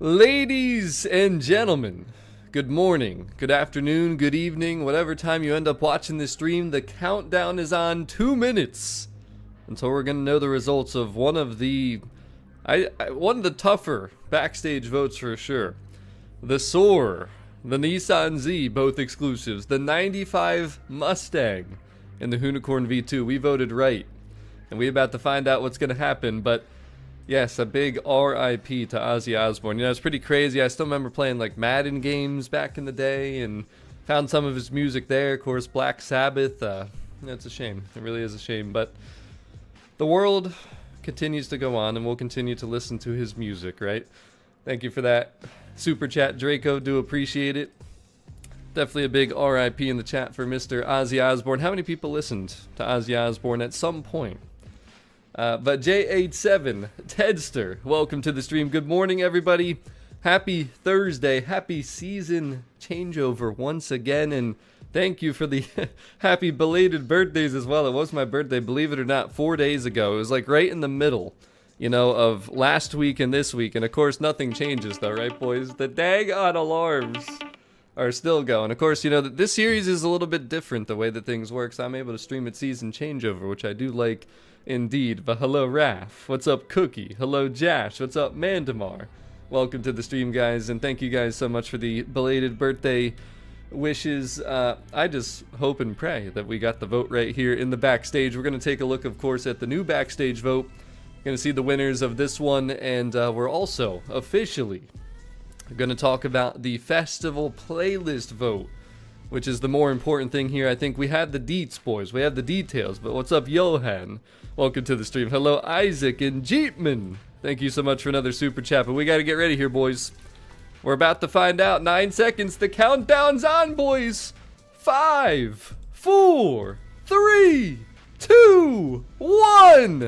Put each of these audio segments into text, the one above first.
Ladies and gentlemen, good morning, good afternoon, good evening, whatever time you end up watching this stream. The countdown is on 2 minutes until we're gonna know the results of one of the tougher backstage votes for sure. The Soar, the Nissan Z, both exclusives, the 95 Mustang, and the Unicorn V2. We voted right, and we're about to find out what's gonna happen, but yes, a big RIP to Ozzy Osbourne. You know, it's pretty crazy. I still remember playing like Madden games back in the day and found some of his music there. Of course, Black Sabbath. It's a shame. It really is a shame. But the world continues to go on and we'll continue to listen to his music, right? Thank you for that. Super chat, Draco. Do appreciate it. Definitely a big RIP in the chat for Mr. Ozzy Osbourne. How many people listened to Ozzy Osbourne at some point? But J87, Tedster, welcome to the stream. Good morning, everybody. Happy Thursday. Happy season changeover once again. And thank you for the happy belated birthdays as well. It was my birthday, believe it or not, 4 days ago. It was like right in the middle, you know, of last week and this week. And of course, nothing changes though, right, boys? The daggone alarms are still going. Of course, you know, this series is a little bit different the way that things work. So I'm able to stream at season changeover, which I do like indeed. But hello, Raph. What's up, Cookie? Hello, Jash. What's up, Mandamar? Welcome to the stream, guys, and thank you guys so much for the belated birthday wishes. I just hope and pray that we got the vote right here in the backstage. We're going to take a look, of course, at the new backstage vote. We're going to see the winners of this one, and we're also officially going to talk about the festival playlist vote, which is the more important thing here. I think we had the deets, boys. We have the details. But what's up, Johan? Welcome to the stream. Hello, Isaac and Jeepman. Thank you so much for another super chat. But we got to get ready here, boys. We're about to find out. 9 seconds. The countdown's on, boys. 5, 4, 3, 2, 1.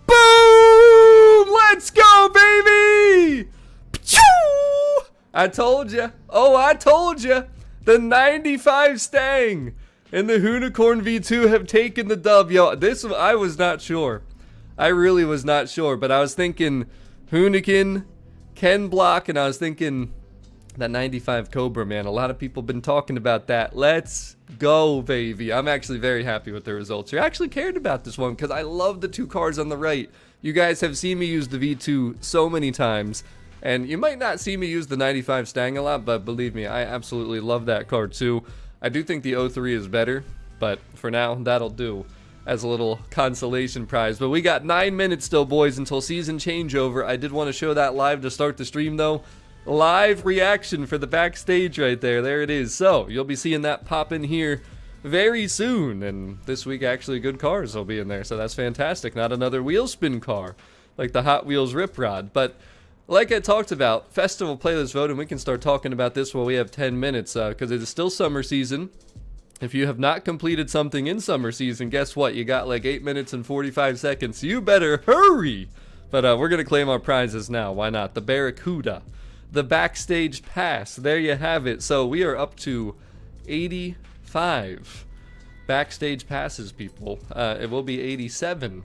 Boom! Let's go, baby! Pachoo! I told you. Oh, I told you. The 95 Stang and the Unicorn V2 have taken the dub. Yo, this, I was not sure. I really was not sure, but I was thinking Hunikin, Ken Block, and I was thinking that 95 Cobra, man. A lot of people have been talking about that. Let's go, baby. I'm actually very happy with the results. You actually cared about this one because I love the two cars on the right. You guys have seen me use the V2 so many times. And you might not see me use the 95 Stang a lot, but believe me, I absolutely love that car too. I do think the 03 is better, but for now, that'll do as a little consolation prize. But we got 9 minutes still, boys, until season changeover. I did want to show that live to start the stream, though. Live reaction for the backstage right there. There it is. So, you'll be seeing that pop in here very soon. And this week, actually, good cars will be in there, so that's fantastic. Not another wheel spin car like the Hot Wheels Rip Rod, but like I talked about, festival playlist vote, and we can start talking about this while we have 10 minutes, because it is still summer season. If you have not completed something in summer season, guess what? You got like 8 minutes and 45 seconds. You better hurry! But we're going to claim our prizes now. Why not? The Barracuda. The Backstage Pass. There you have it. So we are up to 85 Backstage Passes, people. It will be 87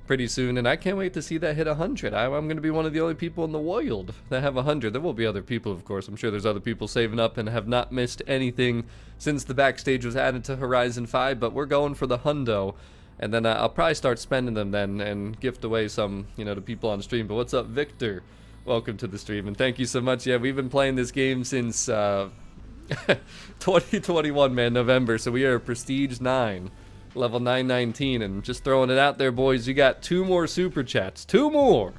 pretty soon, and I can't wait to see that hit 100. I'm going to be one of the only people in the world that have 100. There will be other people, of course. I'm sure there's other people saving up and have not missed anything since the backstage was added to Horizon 5, but we're going for the hundo, and then I'll probably start spending them then and gift away some, you know, to people on stream. But what's up, Victor? Welcome to the stream, and thank you so much. Yeah, we've been playing this game since 2021, man, November, so we are Prestige 9. Level 919, and just throwing it out there, boys, you got 2 more super chats. 2 more!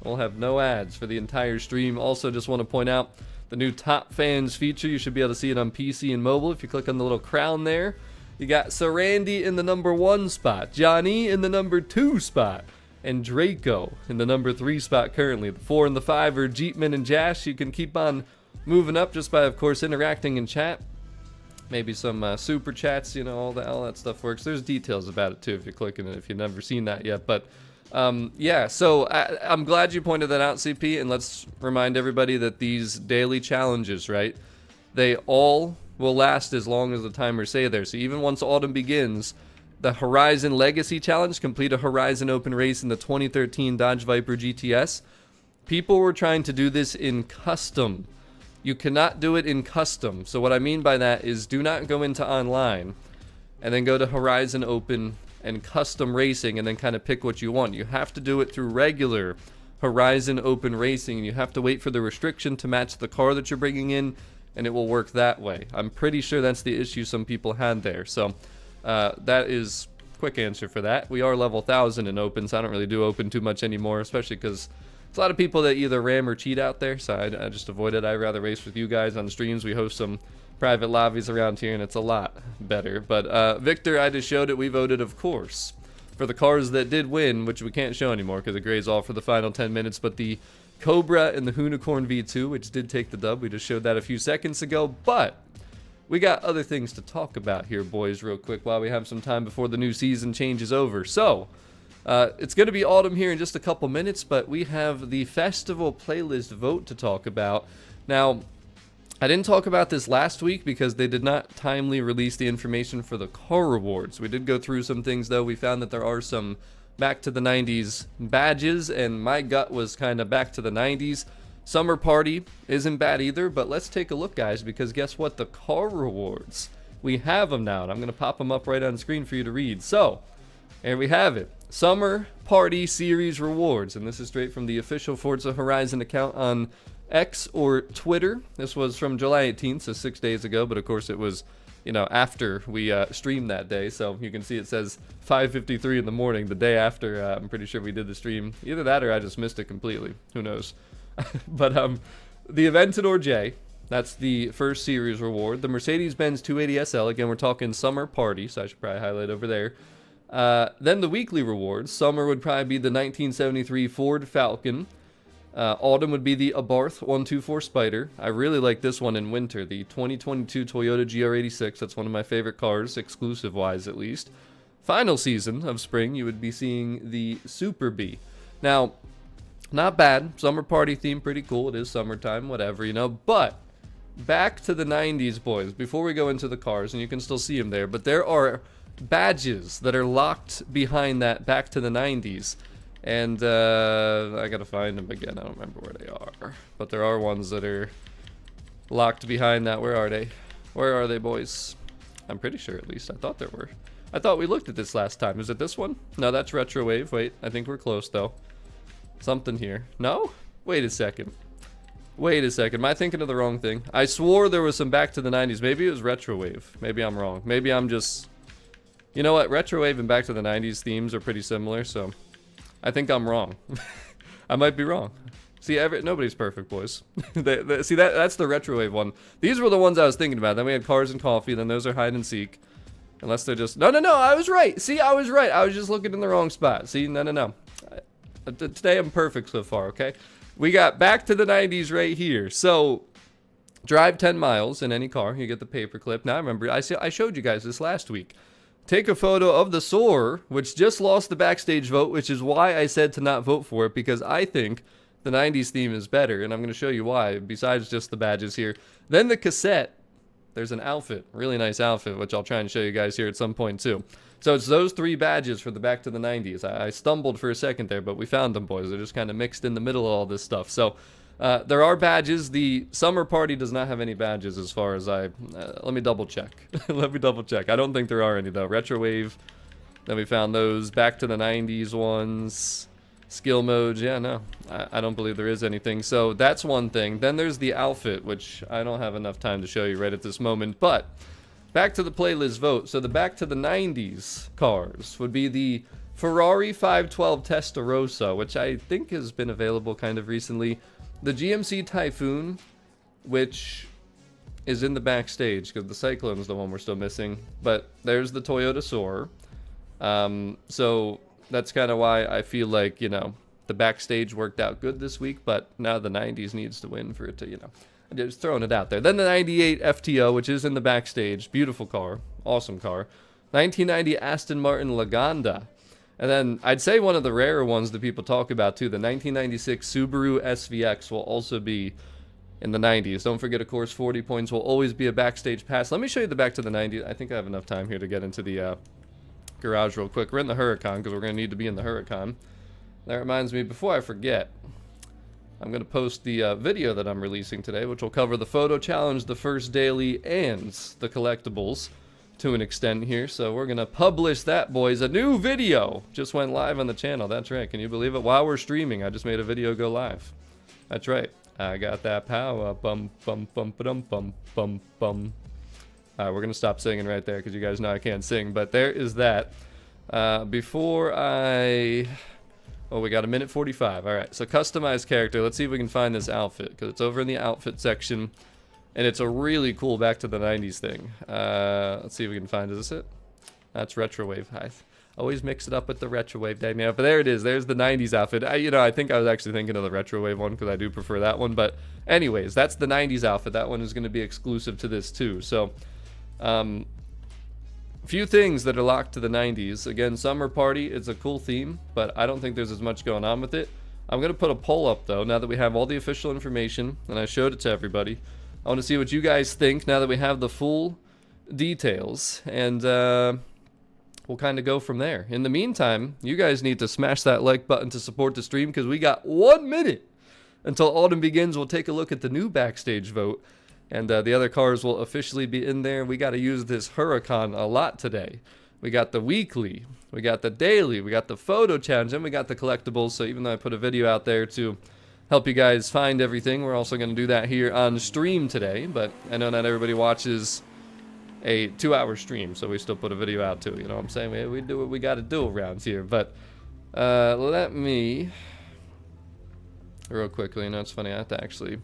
We'll have no ads for the entire stream. Also, just want to point out the new Top Fans feature. You should be able to see it on PC and mobile if you click on the little crown there. You got Sarandy in the number 1 spot, Johnny in the number 2 spot, and Draco in the number 3 spot currently. The 4 and the 5 are Jeepman and Jash. You can keep on moving up just by, of course, interacting in chat. Maybe some super chats, you know, all that stuff works. There's details about it too if you're clicking it, if you've never seen that yet. But yeah, so I'm glad you pointed that out, CP. And let's remind everybody that these daily challenges, right, they all will last as long as the timers say there. So even once autumn begins, the Horizon Legacy Challenge, complete a Horizon Open race in the 2013 Dodge Viper GTS. People were trying to do this in custom. You cannot do it in custom. So what I mean by that is do not go into online and then go to Horizon Open and custom racing and then kind of pick what you want. You have to do it through regular Horizon Open racing, and you have to wait for the restriction to match the car that you're bringing in, and it will work that way. I'm pretty sure that's the issue some people had there. So that is quick answer for that. We are level 1000 in Open, so I don't really do Open too much anymore, especially because there's a lot of people that either ram or cheat out there, so I just avoid it. I'd rather race with you guys on streams. We host some private lobbies around here, and it's a lot better. But Victor, I just showed it. We voted, of course, for the cars that did win, which we can't show anymore because it grays all for the final 10 minutes, but the Cobra and the Unicorn V2, which did take the dub. We just showed that a few seconds ago, but we got other things to talk about here, boys, real quick, while we have some time before the new season changes over. So, it's going to be autumn here in just a couple minutes, but we have the festival playlist vote to talk about. Now, I didn't talk about this last week because they did not timely release the information for the car rewards. We did go through some things, though. We found that there are some back to the 90s badges, and my gut was kind of back to the 90s. Summer Party isn't bad either, but let's take a look, guys, because guess what? The car rewards, we have them now, and I'm going to pop them up right on screen for you to read. So, here we have it. Summer Party Series rewards, and this is straight from the official Forza Horizon account on X or Twitter. This was from July 18th, so 6 days ago, but of course it was, you know, after we streamed that day, so you can see it says 5:53 in the morning, the day after. I'm pretty sure we did the stream. Either that or I just missed it completely. Who knows? But the Aventador J, that's the first series reward. The Mercedes-Benz 280 SL, again, we're talking Summer Party, so I should probably highlight over there. Then the weekly rewards. Summer would probably be the 1973 Ford Falcon. Autumn would be the Abarth 124 Spider. I really like this one in winter. The 2022 Toyota GR86. That's one of my favorite cars, exclusive-wise at least. Final season of spring, you would be seeing the Super B. Now, not bad. Summer party theme, pretty cool. It is summertime, whatever, you know. But back to the 90s, boys, before we go into the cars, and you can still see them there, but there are badges that are locked behind that back to the 90s. And I gotta find them again. I don't remember where they are. But there are ones that are locked behind that. Where are they? Where are they, boys? I'm pretty sure, at least. I thought there were. I thought we looked at this last time. Is it this one? No, that's Retrowave. Wait, I think we're close, though. Something here. No? Wait a second. Wait a second. Am I thinking of the wrong thing? I swore there was some back to the 90s. Maybe it was Retrowave. Maybe I'm wrong. Maybe I'm just... You know what? Retrowave and back to the 90s themes are pretty similar, so... I think I'm wrong. I might be wrong. See, nobody's perfect, boys. See, that's the Retrowave one. These were the ones I was thinking about. Then we had Cars and Coffee. Then those are Hide and Seek. Unless they're just... No, I was right. See, I was right. I was just looking in the wrong spot. See, no. Today I'm perfect so far, okay? We got back to the 90s right here. So, drive 10 miles in any car. You get the paperclip. Now, I remember, I showed you guys this last week. Take a photo of the Soarer, which just lost the backstage vote, which is why I said to not vote for it, because I think the 90s theme is better, and I'm going to show you why, besides just the badges here. Then the cassette, there's an outfit, really nice outfit, which I'll try and show you guys here at some point too. So it's those three badges for the back to the 90s. I stumbled for a second there, but we found them, boys. They're just kind of mixed in the middle of all this stuff. So there are badges. The Summer Party does not have any badges as far as let me double check. Let me double check. I don't think there are any, though. Retrowave. Then we found those back to the 90s ones. Skill modes. Yeah, no. I don't believe there is anything. So that's one thing. Then there's the outfit, which I don't have enough time to show you right at this moment. But back to the playlist vote. So the back to the 90s cars would be the Ferrari 512 Testarossa, which I think has been available kind of recently. The GMC Typhoon, which is in the backstage, because the Cyclone's the one we're still missing. But there's the Toyota Soarer. So that's kind of why I feel like, you know, the backstage worked out good this week. But now the 90s needs to win for it to, you know, just throwing it out there. Then the 98 FTO, which is in the backstage. Beautiful car. Awesome car. 1990 Aston Martin Laganda. And then I'd say one of the rarer ones that people talk about too, the 1996 Subaru SVX will also be in the 90s. Don't forget, of course, 40 points will always be a backstage pass. Let me show you the back to the 90s. I think I have enough time here to get into the garage real quick. We're in the Huracan because we're going to need to be in the Huracan. That reminds me, before I forget, I'm going to post the video that I'm releasing today, which will cover the photo challenge, the first daily, and the collectibles to an extent here. So we're going to publish that, boys. A new video just went live on the channel. That's right. Can you believe it? While we're streaming, I just made a video go live. That's right. I got that power. Bum, bum, bum, ba-dum, bum, bum, bum. We're going to stop singing right there because you guys know I can't sing. But there is that. Before I... Oh, we got a minute 45. All right, so customize character. Let's see if we can find this outfit because it's over in the outfit section, and it's a really cool back to the 90s thing. Let's see if we can find. Is this it? That's retrowave. I always mix it up with the retrowave. Dang it. But there it is. There's the 90s outfit. I think I was actually thinking of the retrowave one because I do prefer that one. But anyways, that's the 90s outfit. That one is going to be exclusive to this too. So, few things that are locked to the 90s. Again, Summer Party, it's a cool theme, but I don't think there's as much going on with it. I'm going to put a poll up, though, now that we have all the official information, and I showed it to everybody. I want to see what you guys think now that we have the full details, and we'll kind of go from there. In the meantime, you guys need to smash that like button to support the stream, because we got 1 minute until autumn begins. We'll take a look at the new Backstage Vote. And the other cars will officially be in there. We got to use this Huracan a lot today. We got the weekly, we got the daily, we got the photo challenge, and we got the collectibles. So even though I put a video out there to help you guys find everything, we're also going to do that here on stream today. But I know not everybody watches a 2-hour stream, so we still put a video out too. You know what I'm saying? We do what we got to do around here. But let me, real quickly, you know, it's funny, I have to actually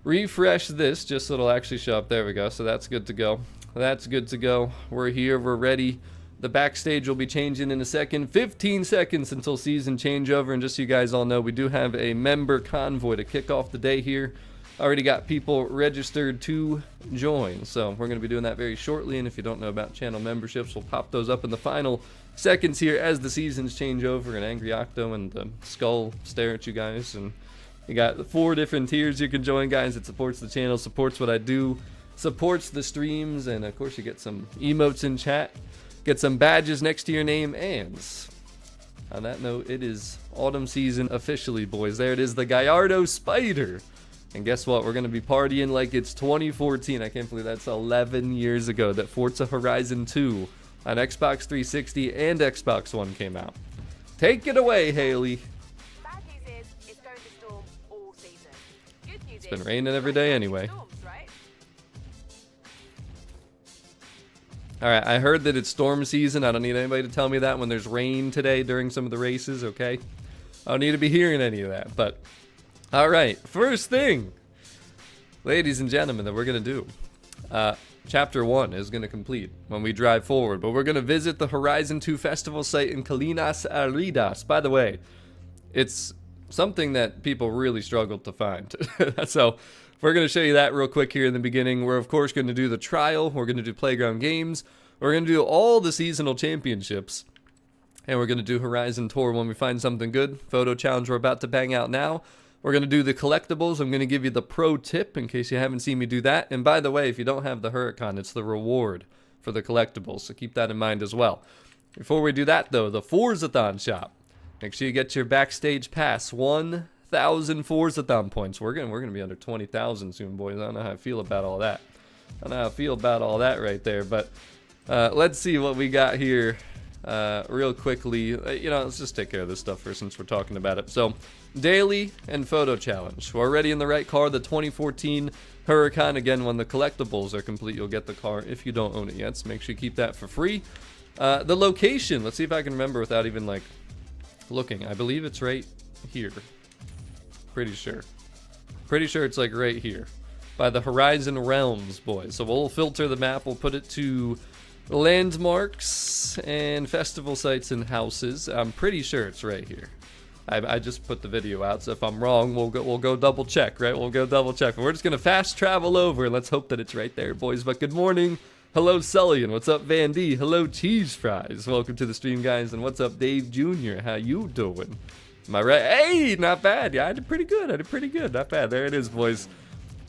refresh this just so it'll actually show up. There we go. So that's good to go. That's good to go. We're here. We're ready. The backstage will be changing in a second. 15 seconds until season changeover. And just so you guys all know, we do have a member convoy to kick off the day here. Already got people registered to join. So we're going to be doing that very shortly. And if you don't know about channel memberships, we'll pop those up in the final seconds here as the seasons change over. And Angry Octo and the Skull stare at you guys. And you got 4 different tiers you can join, guys. It supports the channel, supports what I do, supports the streams, and of course you get some emotes in chat, get some badges next to your name, and on that note, it is autumn season officially, boys. There it is, the Gallardo Spider. And guess what? We're going to be partying like it's 2014. I can't believe that's 11 years ago that Forza Horizon 2 on Xbox 360 and Xbox One came out. Take it away, Haley. It's been raining every day anyway. Alright, I heard that it's storm season. I don't need anybody to tell me that when there's rain today during some of the races, okay? I don't need to be hearing any of that, but... Alright, first thing, ladies and gentlemen, that we're going to do. Chapter 1 is going to complete when we drive forward, but we're going to visit the Horizon 2 Festival site in Colinas Arridas. By the way, it's something that people really struggled to find. So we're going to show you that real quick here in the beginning. We're of course going to do the trial. We're going to do playground games. We're going to do all the seasonal championships. And we're going to do Horizon Tour when we find something good. Photo challenge we're about to bang out now. We're going to do the collectibles. I'm going to give you the pro tip in case you haven't seen me do that. And by the way, if you don't have the Huracan, it's the reward for the collectibles. So keep that in mind as well. Before we do that though, the Forzathon shop. Make sure you get your backstage pass. 1,000 Forzathon points. We're gonna be under 20,000 soon, boys. I don't know how I feel about all that. I don't know how I feel about all that right there. But let's see what we got here real quickly. Let's just take care of this stuff first since we're talking about it. So, daily and photo challenge. We're already in the right car. The 2014 Huracan. Again, when the collectibles are complete, you'll get the car if you don't own it yet. So make sure you keep that for free. The location. Let's see if I can remember without even like looking. I believe it's right here. Pretty sure it's like right here by the Horizon Realms, boys. So we'll filter the map. We'll put it to landmarks and festival sites and houses. I'm pretty sure it's right here. I just put the video out, so if I'm wrong, we'll go double check, right? We'll go double check. But we're just gonna fast travel over and let's hope that it's right there, boys. But good morning. Hello, Sully, and what's up, Van D? Hello, Cheese Fries. Welcome to the stream, guys. And what's up, Dave Jr.? How you doing? Am I right? Hey, not bad. Yeah, I did pretty good. Not bad. There it is, boys.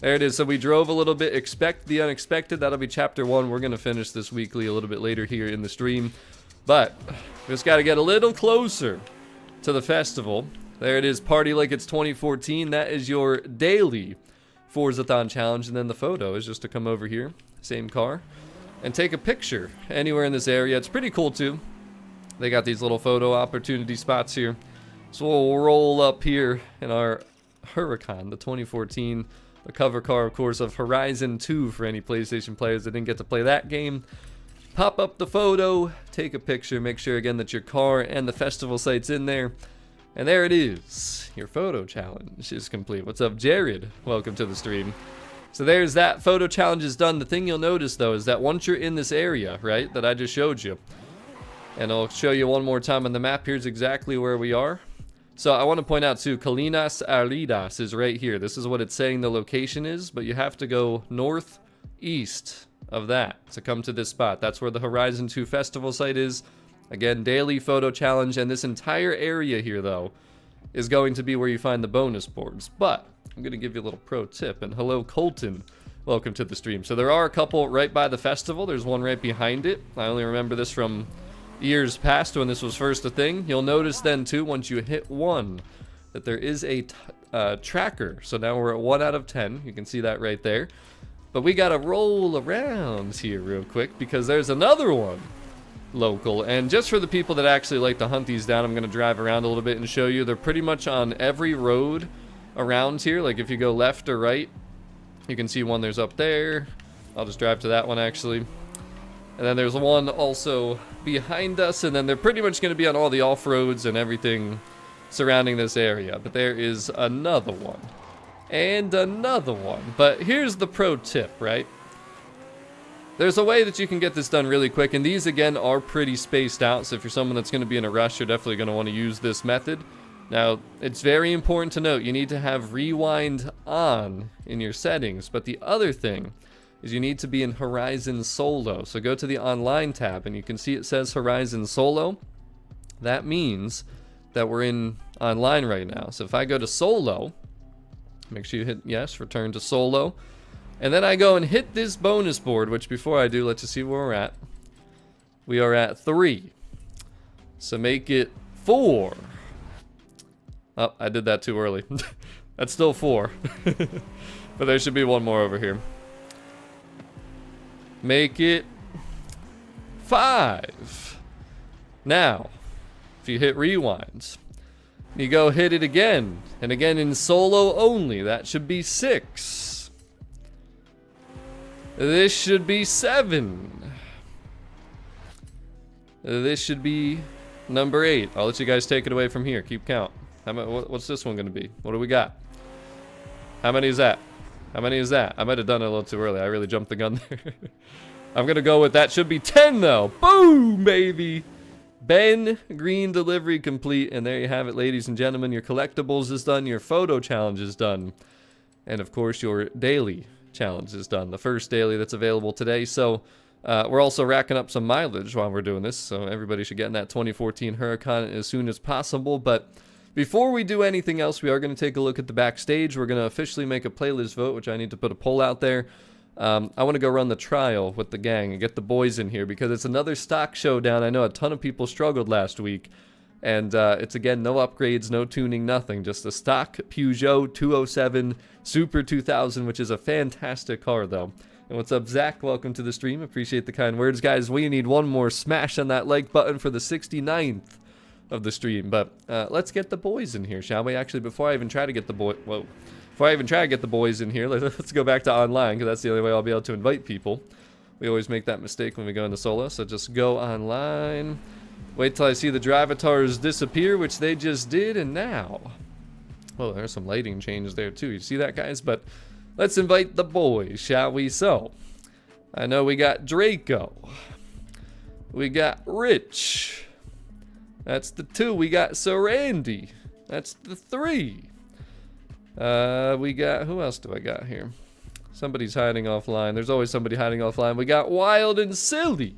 There it is. So we drove a little bit. Expect the unexpected. That'll be chapter 1. We're going to finish this weekly a little bit later here in the stream. But we just got to get a little closer to the festival. There it is, party like it's 2014. That is your daily Forzathon challenge, and then the photo is just to come over here, same car, and take a picture anywhere in this area. It's pretty cool too. They got these little photo opportunity spots here. So we'll roll up here in our Huracan, the 2014, the cover car, of course, of Horizon 2 for any PlayStation players that didn't get to play that game. Pop up the photo, take a picture, make sure again that your car and the festival site's in there. And there it is. Your photo challenge is complete. What's up, Jared? Welcome to the stream. So there's that. Photo challenge is done. The thing you'll notice, though, is that once you're in this area, right, that I just showed you, and I'll show you one more time on the map. Here's exactly where we are. So I want to point out, too, Colinas Aridas is right here. This is what it's saying the location is, but you have to go northeast of that to come to this spot. That's where the Horizon 2 festival site is. Again, daily photo challenge, and this entire area here, though, is going to be where you find the bonus boards. But I'm going to give you a little pro tip, and hello, Colton. Welcome to the stream. So there are a couple right by the festival. There's one right behind it. I only remember this from years past when this was first a thing. You'll notice then, too, once you hit 1, that there is a tracker. So now we're at 1 out of 10. You can see that right there. But we got to roll around here real quick because there's another one local. And just for the people that actually like to hunt these down, I'm going to drive around a little bit and show you. They're pretty much on every road around here. Like if you go left or right, you can see one there's up there. I'll just drive to that one actually. And then there's one also behind us, and then they're pretty much going to be on all the off-roads and everything surrounding this area. But there is another one. And another one. But here's the pro tip, right? There's a way that you can get this done really quick, and these, again, are pretty spaced out, so if you're someone that's going to be in a rush, you're definitely going to want to use this method. Now, it's very important to note, you need to have rewind on in your settings, but the other thing is you need to be in Horizon Solo. So go to the Online tab, and you can see it says Horizon Solo. That means that we're in Online right now. So if I go to Solo, make sure you hit yes, return to Solo. And then I go and hit this bonus board, which before I do, let's just see where we're at. We are at 3. So make it 4. Oh, I did that too early. That's still 4. But there should be one more over here. Make it 5. Now, if you hit rewind, you go hit it again, and again in solo only, that should be 6. This should be 7. This should be number 8. I'll let you guys take it away from here. Keep count. What's this one going to be? What do we got? How many is that? How many is that? I might have done it a little too early. I really jumped the gun there. I'm going to go with that. Should be 10, though. Boom, baby. Ben Green delivery complete. And there you have it, ladies and gentlemen. Your collectibles is done. Your photo challenge is done. And, of course, your daily challenge is done, the first daily that's available today. So we're also racking up some mileage while we're doing this, so everybody should get in that 2014 Huracan as soon as possible. But before we do anything else, we are going to take a look at the backstage. We're going to officially make a playlist vote, which I need to put a poll out there. I want to go run the trial with the gang and get the boys in here because it's another stock showdown. I know a ton of people struggled last week. And it's, again, no upgrades, no tuning, nothing. Just a stock Peugeot 207 Super 2000, which is a fantastic car, though. And what's up, Zach? Welcome to the stream. Appreciate the kind words, guys. We need one more smash on that like button for the 69th of the stream. But let's get the boys in here, shall we? Actually, before I even try to get the boys in here, let's go back to online, because that's the only way I'll be able to invite people. We always make that mistake when we go into solo, so just go online. Wait till I see the drivatars disappear, which they just did, and now. Well, there's some lighting changes there too. You see that, guys? But let's invite the boys, shall we? So, I know we got Draco. We got Rich. That's the 2. We got Randy. That's the 3. We got, who else do I got here? Somebody's hiding offline. There's always somebody hiding offline. We got Wild and Silly.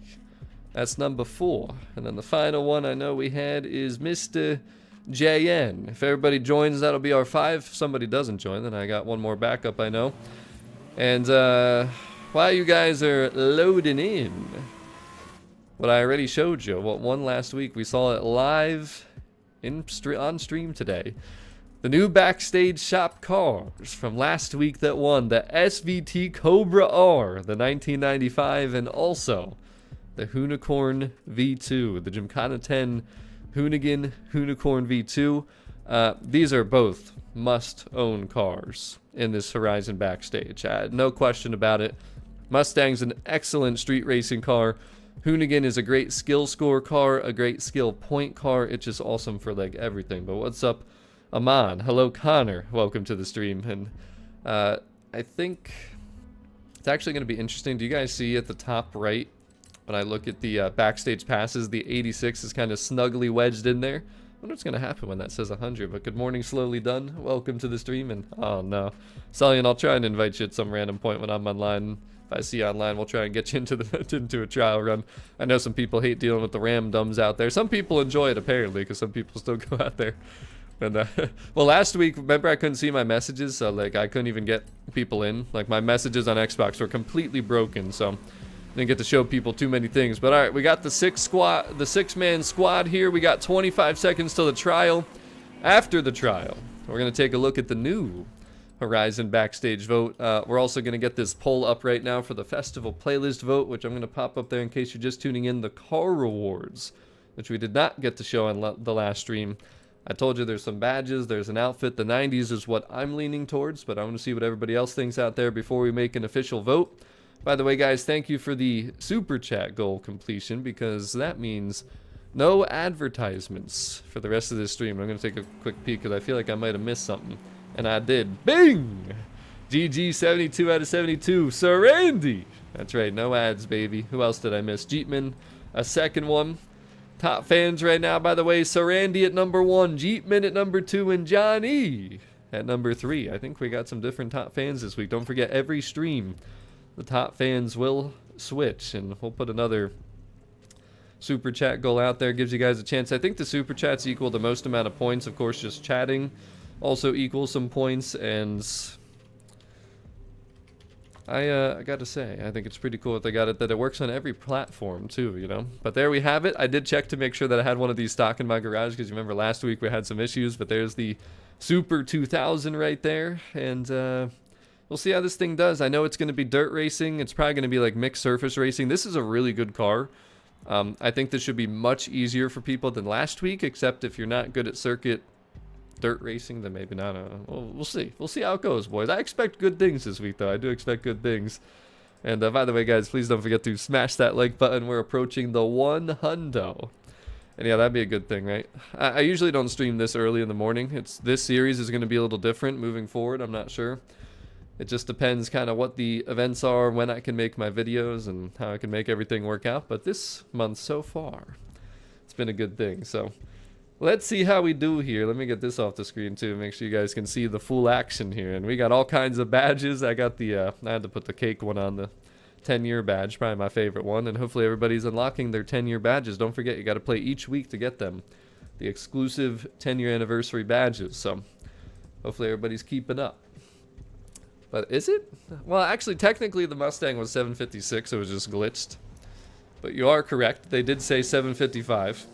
That's number 4. And then the final one I know we had is Mr. JN. If everybody joins, that'll be our 5. If somebody doesn't join, then I got one more backup, I know. And while you guys are loading in, what I already showed you, what won last week, we saw it live on stream today. The new Backstage Shop cars from last week that won, the SVT Cobra R, the 1995, and also the Hoonicorn V2, the Gymkhana 10 Hoonigan Hoonicorn V2. These are both must-own cars in this Horizon Backstage. No question about it. Mustang's an excellent street racing car. Hoonigan is a great skill score car, a great skill point car. It's just awesome for like everything. But what's up, Aman? Hello, Connor. Welcome to the stream. And I think it's actually going to be interesting. Do you guys see at the top right, when I look at the backstage passes, the 86 is kind of snugly wedged in there? I wonder what's going to happen when that says 100. But good morning, Slowly Done. Welcome to the stream. And oh no, Sullian, I'll try and invite you at some random point when I'm online. If I see you online, we'll try and get you into a trial run. I know some people hate dealing with the randoms out there. Some people enjoy it, apparently, because some people still go out there. And well, last week, remember I couldn't see my messages, so like I couldn't even get people in. Like my messages on Xbox were completely broken, so didn't get to show people too many things. But all right, we got the six-man squad here. We got 25 seconds till the trial. After the trial, we're gonna take a look at the new Horizon Backstage Vote. We're also going to get this poll up right now for the Festival Playlist Vote, which I'm going to pop up there in case you're just tuning in. The car rewards, which we did not get to show on the last stream. I told you there's some badges, there's an outfit. The 90s is what I'm leaning towards, but I want to see what everybody else thinks out there before we make an official vote. By the way, guys, thank you for the Super Chat goal completion, because that means no advertisements for the rest of this stream. I'm going to take a quick peek because I feel like I might have missed something. And I did. Bing! GG 72 out of 72. Sir Andy! That's right, no ads, baby. Who else did I miss? Jeepman, a second one. Top fans right now, by the way. Sir Andy at number 1, Jeepman at number 2, and Johnny at number 3. I think we got some different top fans this week. Don't forget, every stream, the top fans will switch, and we'll put another Super Chat goal out there. Gives you guys a chance. I think the Super Chats equal the most amount of points. Of course, just chatting also equals some points, and I gotta say, I think it's pretty cool that they got it, that it works on every platform too, you know. But there we have it. I did check to make sure that I had one of these stock in my garage, because you remember last week we had some issues, but there's the Super 2000 right there, and we'll see how this thing does. I know it's going to be dirt racing. It's probably going to be like mixed surface racing. This is a really good car. I think this should be much easier for people than last week, except if you're not good at circuit dirt racing, then maybe not. We'll see. We'll see how it goes, boys. I expect good things this week, though. I do expect good things. And by the way, guys, please don't forget to smash that like button. We're approaching the 100. And yeah, that'd be a good thing, right? I usually don't stream this early in the morning. This series is going to be a little different moving forward. I'm not sure. It just depends kind of what the events are, when I can make my videos, and how I can make everything work out. But this month so far, it's been a good thing. So let's see how we do here. Let me get this off the screen too, make sure you guys can see the full action here. And we got all kinds of badges. I got the I had to put the cake one on, the 10-year badge, probably my favorite one. And hopefully everybody's unlocking their 10-year badges. Don't forget, you got to play each week to get them, the exclusive 10-year anniversary badges. So hopefully everybody's keeping up. But is it? Well, actually, technically the Mustang was 756, so it was just glitched. But you are correct. They did say 755.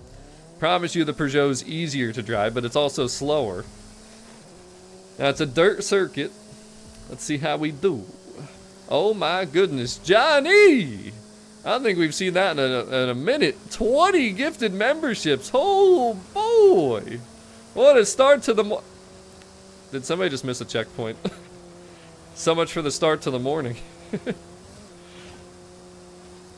Promise you the Peugeot's easier to drive, but it's also slower. Now, it's a dirt circuit. Let's see how we do. Oh my goodness, Johnny! I don't think we've seen that in a minute. 20 gifted memberships. Oh boy! What a start to the Did somebody just miss a checkpoint? So much for the start to the morning.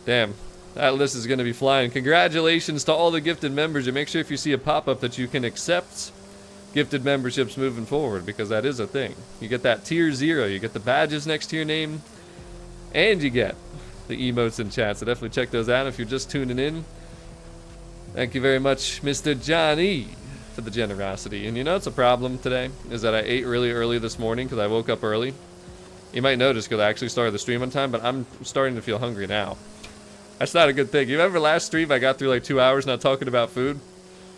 Damn. That list is going to be flying. Congratulations to all the gifted members. And make sure if you see a pop-up that you can accept gifted memberships moving forward, because that is a thing. You get that tier 0. You get the badges next to your name. And you get the emotes and chat. So definitely check those out if you're just tuning in. Thank you very much, Mr. Johnny, for the generosity. And you know, it's a problem today, is that I ate really early this morning because I woke up early. You might notice because I actually started the stream on time, but I'm starting to feel hungry now. That's not a good thing. You remember last stream I got through like 2 hours not talking about food?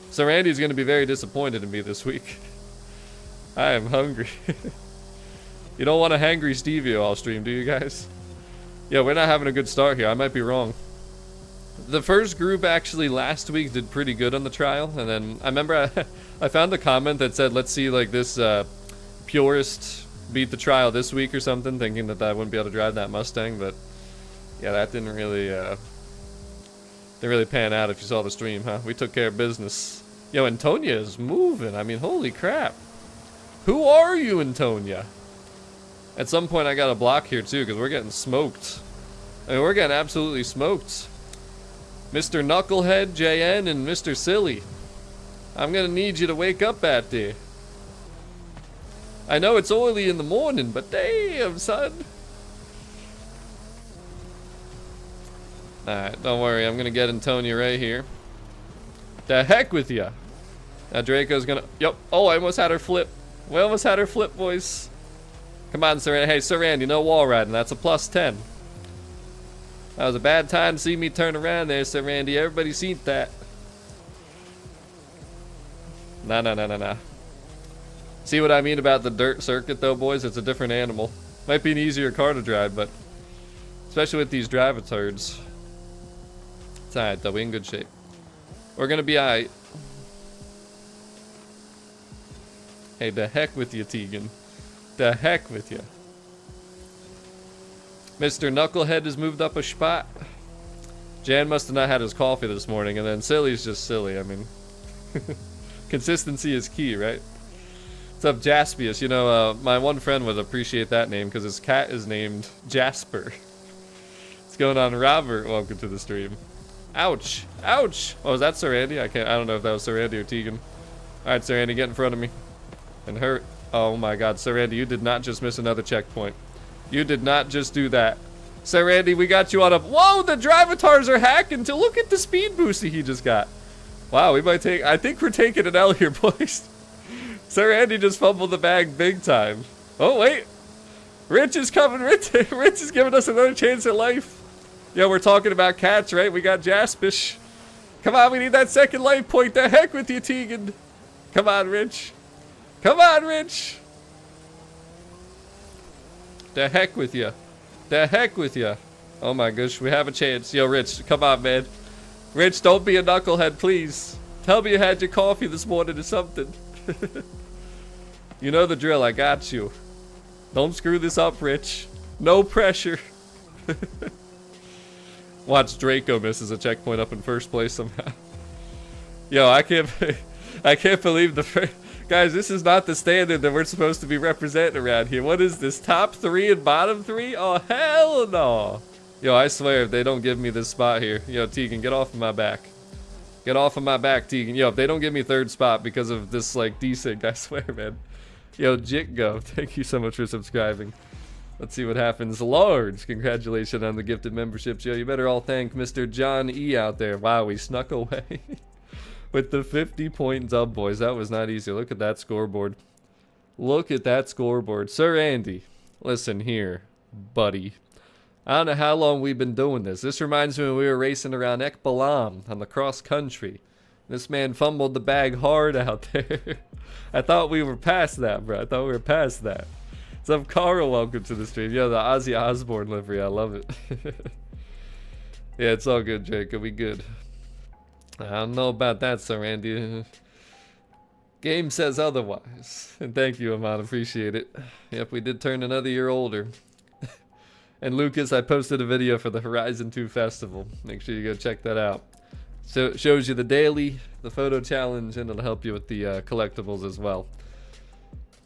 So Randy's going to be very disappointed in me this week. I am hungry. You don't want a hangry Stevie all stream, do you guys? Yeah, we're not having a good start here. I might be wrong. The first group actually last week did pretty good on the trial, and then I remember I found a comment that said, let's see like this purist beat the trial this week or something, thinking that I wouldn't be able to drive that Mustang, but yeah, that didn't really pan out if you saw the stream, huh? We took care of business. Yo, Antonia is moving. I mean, holy crap. Who are you, Antonia? At some point I got a block here too, because we're getting smoked. I mean, we're getting absolutely smoked. Mr. Knucklehead, JN, and Mr. Silly. I'm gonna need you to wake up out there. I know it's early in the morning, but damn, son. Alright, don't worry. I'm gonna get Antonia right here. The heck with ya. Now Draco's gonna... Yep. Oh, I almost had her flip. We almost had her flip, boys. Come on, Sir Randy. Hey, Sir Randy, no wall riding. That's a +10. That was a bad time to see me turn around there, Sir Randy. Everybody seen that. Nah. See what I mean about the dirt circuit, though, boys? It's a different animal. Might be an easier car to drive, but... especially with these drive-a-turds. It's alright, though. We in good shape. We're gonna be alright. Hey, the heck with you, Tegan. The heck with you. Mr. Knucklehead has moved up a spot. Jan must have not had his coffee this morning, and then Silly's just silly. I mean, consistency is key, right? What's up, Jaspius? You know, my one friend would appreciate that name because his cat is named Jasper. What's going on, Robert? Welcome to the stream. Ouch! Ouch! Oh, is that Sir Andy? I don't know if that was Sir Andy or Tegan. All right, Sir Andy, get in front of me. And hurt. Oh my God, Sir Andy, you did not just miss another checkpoint. You did not just do that. Sir Randy, we got you on a... Whoa, the drivatars are hacking to look at the speed boost he just got. Wow, we might take... I think we're taking an L here, boys. Sir Randy just fumbled the bag big time. Oh, wait. Rich is coming. Rich is giving us another chance at life. Yeah, we're talking about cats, right? We got Jaspish. Come on, we need that second life point. The heck with you, Tegan. Come on, Rich. Come on, Rich. The heck with you. The heck with you. Oh my gosh, we have a chance. Yo, Rich, come on, man. Rich, don't be a knucklehead, please. Tell me you had your coffee this morning or something. You know the drill, I got you. Don't screw this up, Rich. No pressure. Watch Draco misses a checkpoint up in first place somehow. Yo, I can't believe the... Guys, this is not the standard that we're supposed to be representing around here. What is this, top 3 and bottom 3? Oh, hell no. Yo, I swear, if they don't give me this spot here. Yo, Tegan, get off of my back. Get off of my back, Tegan. Yo, if they don't give me third spot because of this, like, desync, I swear, man. Yo, Jitgo, thank you so much for subscribing. Let's see what happens. Large congratulations on the gifted memberships. Yo, you better all thank Mr. John E out there. Wow, we snuck away. With the 50-point dub, boys. That was not easy. Look at that scoreboard. Look at that scoreboard. Sir Andy, listen here, buddy. I don't know how long we've been doing this. This reminds me when we were racing around Ekbalam on the cross country. This man fumbled the bag hard out there. I thought we were past that, bro. I thought we were past that. What's up, Carl? Welcome to the stream. Yo, the Ozzy Osbourne livery. I love it. Yeah, it's all good, Jacob. We good. I don't know about that, Sir Randy. Game says otherwise. And thank you, Amon. Appreciate it. Yep, we did turn another year older. And Lucas, I posted a video for the Horizon 2 Festival. Make sure you go check that out. So it shows you the daily, the photo challenge, and it'll help you with the collectibles as well.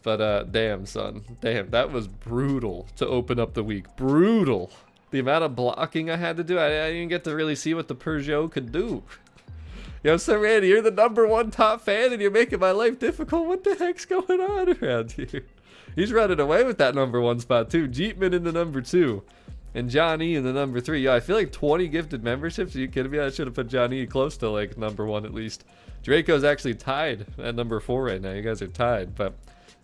But damn, son. Damn, that was brutal to open up the week. Brutal. The amount of blocking I had to do, I didn't get to really see what the Peugeot could do. Yo, Sir Randy, you're the #1 top fan and you're making my life difficult. What the heck's going on around here? He's running away with that #1 spot too. Jeepman in the #2. And John E in the #3. Yo, I feel like 20 gifted memberships. Are you kidding me? I should have put John E close to like #1 at least. Draco's actually tied at #4 right now. You guys are tied. But,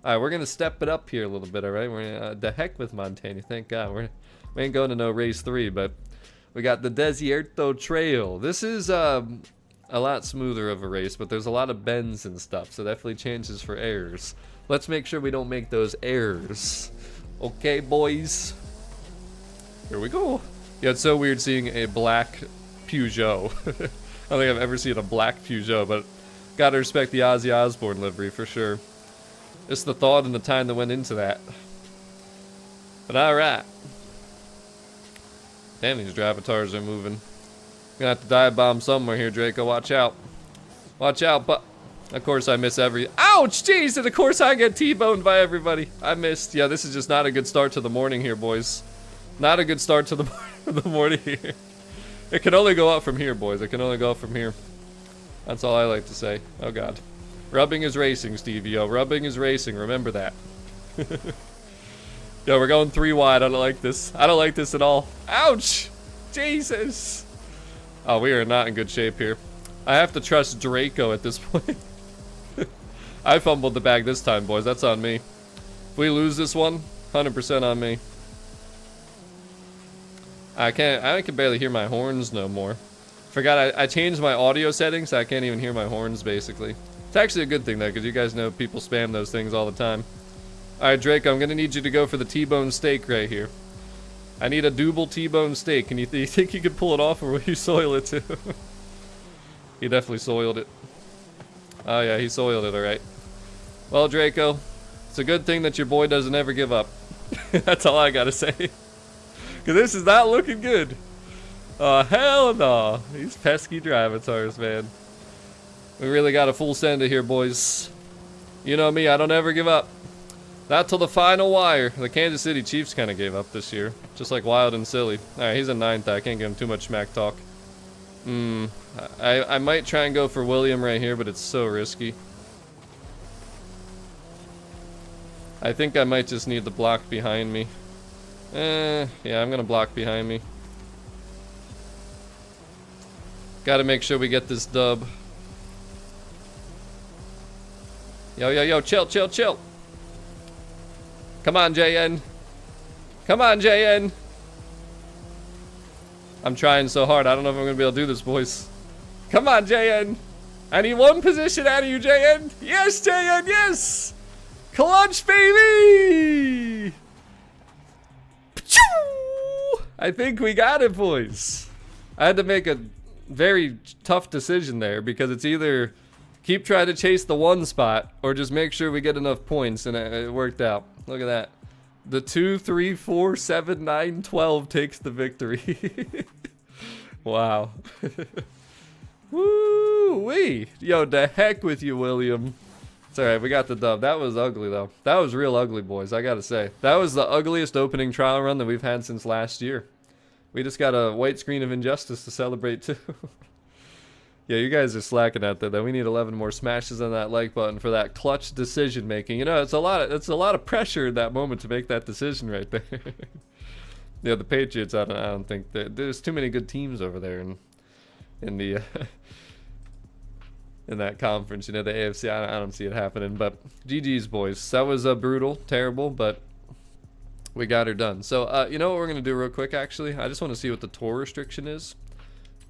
alright, we're going to step it up here a little bit, alright? We're gonna, the heck with Montana. Thank God. We ain't going to no race 3, but we got the Desierto Trail. This is, a lot smoother of a race, but there's a lot of bends and stuff, so definitely chances for errors. Let's make sure we don't make those errors. Okay, boys. Here we go. Yeah, it's so weird seeing a black Peugeot. I don't think I've ever seen a black Peugeot, but gotta respect the Ozzy Osbourne livery for sure. Just the thought and the time that went into that. But alright. Damn, these Dravitars are moving. Gonna have to dive bomb somewhere here, Draco. Watch out. Watch out, but of course I miss every. Ouch! Jeez, and of course I get T-boned by everybody. I missed. Yeah, this is just not a good start to the morning here, boys. Not a good start to the morning here. It can only go up from here, boys. It can only go up from here. That's all I like to say. Oh God. Rubbing is racing, Stevie. Yo, rubbing is racing. Remember that. Yo, we're going 3 wide. I don't like this. I don't like this at all. Ouch! Jesus! Oh, we are not in good shape here. I have to trust Draco at this point. I fumbled the bag this time, boys. That's on me. If we lose this one, 100% on me. I can barely hear my horns no more. Forgot I changed my audio settings, so I can't even hear my horns, basically. It's actually a good thing, though, because you guys know people spam those things all the time. Alright, Draco, I'm going to need you to go for the T-bone steak right here. I need a double T-bone steak. Can you think you can pull it off, or will you soil it too? He definitely soiled it. Oh yeah, he soiled it, alright. Well, Draco, it's a good thing that your boy doesn't ever give up. That's all I gotta say. Because this is not looking good. Oh, hell no. These pesky Dravitars, man. We really got a full sender here, boys. You know me, I don't ever give up. Not till the final wire. The Kansas City Chiefs kind of gave up this year. Just like Wild and Silly. Alright, he's a 9th. I can't give him too much smack talk. I might try and go for William right here, but it's so risky. I think I might just need the block behind me. Yeah, I'm gonna block behind me. Gotta make sure we get this dub. Yo, chill. Come on, JN. Come on, JN. I'm trying so hard. I don't know if I'm gonna be able to do this, boys. Come on, JN. I need one position out of you, JN. Yes, JN, yes. Clutch, baby. I think we got it, boys. I had to make a very tough decision there because it's either keep trying to chase the 1 spot or just make sure we get enough points, and it worked out. Look at that. The 2, 3, 4, 7, 9, 12 takes the victory. Wow. Woo-wee. Yo, the heck with you, William. It's alright, we got the dub. That was ugly, though. That was real ugly, boys, I gotta say. That was the ugliest opening trial run that we've had since last year. We just got a white screen of injustice to celebrate, too. Yeah, you guys are slacking out there, though. We need 11 more smashes on that like button for that clutch decision making. You know, it's a lot of pressure in that moment to make that decision right there. Yeah, the Patriots. I don't think there's too many good teams over there in the in that conference. You know, the AFC. I don't see it happening. But GG's, boys. That was brutal, terrible, but we got her done. So you know what we're gonna do real quick? Actually, I just want to see what the tour restriction is.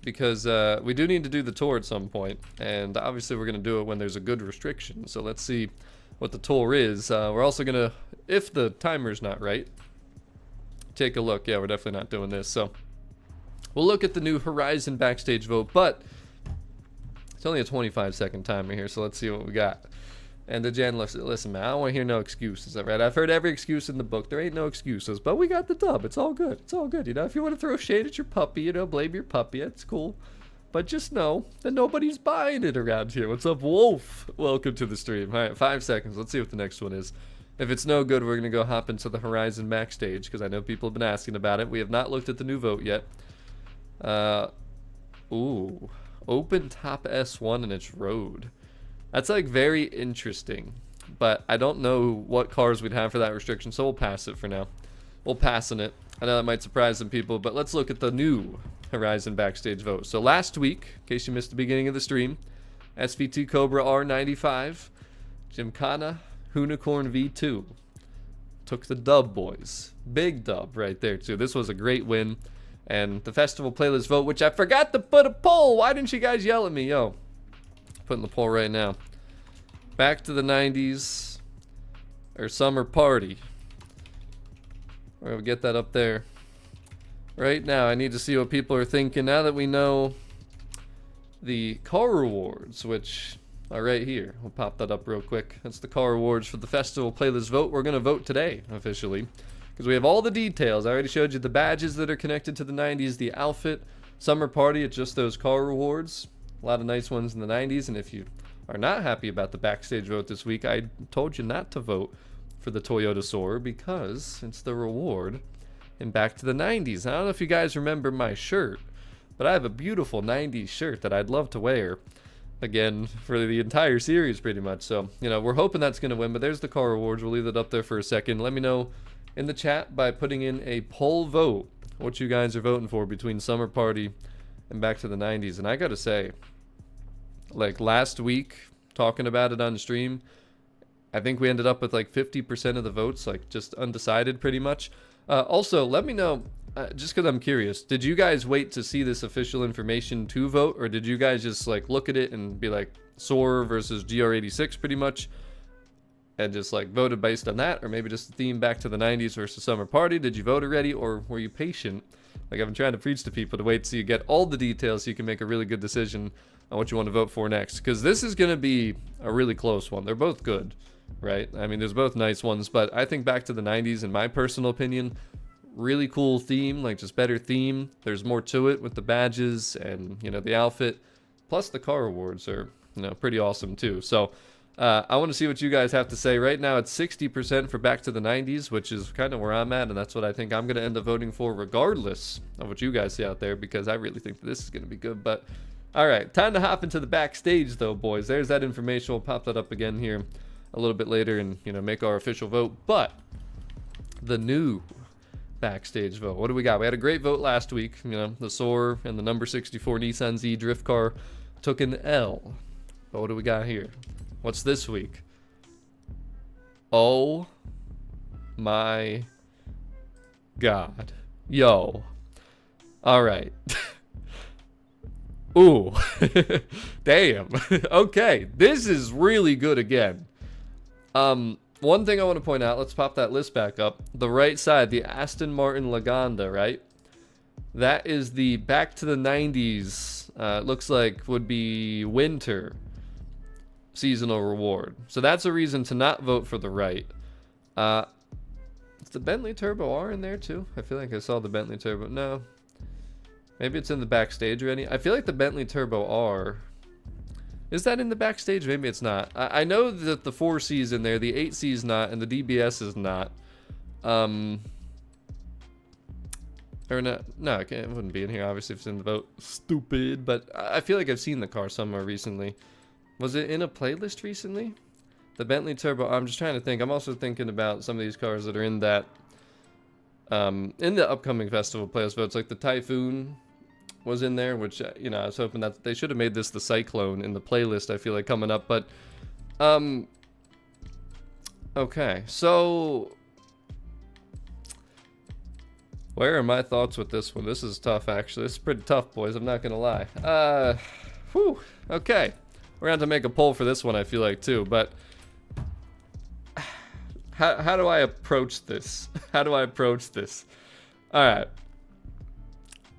Because we do need to do the tour at some point, and obviously we're going to do it when there's a good restriction. So let's see what the tour is. We're also going to, if the timer's not right, take a look. Yeah, we're definitely not doing this. So we'll look at the new Horizon Backstage Vote, but it's only a 25-second timer here, so let's see what we got. And the Jen, listen, man, I don't want to hear no excuses, all right? I've heard every excuse in the book. There ain't no excuses, but we got the dub. It's all good. It's all good, you know? If you want to throw shade at your puppy, you know, blame your puppy. That's cool. But just know that nobody's buying it around here. What's up, Wolf? Welcome to the stream. All right, 5 seconds. Let's see what the next one is. If it's no good, we're going to go hop into the Horizon Backstage, because I know people have been asking about it. We have not looked at the new vote yet. Ooh. Open top S1 and its road. That's like very interesting, but I don't know what cars we'd have for that restriction, so we'll pass it for now. We'll pass on it. I know that might surprise some people, but let's look at the new Horizon Backstage Vote. So last week, in case you missed the beginning of the stream, SVT Cobra R95, Gymkhana Unicorn V2 took the dub, boys. Big dub right there too. This was a great win, and the festival playlist vote, which I forgot to put a poll. Why didn't you guys yell at me, yo? Putting the poll right now. Back to the 90s or summer party. We're gonna get that up there. right now. I need to see what people are thinking now that we know the car rewards, which are right here. We'll pop that up real quick. That's the car rewards for the festival playlist vote. We're going to vote today, officially, because we have all the details. I already showed you the badges that are connected to the 90s, the outfit, summer party, it's just those car rewards. A lot of nice ones in the 90s, and if you are not happy about the backstage vote this week, I told you not to vote for the Toyota Soarer because it's the reward in Back to the 90s. I don't know if you guys remember my shirt, but I have a beautiful 90s shirt that I'd love to wear again for the entire series pretty much. So, you know, we're hoping that's going to win, but there's the car rewards. We'll leave it up there for a second. Let me know in the chat by putting in a poll vote what you guys are voting for between Summer Party and Back to the 90s. And I gotta say, like last week, talking about it on stream, I think we ended up with like 50% of the votes, like just undecided pretty much. Also, let me know, just because I'm curious, did you guys wait to see this official information to vote, or did you guys just like look at it and be like Soarer versus GR86 pretty much, and just like voted based on that, or maybe just the theme Back to the 90s versus Summer Party? Did you vote already, or were you patient? Like I've been trying to preach to people to wait so you get all the details so you can make a really good decision on what you want to vote for next, because this is going to be a really close one. They're both good, right? I mean, there's both nice ones, but I think Back to the 90s, in my personal opinion, really cool theme, like just better theme. There's more to it with the badges and, you know, the outfit, plus the car awards are, you know, pretty awesome too. So I want to see what you guys have to say. Right now it's 60% for Back to the 90s, which is kind of where I'm at, and that's what I think I'm going to end up voting for regardless of what you guys see out there, because I really think that this is going to be good. But all right, time to hop into the backstage though, boys. There's that information. We'll pop that up again here a little bit later and, you know, make our official vote. But the new backstage vote, what do we got? We had a great vote last week. You know, the Soarer and the number 64 Nissan Z drift car took an L. But what do we got here? What's this week? Oh my god. Yo. All right. Ooh. Damn. Okay, this is really good again. One thing I want to point out, let's pop that list back up. The right side, the Aston Martin Laganda, right? That is the Back to the 90s, looks like would be winter seasonal reward. So that's a reason to not vote for the right. Is the Bentley Turbo R in there too? I feel like I saw the Bentley Turbo. No. Maybe it's in the backstage already. I feel like the Bentley Turbo R, is that in the backstage? Maybe it's not. I know that the 4C is in there, the 8C is not, and the DBS is not. Or not, no, it wouldn't be in here, obviously, if it's in the vote. Stupid, but I feel like I've seen the car somewhere recently. Was it in a playlist recently? The Bentley Turbo, I'm just trying to think. I'm also thinking about some of these cars that are in that, in the upcoming festival playlist votes, like the Typhoon was in there, which, you know, I was hoping that they should have made this the Cyclone in the playlist, I feel like, coming up, but, okay, so, where are my thoughts with this one? This is tough, actually. This is pretty tough, boys, I'm not gonna lie. Whew, okay, we're gonna have to make a poll for this one, I feel like, too, but how do I approach this? How do I approach this? Alright.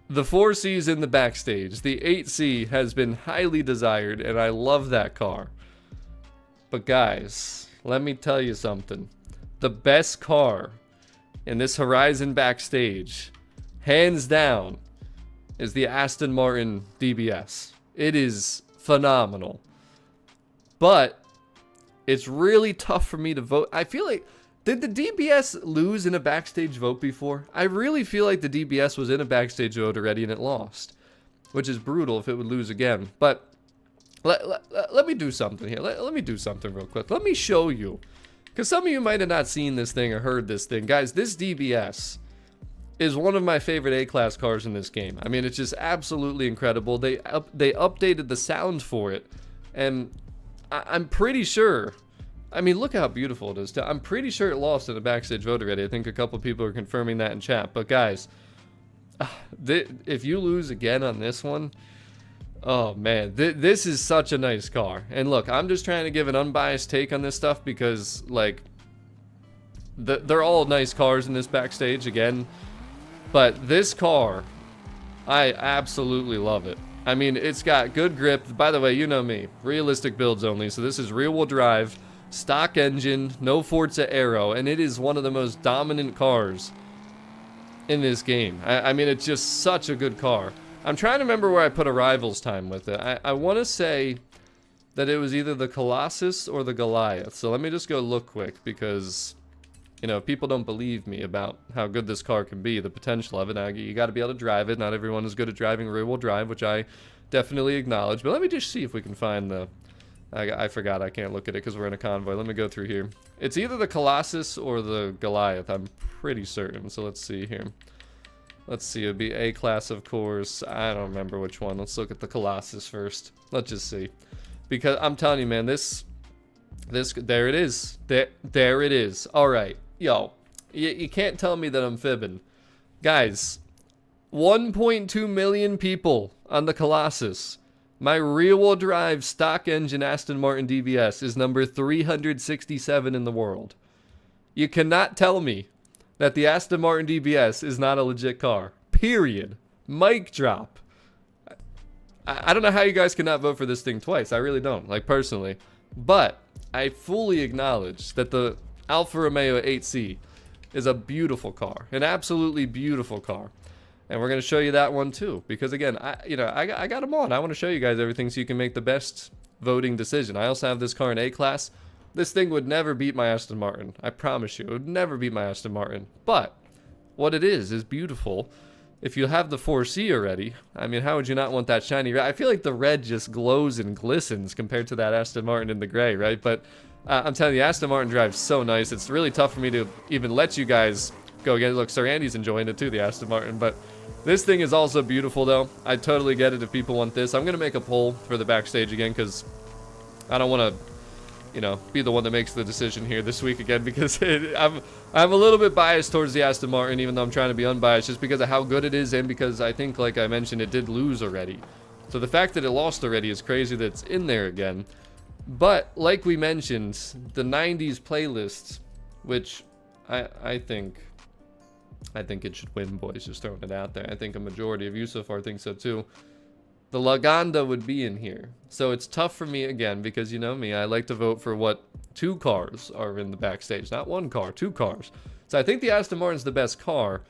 The 4C is in the backstage. The 8C has been highly desired, and I love that car. But guys, let me tell you something. The best car in this Horizon backstage, hands down, is the Aston Martin DBS. It is phenomenal. But it's really tough for me to vote. I feel like, did the DBS lose in a backstage vote before? I really feel like the DBS was in a backstage vote already and it lost, which is brutal if it would lose again. But let me do something here. Let me do something real quick. Let me show you, because some of you might have not seen this thing or heard this thing. Guys, this DBS is one of my favorite A-Class cars in this game. I mean, it's just absolutely incredible. They updated the sound for it, and I'm pretty sure, I mean, look how beautiful it is. I'm pretty sure it lost in a backstage vote already. I think a couple people are confirming that in chat. But guys, if you lose again on this one, oh man, this is such a nice car. And look, I'm just trying to give an unbiased take on this stuff because, like, they're all nice cars in this backstage. Again, But this car, I absolutely love it. I mean, it's got good grip. By the way, you know me, realistic builds only. So this is rear-wheel drive, stock engine, no Forza Aero, and it is one of the most dominant cars in this game. I mean, it's just such a good car. I'm trying to remember where I put Arrival's time with it. I want to say that it was either the Colossus or the Goliath. So let me just go look quick because, you know, people don't believe me about how good this car can be, the potential of it. Now, you got to be able to drive it. Not everyone is good at driving rear-wheel drive, which I definitely acknowledge. But let me just see if we can find the... I forgot, I can't look at it because we're in a convoy. Let me go through here. It's either the Colossus or the Goliath, I'm pretty certain. So let's see here. Let's see, it'd be A-Class, of course. I don't remember which one. Let's look at the Colossus first. Let's just see. Because I'm telling you, man, this, there it is. There it is. All right. Yo, you can't tell me that I'm fibbing. Guys, 1.2 million people on the Colossus. My rear-wheel drive stock engine Aston Martin DBS is number 367 in the world. You cannot tell me that the Aston Martin DBS is not a legit car. Period. Mic drop. I don't know how you guys cannot vote for this thing twice. I really don't, like personally. But I fully acknowledge that the Alfa Romeo 8C is a beautiful car. An absolutely beautiful car. And we're going to show you that one too. Because again, I got them on. I want to show you guys everything so you can make the best voting decision. I also have this car in A-Class. This thing would never beat my Aston Martin. I promise you. It would never beat my Aston Martin. But what it is beautiful. If you have the 4C already, I mean, how would you not want that shiny red? I feel like the red just glows and glistens compared to that Aston Martin in the gray, right? But I'm telling you, Aston Martin drives so nice. It's really tough for me to even let you guys go again. Look, Sir Andy's enjoying it too, the Aston Martin. But this thing is also beautiful, though. I totally get it if people want this. I'm going to make a poll for the backstage again because I don't want to, you know, be the one that makes the decision here this week again because I'm a little bit biased towards the Aston Martin, even though I'm trying to be unbiased, just because of how good it is and because I think, like I mentioned, it did lose already. So the fact that it lost already is crazy that it's in there again. But like we mentioned, the 90s playlists, which I think it should win, boys, just throwing it out there. I think a majority of you so far think so too. The Laganda would be in here. So it's tough for me again because you know me, I like to vote for what two cars are in the backstage. Not one car, two cars. So I think the Aston Martin's the best car,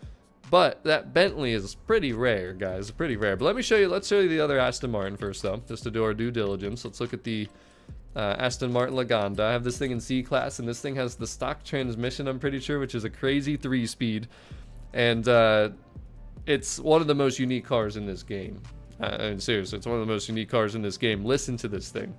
but that Bentley is pretty rare, guys. Pretty rare. But let me show you, let's show you the other Aston Martin first though, just to do our due diligence. Let's look at the Aston Martin Laganda. I have this thing in C-Class and this thing has the stock transmission, I'm pretty sure, which is a crazy 3-speed. And it's one of the most unique cars in this game. I mean, seriously, it's one of the most unique cars in this game. Listen to this thing.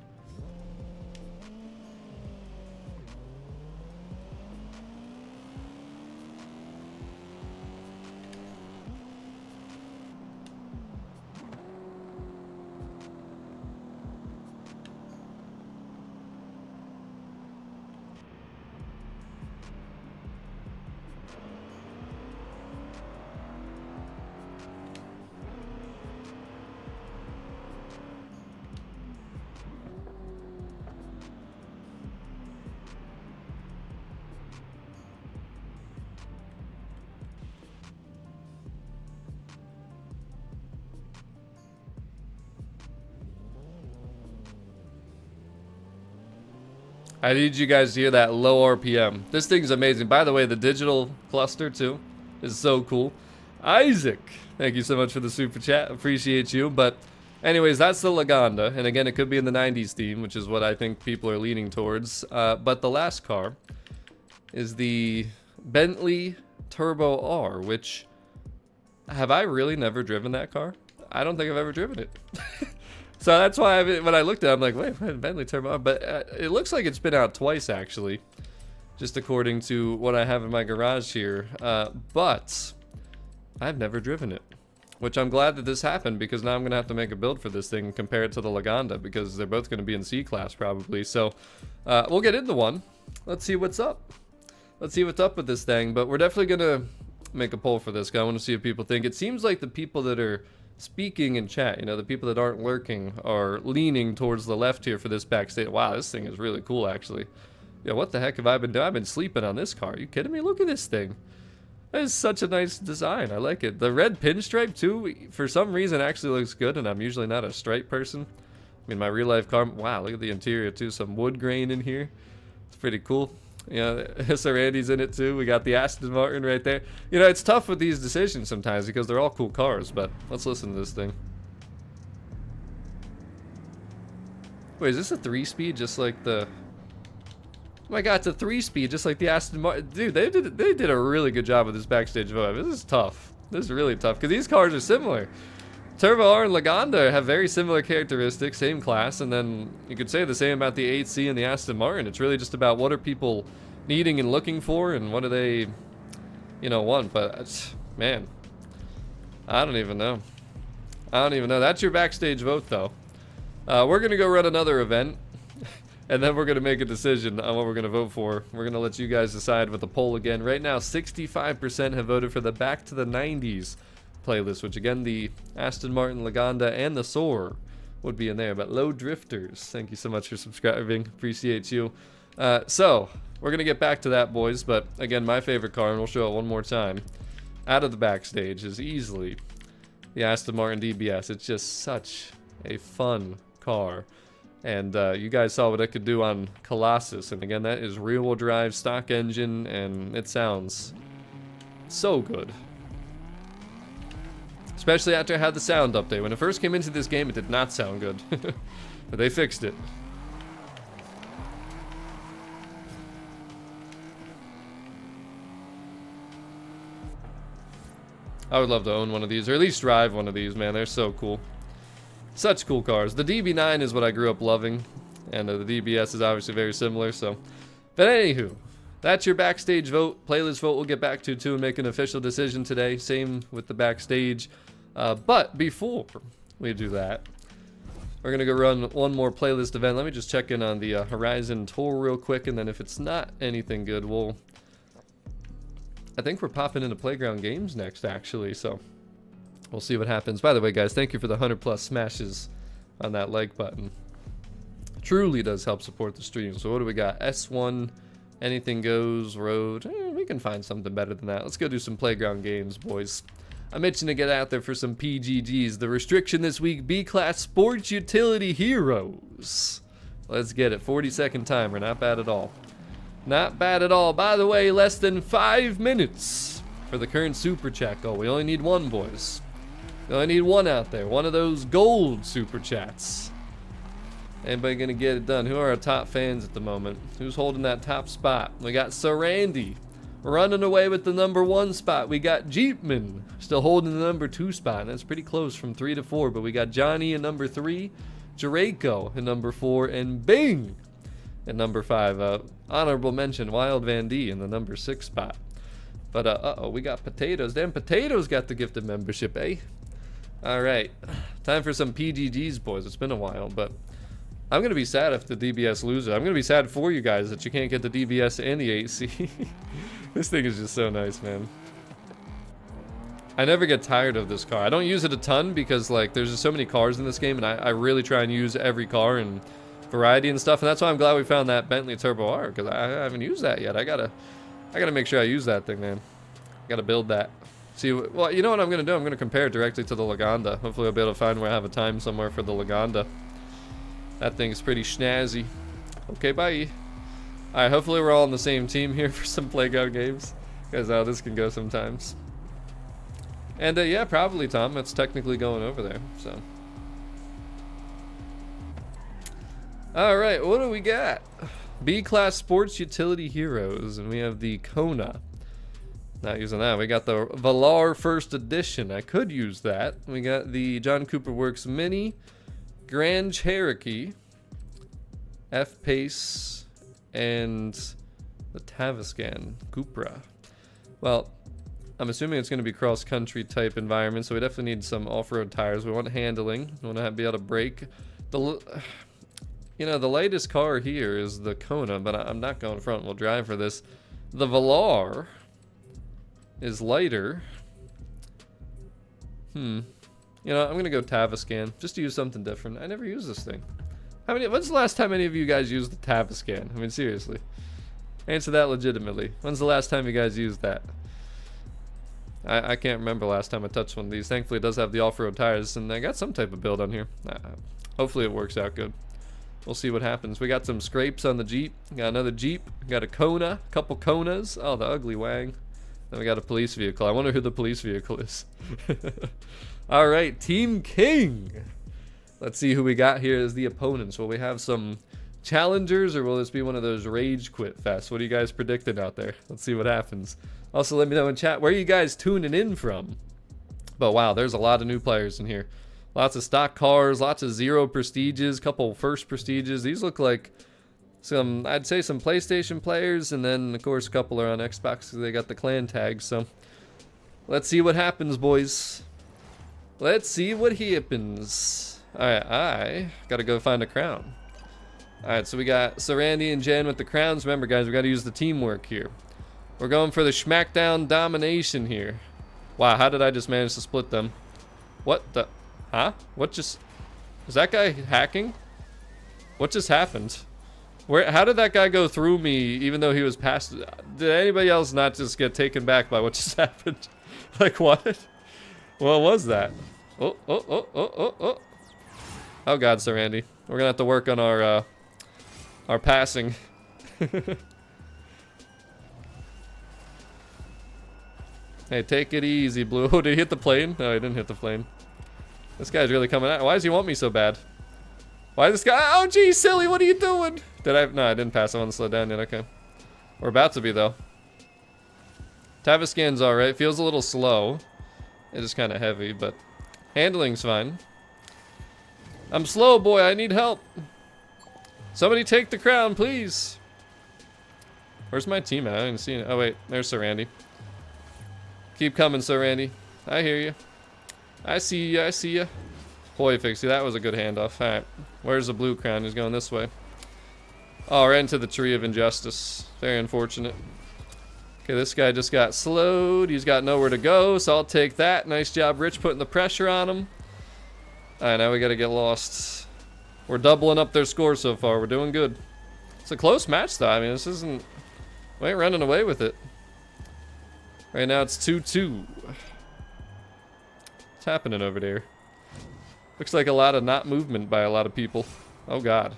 I need you guys to hear that low RPM. This thing's amazing. By the way, the digital cluster too is so cool. Isaac, thank you so much for the super chat. Appreciate you. But anyways, that's the Laganda. And again, it could be in the 90s theme, which is what I think people are leaning towards. But the last car is the Bentley Turbo R, which, have I really never driven that car? I don't think I've ever driven it. So that's why when I looked at it, I'm like, wait, Bentley Turbo R. But it looks like it's been out twice, actually. Just according to what I have in my garage here. But I've never driven it. Which I'm glad that this happened, because now I'm going to have to make a build for this thing and compare it to the Laganda, because they're both going to be in C-Class probably. So we'll get into one. Let's see what's up. Let's see what's up with this thing. But we're definitely going to make a poll for this guy. I want to see what people think. It seems like the people that are speaking in chat, you know, the people that aren't lurking, are leaning towards the left here for this backstage. Wow, this thing is really cool, actually. Yeah, what the heck have I been doing? I've been sleeping on this car. Are you kidding me? Look at this thing. That is such a nice design. I like it. The red pinstripe too, for some reason, actually looks good, and I'm usually not a stripe person. I mean, my real life car. Wow, look at the interior too. Some wood grain in here. It's pretty cool. Yeah, Randy's in it too. We got the Aston Martin right there. You know, it's tough with these decisions sometimes because they're all cool cars, but let's listen to this thing. Wait, is this a 3-speed just like the... Oh my god, it's a 3-speed just like the Aston Martin. Dude, they did a really good job with this Backstage Vote. This is tough. This is really tough because these cars are similar. Turbo R and Laganda have very similar characteristics, same class, and then you could say the same about the 8C and the Aston Martin. It's really just about what are people needing and looking for, and what do they, you know, want. But man, I don't even know. I don't even know. That's your Backstage Vote, though. We're gonna go run another event, and then we're gonna make a decision on what we're gonna vote for. We're gonna let you guys decide with the poll again. Right now, 65% have voted for the Back to the 90s playlist, which again, the Aston Martin, Laganda, and the Soar would be in there. But Low Drifters, thank you so much for subscribing. Appreciate you. So we're gonna get back to that, boys. But again, my favorite car, and we'll show it one more time, out of the Backstage, is easily the Aston Martin DBS. It's just such a fun car, and you guys saw what it could do on Colossus, and again, that is rear-wheel drive, stock engine, and it sounds so good. Especially after I had the sound update. When it first came into this game, it did not sound good. But they fixed it. I would love to own one of these, or at least drive one of these, man. They're so cool. Such cool cars. The DB9 is what I grew up loving, and the DBS is obviously very similar, so. But anywho, that's your Backstage Vote. Playlist vote we'll get back to, too, and make an official decision today. Same with the Backstage. But before we do that, we're going to go run one more playlist event. Let me just check in on the Horizon Tour real quick, and then if it's not anything good, I think we're popping into Playground Games next, actually, so we'll see what happens. By the way, guys, thank you for the 100+ smashes on that like button. Truly does help support the stream. So what do we got? S1, Anything Goes, Road. We can find something better than that. Let's go do some Playground Games, boys. I'm itching to get out there for some PGGs. The restriction this week, B-Class Sports Utility Heroes. Let's get it. 40-second timer. Not bad at all. Not bad at all. By the way, less than 5 minutes for the current Super Chat goal. We only need one, boys. We only need one out there. One of those gold Super Chats. Anybody gonna get it done? Who are our top fans at the moment? Who's holding that top spot? We got Sir Randy running away with the #1 spot. We got Jeepman still holding the #2 spot. That's pretty close from 3 to 4, but we got Johnny in #3, Jericho in #4, and Bing in #5. Honorable mention, Wild Van D in the #6 spot. But uh-oh, we got Potatoes. Damn, Potatoes got the gifted membership, eh? All right, time for some PGGs, boys. It's been a while, but I'm going to be sad if the DBS loses. I'm going to be sad for you guys that you can't get the DBS and the 8C. This thing is just so nice, man. I never get tired of this car. I don't use it a ton because, like, there's just so many cars in this game, and I really try and use every car and variety and stuff, and that's why I'm glad we found that Bentley Turbo R, because I haven't used that yet. I gotta make sure I use that thing, man. I gotta build that. See, well, you know what I'm gonna do? I'm gonna compare it directly to the Laganda. Hopefully I'll be able to find where I have a time somewhere for the Laganda. That thing's pretty snazzy. Okay, bye. Alright, hopefully we're all on the same team here for some Playground Games. Because how this can go sometimes. And yeah, probably, Tom. It's technically going over there, so. Alright, what do we got? B-Class Sports Utility Heroes, and we have the Kona. Not using that. We got the Velar First Edition. I could use that. We got the John Cooper Works Mini, Grand Cherokee, F-Pace, and the Tavascan Cupra. Well, I'm assuming it's going to be cross-country type environment, so we definitely need some off-road tires. We want handling. We want to be able to brake. You know, the latest car here is the Kona, but I'm not going front-wheel drive for this. The Velar is lighter. You know, I'm gonna go Tavascan just to use something different. I never use this thing. When's the last time any of you guys used the Tavascan? I mean, seriously. Answer that legitimately. When's the last time you guys used that? I can't remember last time I touched one of these. Thankfully, it does have the off-road tires, and I got some type of build on here. Hopefully, it works out good. We'll see what happens. We got some scrapes on the Jeep. Got another Jeep. Got a Kona. A couple Konas. Oh, the ugly wang. Then we got a police vehicle. I wonder who the police vehicle is. All right, Team King. Let's see who we got here as the opponents. Will we have some challengers, or will this be one of those rage quit fests? What are you guys predicting out there? Let's see what happens. Also, let me know in chat, where are you guys tuning in from? But wow, there's a lot of new players in here. Lots of stock cars, lots of 0 prestiges, couple first prestiges. These look like some, I'd say some PlayStation players, and then of course a couple are on Xbox because they got the clan tags. So let's see what happens, boys. Let's see what happens. Alright, I gotta go find a crown. Alright, so we got Sarandi and Jen with the crowns. Remember guys, we gotta use the teamwork here. We're going for the Schmackdown domination here. Wow, how did I just manage to split them? What the? Huh? What just... Is that guy hacking? What just happened? How did that guy go through me even though he was past... Did anybody else not just get taken back by what just happened? Like what? What was that? Oh. Oh god, Sarandi. We're gonna have to work on our passing. Hey, take it easy, Blue. Oh, did he hit the plane? No, he didn't hit the plane. This guy's really coming out. Why does he want me so bad? Why this guy? Oh, geez, silly, what are you doing? Did I? No, I didn't pass. I want to slow down yet. Okay. We're about to be, though. Taviscan's alright. Feels a little slow. It is kind of heavy, but handling's fine. I'm slow, boy. I need help. Somebody take the crown, please. Where's my team at? I didn't see it. Oh, wait. There's Sarandi. Keep coming, Sarandi. I hear you. I see you. I see you. Boy, Fixie, that was a good handoff. Alright. Where's the blue crown? He's going this way. Oh, right into the tree of injustice. Very unfortunate. Okay, this guy just got slowed. He's got nowhere to go, so I'll take that. Nice job, Rich, putting the pressure on him. Alright, now we gotta get lost. We're doubling up their score so far. We're doing good. It's a close match, though. I mean, this isn't... We ain't running away with it. Right now, it's 2-2. What's happening over there? Looks like a lot of not movement by a lot of people. Oh, God.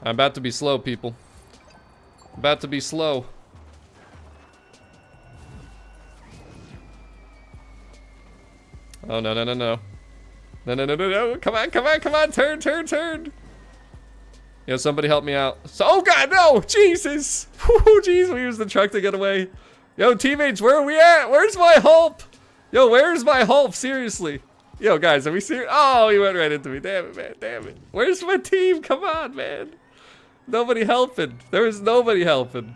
I'm about to be slow, people. About to be slow. Oh, no. No. Come on. Turn. Yo, somebody help me out. Oh, God, no. Jesus. Whew, jeez, we used the truck to get away. Yo, teammates, where are we at? Where's my Hulk? Yo, where's my Hulk? Seriously. Yo, guys, are we serious? Oh, he went right into me. Damn it, man. Damn it. Where's my team? Come on, man. Nobody helping. There was nobody helping.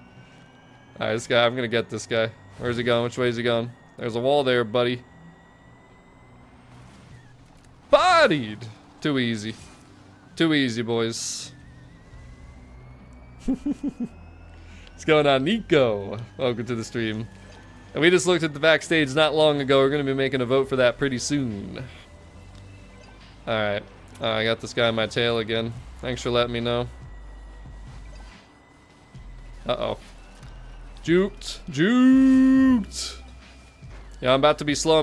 All right, this guy, I'm going to get this guy. Where's he going? Which way is he going? There's a wall there, buddy. Bodied. Too easy. Too easy, boys. What's going on, Nico? Welcome to the stream. And we just looked at the backstage not long ago. We're going to be making a vote for that pretty soon. Alright. I got this guy on my tail again. Thanks for letting me know. Uh-oh. Juked. Yeah, I'm about to be slow.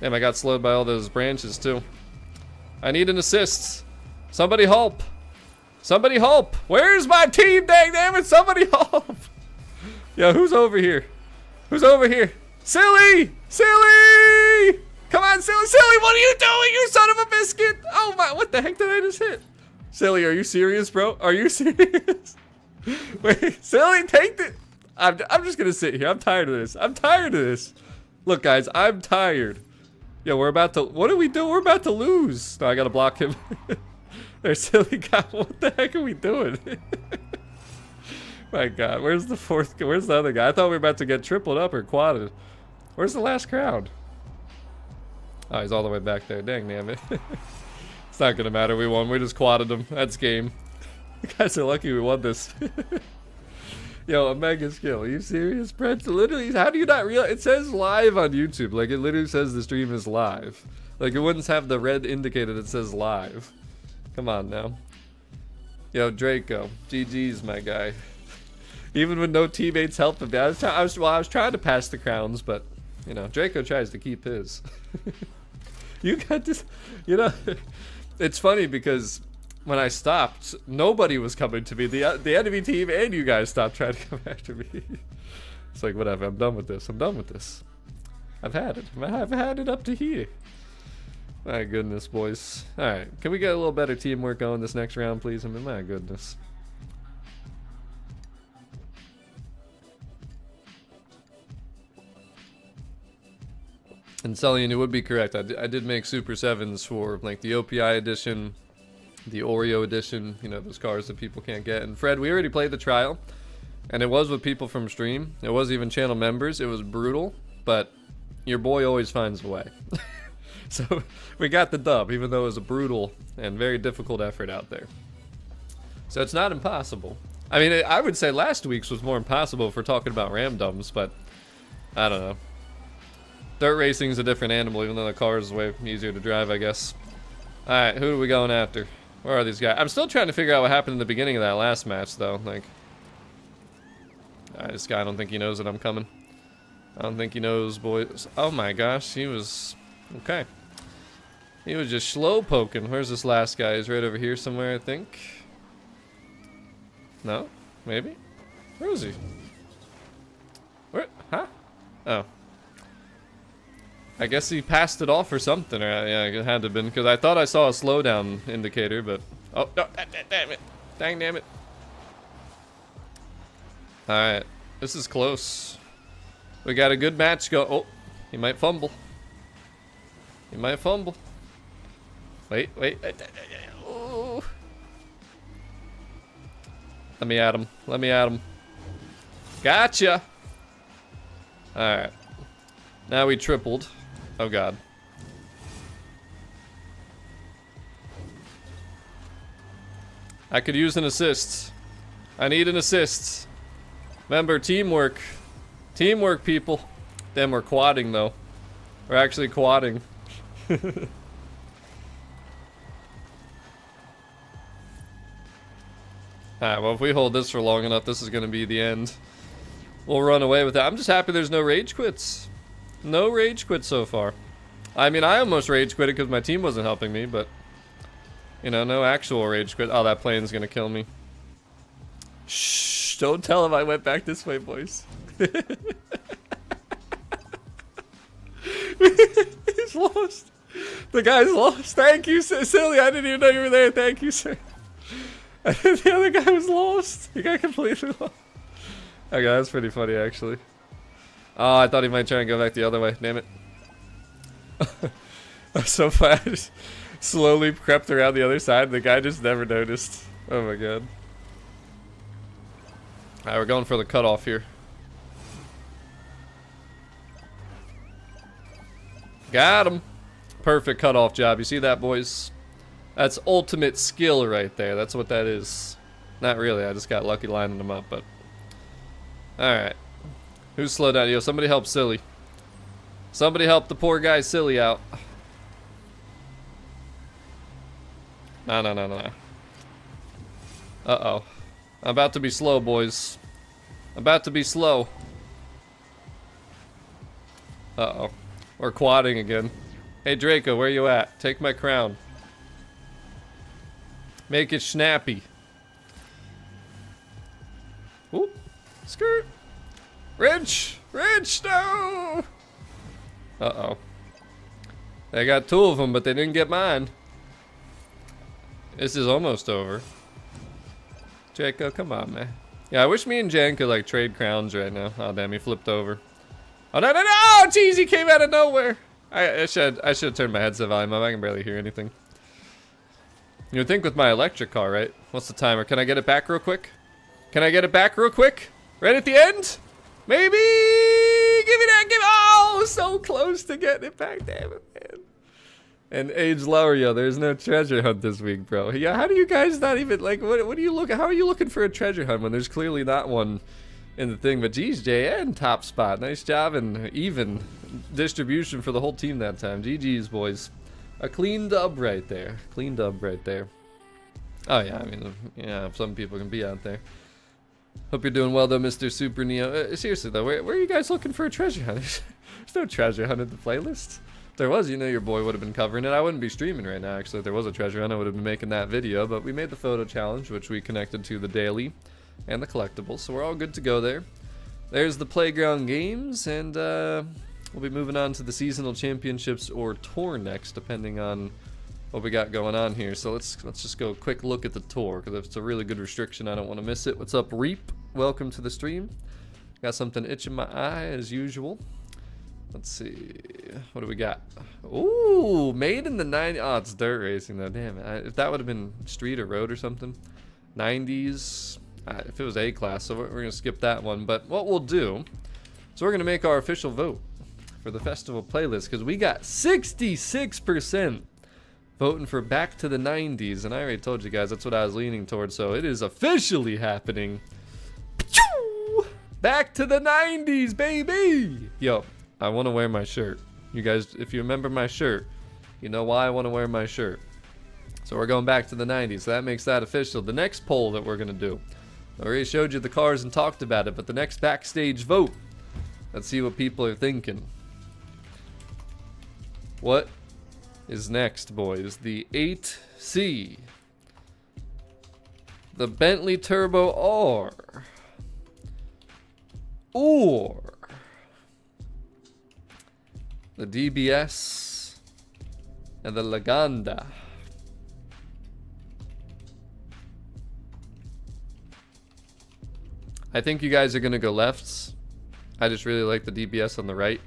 Damn, I got slowed by all those branches, too. I need an assist. Somebody help. Where's my team? Dang it, somebody help. Yo, who's over here? Silly! Come on, Silly, what are you doing, you son of a biscuit? Oh my, what the heck did I just hit? Silly, are you serious, bro? Are you serious? Wait, Silly, take the... I'm just gonna sit here. I'm tired of this. Look, guys, I'm tired. Yo, we're about to... What do we do? We're about to lose. No, I gotta block him. There's Silly guy. What the heck are we doing? My God, where's the other guy? I thought we were about to get tripled up or quadded. Where's the last crowd? Oh, he's all the way back there. Dang, damn it. It's not gonna matter. We won. We just quadded him. That's game. You guys are lucky we won this. Yo, a mega skill. Are you serious, Brent? Literally, how do you not realize? It says live on YouTube. Like, it literally says the stream is live. Like, it wouldn't have the red indicator that says live. Come on now. Yo, Draco. GG's, my guy. Even with no teammates helping me. I was trying to pass the crowns, but, you know, Draco tries to keep his. You got this, you know, it's funny because when I stopped, nobody was coming to me. The enemy team and you guys stopped trying to come after me. It's like, whatever, I'm done with this. I'm done with this. I've had it. I've had it up to here. My goodness, boys. Alright, can we get a little better teamwork going this next round, please? I mean, my goodness. And Sullian, you would be correct. I did make Super 7s for like the OPI edition, the Oreo edition, you know, those cars that people can't get. And Fred, we already played the trial, and it was with people from stream. It was even channel members. It was brutal, but your boy always finds a way. So we got the dub, even though it was a brutal and very difficult effort out there. So it's not impossible. I mean, I would say last week's was more impossible if we're talking about ramdoms, but I don't know. Dirt racing's a different animal, even though the car is way easier to drive, I guess. Alright, who are we going after? Where are these guys? I'm still trying to figure out what happened in the beginning of that last match, though. Like, this guy, I don't think he knows that I'm coming. I don't think he knows, boys. Oh my gosh, he was... Okay. He was just slow poking. Where's this last guy? He's right over here somewhere, I think. No? Maybe? Where is he? Where? Huh? Oh. I guess he passed it off or something, or yeah, it had to have been, because I thought I saw a slowdown indicator, but... Oh, no, damn it. Dang, damn it. Alright, this is close. We got a good match go... Oh, he might fumble. He might fumble. Wait. Oh. Let me at him. Let me at him. Gotcha! Alright. Now we tripled. Oh god. I could use an assist. I need an assist. Remember, teamwork. Teamwork, people. Damn, we're quadding, though. We're actually quadding. Alright, well, if we hold this for long enough, this is going to be the end. We'll run away with that. I'm just happy there's no rage quits. No rage quits so far. I mean, I almost rage quit it because my team wasn't helping me, but... You know, no actual rage quit. Oh, that plane's going to kill me. Shh, don't tell him I went back this way, boys. He's lost. The guy's lost. Thank you, silly. I didn't even know you were there. Thank you, sir. The other guy was lost. He got completely lost. Okay, that's pretty funny, actually. Oh, I thought he might try and go back the other way. Damn it. I'm so fast. I just slowly crept around the other side. The guy just never noticed. Oh my god. Alright, we're going for the cutoff here. Got him. Perfect cutoff job. You see that, boys? That's ultimate skill right there. That's what that is. Not really. I just got lucky lining them up, but... Alright. Who's slowed down? Yo, somebody help Silly. Somebody help the poor guy Silly out. No. Uh-oh. I'm about to be slow, boys. I'm about to be slow. Uh-oh. We're quadding again. Hey, Draco, where you at? Take my crown. Make it snappy. Oop. Skirt. Wrench! Wrench, no! Uh-oh. They got two of them, but they didn't get mine. This is almost over. Draco, come on, man. Yeah, I wish me and Jen could, like, trade crowns right now. Oh, damn, he flipped over. Oh, no! Jeez, he came out of nowhere! I should have turned my headset volume up. I can barely hear anything. You would think with my electric car, right? What's the timer? Can I get it back real quick? Can I get it back real quick? Right at the end? Maybe! Give me that! Oh, so close to getting it back. Damn it, man. And age lower, yo. There's no treasure hunt this week, bro. Yeah, how do you guys not even, like, what do you look at? How are you looking for a treasure hunt when there's clearly not one in the thing? But geez, JN, top spot. Nice job and even distribution for the whole team that time. GG's, boys. A clean dub right there. Clean dub right there. Oh, yeah, I mean, yeah, some people can be out there. Hope you're doing well though, Mr. Super Neo. Seriously though, where are you guys looking for a treasure hunt? There's no treasure hunt in the playlist. If there was, you know, your boy would have been covering it. I wouldn't be streaming right now, actually. If there was a treasure hunt, I would have been making that video. But we made the photo challenge, which we connected to the daily and the collectibles. So we're all good to go there. There's the playground games, and we'll be moving on to the seasonal championships or tour next, depending on what we got going on here. So let's just go a quick look at the tour, because if it's a really good restriction, I don't want to miss it. What's up, Reap? Welcome to the stream. Got something itching my eye as usual. Let's see, what do we got? Ooh, made in the 90s. Oh, it's dirt racing though. Damn it. If that would have been street or road or something, 90s. If it was A class, so we're gonna skip that one. But what we'll do, so we're gonna make our official vote for the festival playlist, because we got 66% voting for Back to the 90s, and I already told you guys that's what I was leaning towards. So it is officially happening. Back to the 90s, baby. Yo, I want to wear my shirt. You guys, if you remember my shirt, you know why I want to wear my shirt. So we're going back to the 90s. So that makes that official. The next poll that we're going to do, I already showed you the cars and talked about it, but the next backstage vote, let's see what people are thinking. What is next, boys? The 8C, the Bentley Turbo R, or the DBS and the Laganda. I think you guys are gonna go lefts. I just really like the DBS on the right.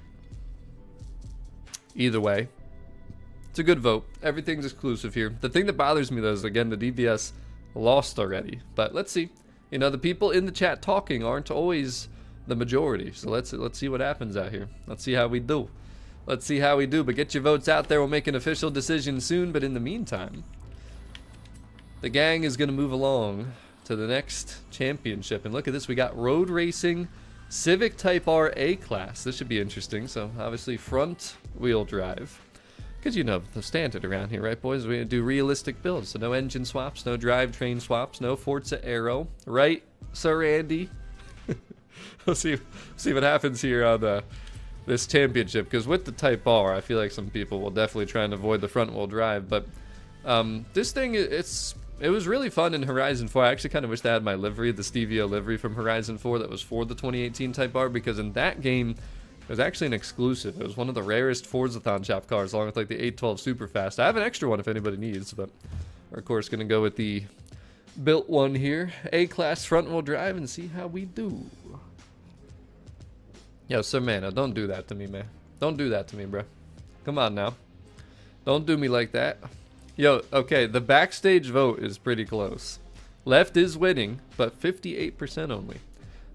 Either way, it's a good vote. Everything's exclusive here. The thing that bothers me though is, again, the DBS lost already. But let's see. You know, the people in the chat talking aren't always the majority. So let's see what happens out here. Let's see how we do. Let's see how we do. But get your votes out there. We'll make an official decision soon. But in the meantime, the gang is going to move along to the next championship. And look at this. We got road racing Civic Type R A class. This should be interesting. So obviously front wheel drive. Because you know the standard around here, right, boys? We do realistic builds. So no engine swaps, no drivetrain swaps, no Forza Aero. Right, Sir Andy? We'll see what happens here on this championship. Because with the Type R, I feel like some people will definitely try and avoid the front wheel drive. But this thing, it was really fun in Horizon 4. I actually kind of wish they had my livery, the Stevia livery from Horizon 4 that was for the 2018 Type R. Because in that game, it was actually an exclusive. It was one of the rarest Forzathon shop cars, along with like the 812 Superfast. I have an extra one if anybody needs, but we're of course going to go with the built one here. A-class front wheel drive and see how we do. Yo, Sir Mana, don't do that to me, man. Don't do that to me, bro. Come on now. Don't do me like that. Yo, okay, the backstage vote is pretty close. Left is winning, but 58% only.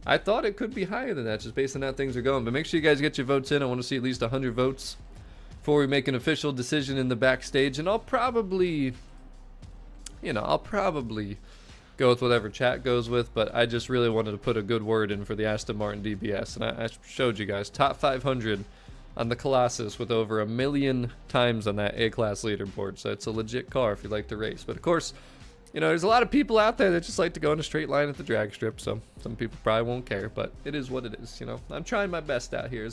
I thought it could be higher than that just based on how things are going. But make sure you guys get your votes in. I want to see at least 100 votes before we make an official decision in the backstage. And I'll probably, you know, go with whatever chat goes with. But I just really wanted to put a good word in for the Aston Martin DBS. And I showed you guys top 500 on the Colossus with over 1 million times on that A-class leaderboard. So it's a legit car if you like to race. But of course, you know, there's a lot of people out there that just like to go in a straight line at the drag strip, so some people probably won't care, but it is what it is, you know. I'm trying my best out here.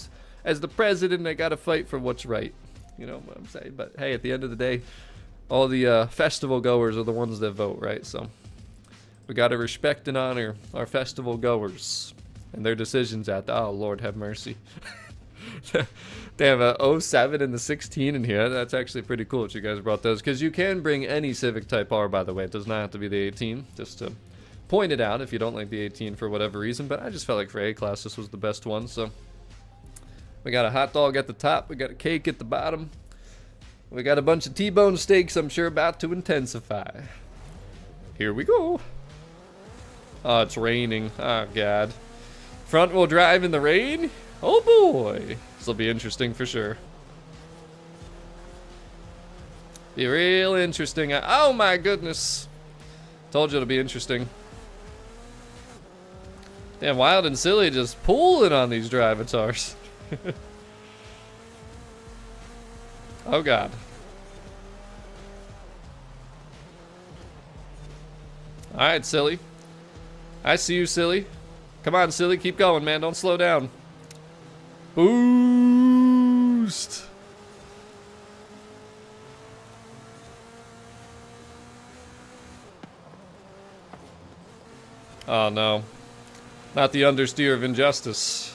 As the president, I gotta fight for what's right, you know what I'm saying? But hey, at the end of the day, all the festival goers are the ones that vote, right? So we gotta respect and honor our festival goers and their decisions out there. Oh, Lord have mercy. They have a 07 and the 16 in here. That's actually pretty cool that you guys brought those, because you can bring any Civic Type R, by the way. It does not have to be the 18, just to point it out if you don't like the 18 for whatever reason. But I just felt like for A-class this was the best one. So we got a hot dog at the top, we got a cake at the bottom, we got a bunch of T-bone steaks I'm sure about to intensify. Here we go. Oh, it's raining. Oh god. Front wheel drive in the rain? Oh boy, this will be interesting for sure. Be real interesting. Oh my goodness. Told you it'll be interesting. Damn, Wild and Silly just pulling on these drivatars. Oh god. Alright, Silly. I see you, Silly. Come on, silly. Keep going, man. Don't slow down. Boost. Oh, no. Not the understeer of injustice.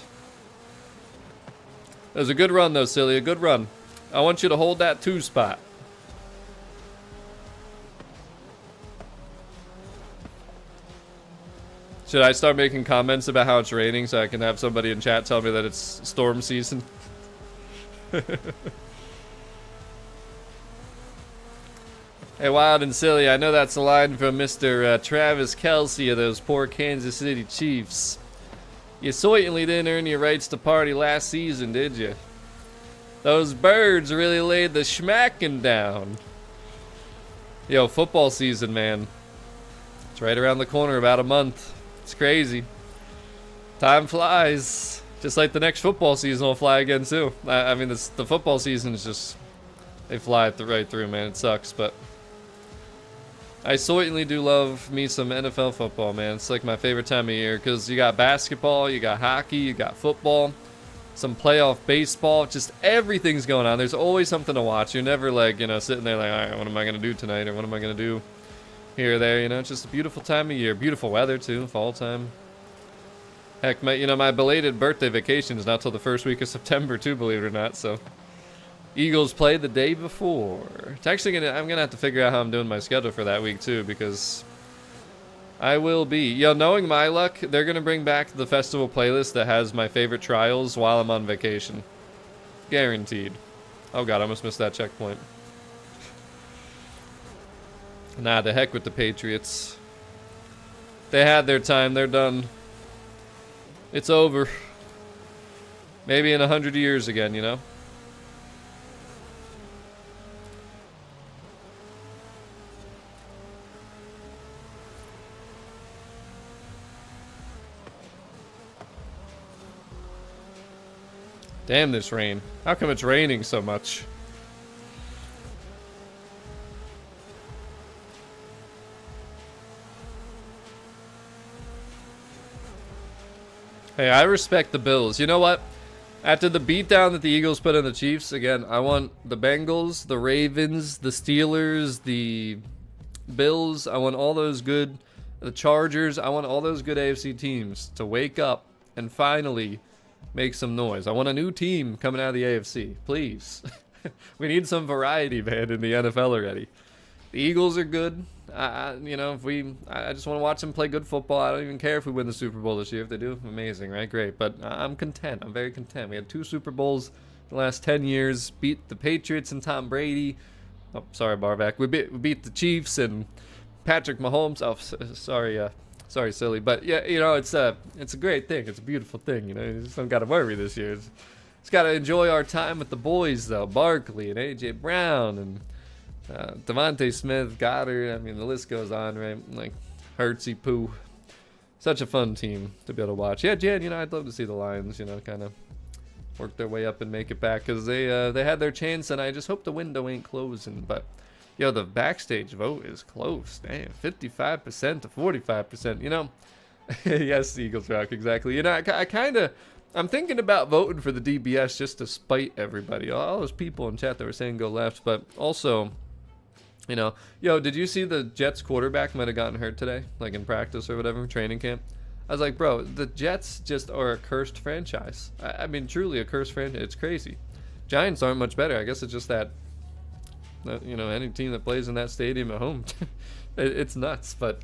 It was a good run, though, silly. A good run. I want you to hold that 2 spot. Should I start making comments about how it's raining so I can have somebody in chat tell me that it's storm season? Hey, Wild and Silly, I know that's a line from Mr. Travis Kelce of those poor Kansas City Chiefs. You certainly didn't earn your rights to party last season, did you? Those birds really laid the schmacking down. Yo, football season, man. It's right around the corner, about a month. It's crazy. Time flies. Just like the next football season will fly again, too. I mean, the football season is just... They fly right through, man. It sucks, but... I certainly do love me some NFL football, man. It's like my favorite time of year, because you got basketball, you got hockey, you got football, some playoff baseball. Just everything's going on. There's always something to watch. You're never, like, you know, sitting there like, all right, what am I going to do tonight, or what am I going to do here or there, you know? It's just a beautiful time of year. Beautiful weather, too, fall time. Heck, my belated birthday vacation is not till the first week of September, too, believe it or not, so... Eagles play the day before. It's actually I'm gonna have to figure out how I'm doing my schedule for that week, too, because... I will be. Yo, knowing my luck, they're gonna bring back the festival playlist that has my favorite trials while I'm on vacation. Guaranteed. Oh god, I almost missed that checkpoint. Nah, the heck with the Patriots. They had their time, they're done. It's over. Maybe in 100 years again, you know? Damn this rain. How come it's raining so much? Hey, I respect the Bills. You know what? After the beatdown that the Eagles put on the Chiefs, again, I want the Bengals, the Ravens, the Steelers, the Bills. I want all those good... The Chargers. I want all those good AFC teams to wake up and finally... make some noise. I want a new team coming out of the AFC. Please. We need some variety, man, in the NFL already. The Eagles are good. You know, I just want to watch them play good football. I don't even care if we win the Super Bowl this year. If they do, amazing, right? Great. But I'm content. I'm very content. We had 2 Super Bowls in the last 10 years. Beat the Patriots and Tom Brady. Oh, sorry, Barvac. We beat the Chiefs and Patrick Mahomes. Oh, sorry, sorry, silly, but yeah, you know, it's a great thing. It's a beautiful thing, you know. You just don't got to worry this year. Just got to enjoy our time with the boys, though. Barkley and A.J. Brown and Devontae Smith, Goddard. I mean, the list goes on, right? Like Hurtsy Poo. Such a fun team to be able to watch. Yeah, Jan, you know, I'd love to see the Lions, you know, kind of work their way up and make it back because they had their chance, and I just hope the window ain't closing, but. Yo, the Backstage Vote is close. Damn, 55% to 45%. You know, yes, the Eagles rock, exactly. You know, I'm thinking about voting for the DBS just to spite everybody. All those people in chat that were saying go left, but also, you know, yo, did you see the Jets quarterback might have gotten hurt today, like in practice or whatever, training camp? I was like, bro, the Jets just are a cursed franchise. I mean, truly a cursed franchise. It's crazy. Giants aren't much better. I guess it's just that. You know, any team that plays in that stadium at home, it's nuts. But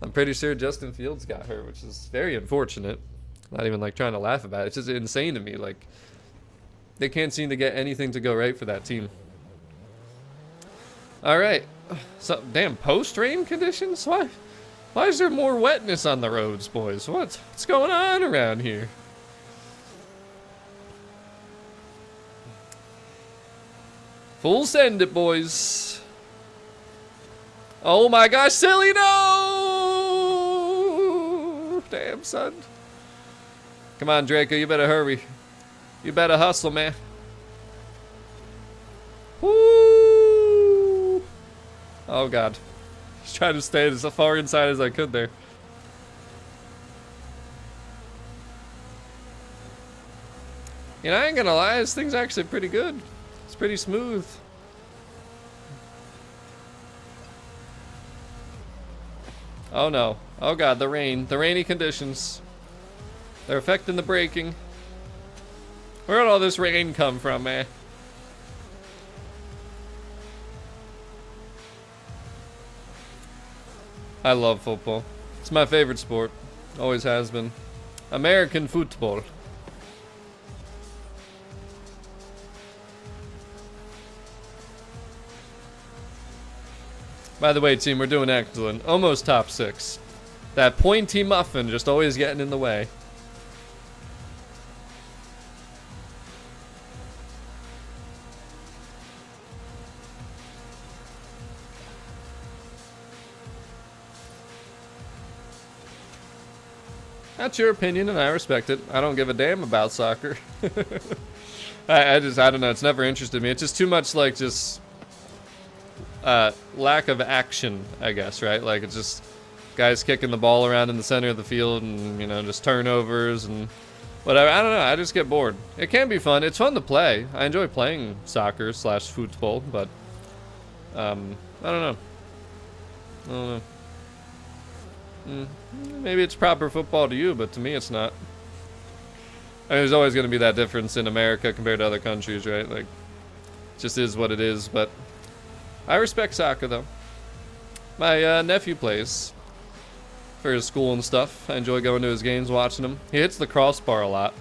I'm pretty sure Justin Fields got hurt, which is very unfortunate. Not even like trying to laugh about it. It's just insane to me. Like, they can't seem to get anything to go right for that team. All right. So, damn, post-rain conditions? Why is there more wetness on the roads, boys? What's going on around here? Full send it, boys. Oh my gosh, silly, no! Damn, son. Come on, Draco, you better hurry. You better hustle, man. Woo! Oh god. Just trying to stay as far inside as I could there. You know, I ain't gonna lie, this thing's actually pretty good. It's pretty smooth. Oh no. Oh god, the rain. The rainy conditions. They're affecting the braking. Where'd all this rain come from, man? I love football. It's my favorite sport. Always has been. American football. By the way, team, we're doing excellent. Almost top 6. That pointy muffin just always getting in the way. That's your opinion, and I respect it. I don't give a damn about soccer. I don't know. It's never interested me. It's just too much like just lack of action, I guess, right? Like it's just guys kicking the ball around in the center of the field, and you know, just turnovers and whatever. I don't know. I just get bored. It can be fun. It's fun to play. I enjoy playing soccer / football, but I don't know. I don't know. Maybe it's proper football to you, but to me it's not. I mean, there's always going to be that difference in America compared to other countries, right? Like, it just is what it is, but I respect soccer, though. My nephew plays for his school and stuff. I enjoy going to his games, watching him. He hits the crossbar a lot.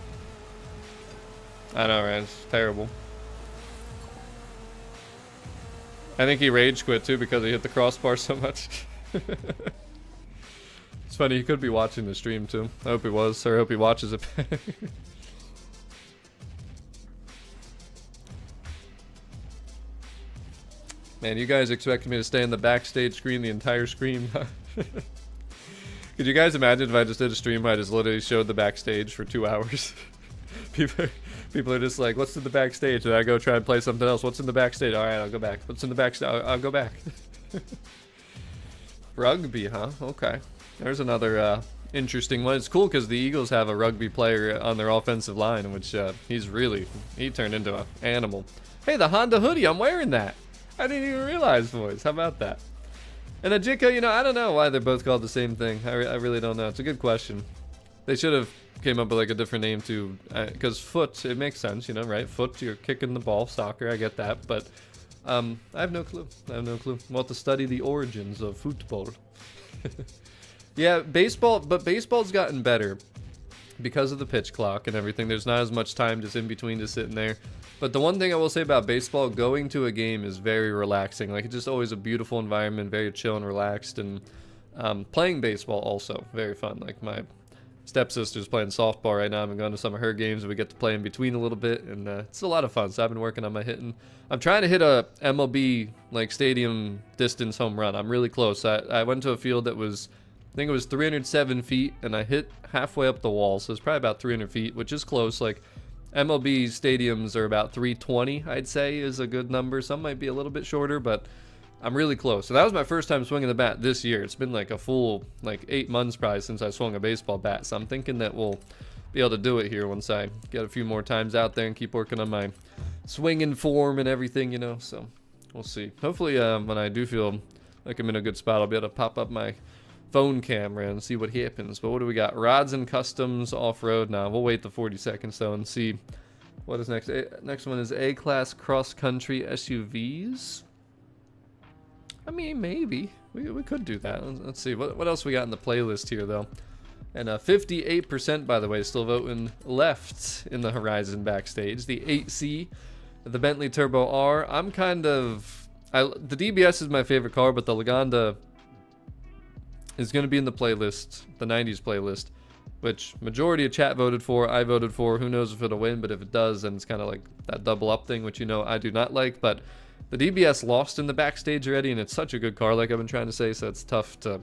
I know, right? It's terrible. I think he rage quit, too, because he hit the crossbar so much. It's funny, he could be watching the stream too. I hope he was, or I hope he watches it. Man, you guys expected me to stay in the backstage screen the entire stream. Could you guys imagine if I just did a stream where I just literally showed the backstage for 2 hours? People are just like, what's in the backstage? And I go try and play something else. What's in the backstage? Alright, I'll go back. What's in the backstage? I'll go back. Rugby, huh? Okay. There's another interesting one. It's cool because the Eagles have a rugby player on their offensive line, which he turned into an animal. Hey, the Honda hoodie, I'm wearing that. I didn't even realize, boys. How about that? And a Jikko, you know, I don't know why they're both called the same thing. I really don't know. It's a good question. They should have came up with like a different name too, because foot, it makes sense, you know, right? Foot, you're kicking the ball, soccer, I get that, but I have no clue. We'll have to study the origins of football. Yeah, baseball's gotten better because of the pitch clock and everything. There's not as much time just in between just sitting there. But the one thing I will say about baseball, going to a game is very relaxing. Like, it's just always a beautiful environment, very chill and relaxed. And playing baseball also, very fun. Like, my stepsister's playing softball right now. I've been going to some of her games, and we get to play in between a little bit. And it's a lot of fun. So I've been working on my hitting. I'm trying to hit a MLB, like, stadium distance home run. I'm really close. I went to a field that was, I think it was 307 feet, and I hit halfway up the wall, so it's probably about 300 feet, which is close. Like, MLB stadiums are about 320, I'd say, is a good number. Some might be a little bit shorter, but I'm really close. And that was my first time swinging the bat this year. It's been like a full, like, 8 months probably since I swung a baseball bat, so I'm thinking that we'll be able to do it here once I get a few more times out there and keep working on my swinging form and everything, you know, so we'll see. Hopefully, when I do feel like I'm in a good spot, I'll be able to pop up my phone camera and see what happens. But what do we got? Rods and customs off-road. Now we'll wait the 40 seconds though and see what is next. Next one is A-class cross-country SUVs. I mean, maybe we could do that. Let's see what else we got in the playlist here though. And 58%, by the way, still voting left in the Horizon Backstage. The 8C, the Bentley Turbo R. I'm kind of, the DBS is my favorite car, but the Laganda is going to be in the playlist, the 90s playlist, which majority of chat voted for, I voted for. Who knows if it'll win, but if it does, then it's kind of like that double up thing, which, you know, I do not like. But the DBS lost in the Backstage already, and it's such a good car, like I've been trying to say, so it's tough to,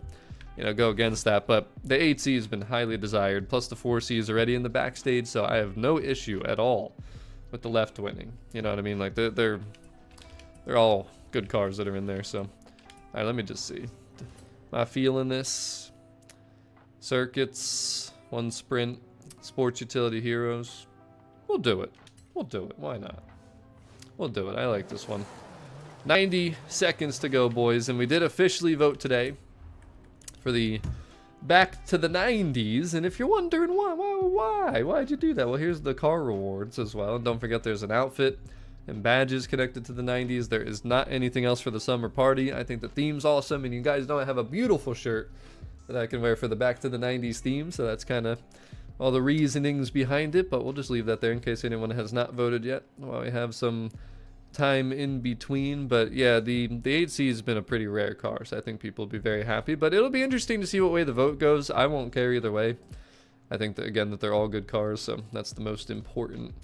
you know, go against that. But the 8C has been highly desired, plus the 4C is already in the Backstage, so I have no issue at all with the left winning. You know what I mean? Like, they're all good cars that are in there, so. All right, let me just see. Am I feeling this? Circuits, one sprint, sports utility heroes. We'll do it. We'll do it. Why not? We'll do it. I like this one. 90 seconds to go, boys. And we did officially vote today for the Back to the 90s. And if you're wondering why'd you do that? Well, here's the car rewards as well. And don't forget there's an outfit and badges connected to the 90s. There is not anything else for the summer party. I think the theme's awesome. And you guys know I have a beautiful shirt that I can wear for the Back to the 90s theme. So that's kind of all the reasonings behind it. But we'll just leave that there in case anyone has not voted yet. While we have some time in between. But yeah, the 8C has been a pretty rare car, so I think people will be very happy. But it'll be interesting to see what way the vote goes. I won't care either way. I think that, again, that they're all good cars, so that's the most important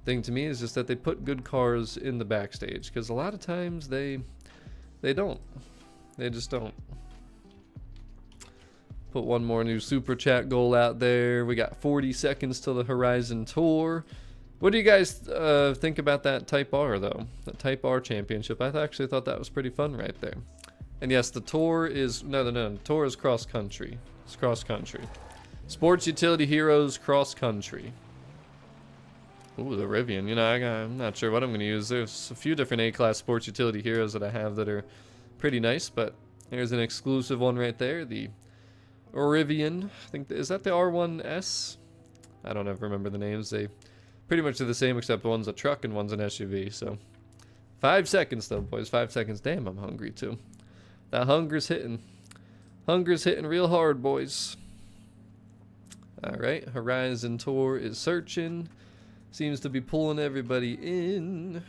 thing to me, is just that they put good cars in the backstage, because a lot of times they don't. They just don't. Put one more new super chat goal out there. We got 40 seconds till the Horizon Tour. What do you guys think about that Type R, though? The Type R Championship. I actually thought that was pretty fun right there. And yes, the Tour is... No. The Tour is cross-country. It's cross-country. Sports Utility Heroes cross-country. Ooh, the Rivian. You know, I'm not sure what I'm going to use. There's a few different A-Class Sports Utility Heroes that I have that are pretty nice, but there's an exclusive one right there. The Rivian. I think... Is that the R1S? I don't ever remember the names. They... pretty much the same, except one's a truck and one's an SUV. So 5 seconds though, boys. 5 seconds. Damn, I'm hungry too. That hunger's hitting real hard, boys. All right, Horizon Tour is searching. Seems to be pulling everybody in.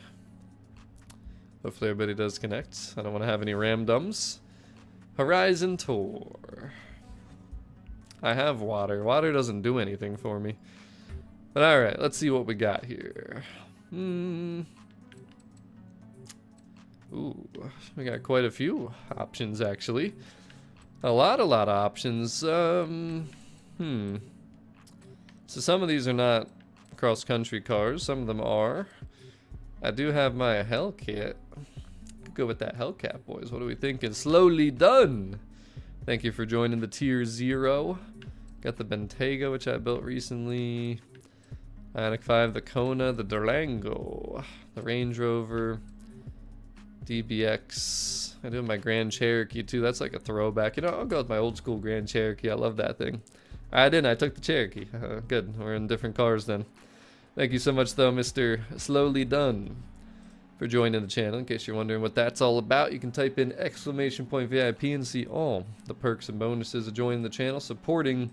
Hopefully everybody does connect. I don't want to have any ramdums. Horizon Tour. I have water. Water doesn't do anything for me. But alright, let's see what we got here. Ooh, we got quite a few options, actually. A lot of options. So some of these are not cross-country cars. Some of them are. I do have my Hellcat. Go with that Hellcat, boys. What are we thinking? Slowly done. Thank you for joining the Tier 0. Got the Bentayga, which I built recently. Ioniq 5, the Kona, the Durango, the Range Rover, DBX. I do my Grand Cherokee too. That's like a throwback. You know, I'll go with my old school Grand Cherokee. I love that thing. I didn't. I took the Cherokee. Good. We're in different cars then. Thank you so much, though, Mr. Slowly Done, for joining the channel. In case you're wondering what that's all about, you can type in !VIP and see all the perks and bonuses of joining the channel, supporting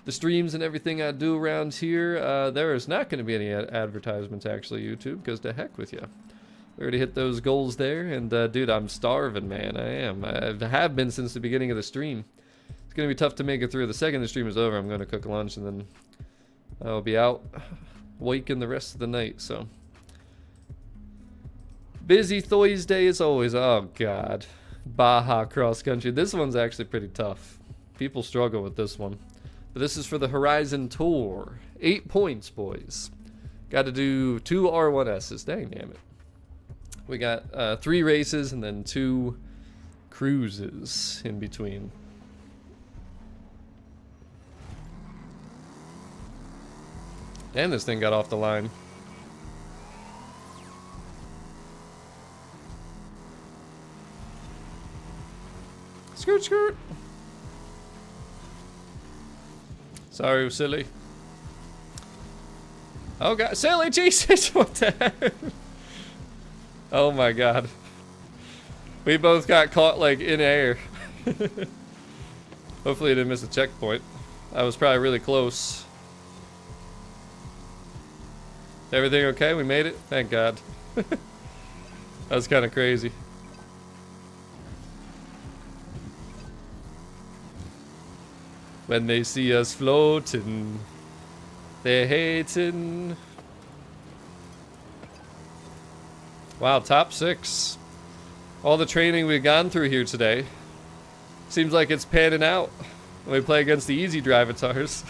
the streams and everything I do around here. There is not going to be any advertisements, actually, YouTube, because to heck with you. We already hit those goals there, and dude, I'm starving, man. I am. I have been since the beginning of the stream. It's going to be tough to make it through. The second the stream is over, I'm going to cook lunch, and then I'll be out waking the rest of the night, so. Busy Thursday as always. Oh, God. Baja Cross Country. This one's actually pretty tough. People struggle with this one. But this is for the Horizon Tour. 8 points, boys. Got to do 2 R1Ss. Dang, damn it. We got 3 races and then 2 cruises in between. And this thing got off the line. Skirt, skirt. Sorry, silly. Oh god, silly Jesus! What the heck? Oh my god. We both got caught like in air. Hopefully I didn't miss a checkpoint. I was probably really close. Everything okay? We made it? Thank god. That was kind of crazy. When they see us floating, they're hating. Wow, top 6. All the training we've gone through here today. Seems like it's panning out when we play against the easy drivatars.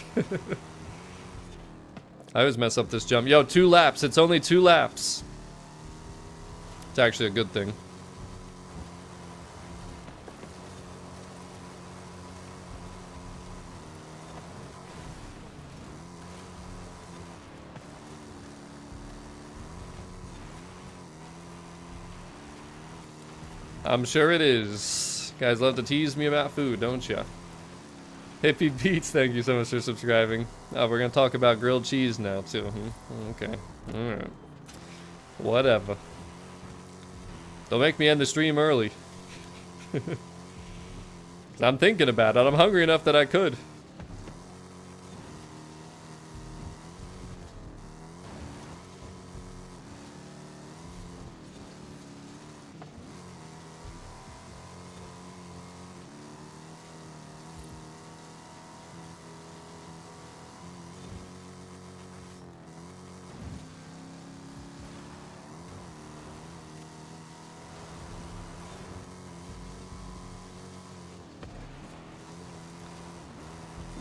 I always mess up this jump. Yo, 2 laps. It's only 2 laps. It's actually a good thing. I'm sure it is. Guys love to tease me about food, don't ya? Hippie Beats, thank you so much for subscribing. Oh, we're gonna talk about grilled cheese now too. Okay. Alright. Whatever. Don't make me end the stream early. I'm thinking about it. I'm hungry enough that I could.